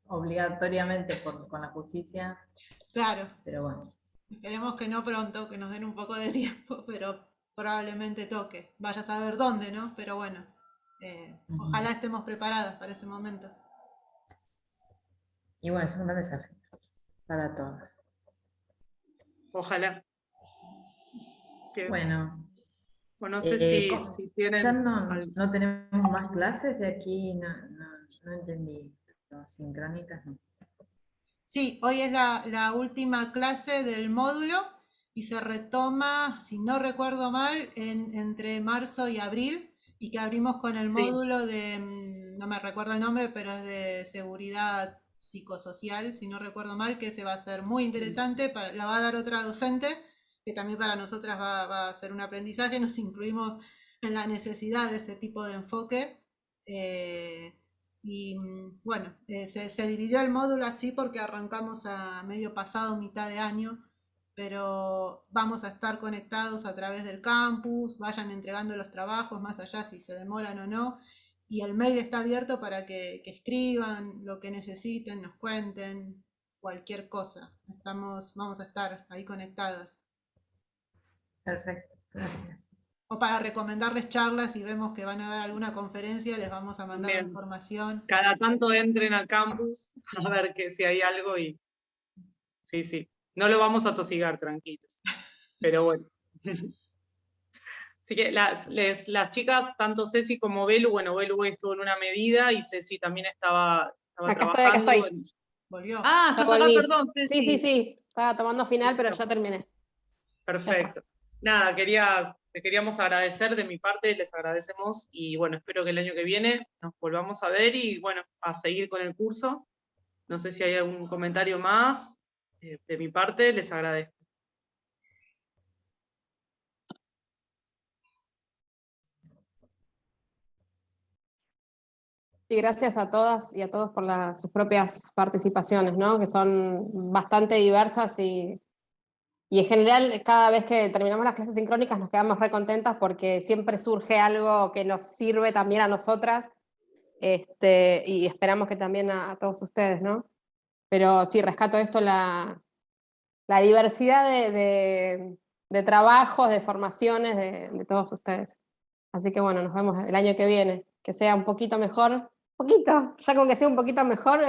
Speaker 7: obligatoriamente con la justicia,
Speaker 1: claro.
Speaker 7: pero bueno.
Speaker 1: Esperemos que no pronto, que nos den un poco de tiempo, pero probablemente toque. Vaya a saber dónde, ¿no? Pero bueno, ojalá estemos preparadas para ese momento.
Speaker 7: Y bueno, es un gran desafío para todos.
Speaker 5: Ojalá.
Speaker 7: Bueno,
Speaker 5: no sé si tienen...
Speaker 7: ya no tenemos más clases de aquí, no entendí. No, sincrónicas no.
Speaker 1: Sí, hoy es la última clase del módulo y se retoma, si no recuerdo mal, entre marzo y abril, y que abrimos con el
Speaker 5: Sí.
Speaker 1: módulo de, no me recuerdo el nombre, pero es de seguridad psicosocial, si no recuerdo mal, que ese va a ser muy interesante, la va a dar otra docente, que también para nosotras va a ser un aprendizaje, nos incluimos en la necesidad de ese tipo de enfoque. Y bueno, se dividió el módulo así porque arrancamos a medio pasado, mitad de año, pero vamos a estar conectados a través del campus, vayan entregando los trabajos, más allá si se demoran o no, y el mail está abierto para que escriban lo que necesiten, nos cuenten, cualquier cosa. Vamos a estar ahí conectados.
Speaker 7: Perfecto, gracias.
Speaker 1: O para recomendarles charlas, si vemos que van a dar alguna conferencia, les vamos a mandar la
Speaker 5: Bien.
Speaker 1: información.
Speaker 5: Cada tanto entren al campus a ver si hay algo y... Sí. No lo vamos a tosigar, tranquilos. Pero bueno. Así que las chicas, tanto Ceci como Belu, bueno, Belu hoy estuvo en una medida y Ceci también estaba
Speaker 2: Acá
Speaker 5: trabajando.
Speaker 2: estoy.
Speaker 1: Volvió.
Speaker 5: Ah,
Speaker 2: Ya
Speaker 5: estás acá,
Speaker 2: volví.
Speaker 5: perdón, Ceci.
Speaker 2: Sí. Estaba tomando final, pero ya terminé.
Speaker 5: Perfecto. Nada, te queríamos agradecer de mi parte, les agradecemos y bueno, espero que el año que viene nos volvamos a ver y bueno, a seguir con el curso. No sé si hay algún comentario más. De mi parte, les agradezco.
Speaker 2: Y gracias a todas y a todos por sus propias participaciones, ¿no? Que son bastante diversas y en general cada vez que terminamos las clases sincrónicas nos quedamos re contentas porque siempre surge algo que nos sirve también a nosotras, y esperamos que también a todos ustedes, ¿no? Pero sí, rescato esto, la diversidad de trabajos, de formaciones de todos ustedes. Así que bueno, nos vemos el año que viene, que sea un poquito mejor, poquito, ya con que sea un poquito mejor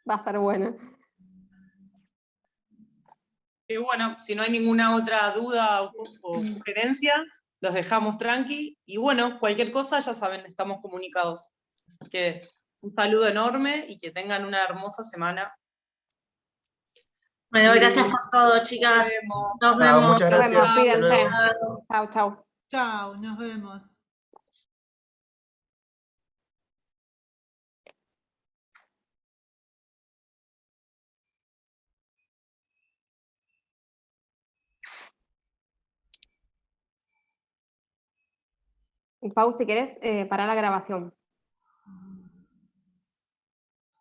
Speaker 2: va a ser bueno.
Speaker 5: Y bueno, si no hay ninguna otra duda o sugerencia, los dejamos tranqui. Y bueno, cualquier cosa, ya saben, estamos comunicados. Así que un saludo enorme y que tengan una hermosa semana.
Speaker 8: Bueno, gracias por todo, chicas. Nos vemos.
Speaker 3: Muchas
Speaker 2: Nos
Speaker 3: gracias.
Speaker 2: vemos,
Speaker 3: Hasta
Speaker 2: cuídense.
Speaker 3: luego.
Speaker 2: Chau.
Speaker 1: Chao, nos vemos.
Speaker 2: Pau, si querés, parar la grabación.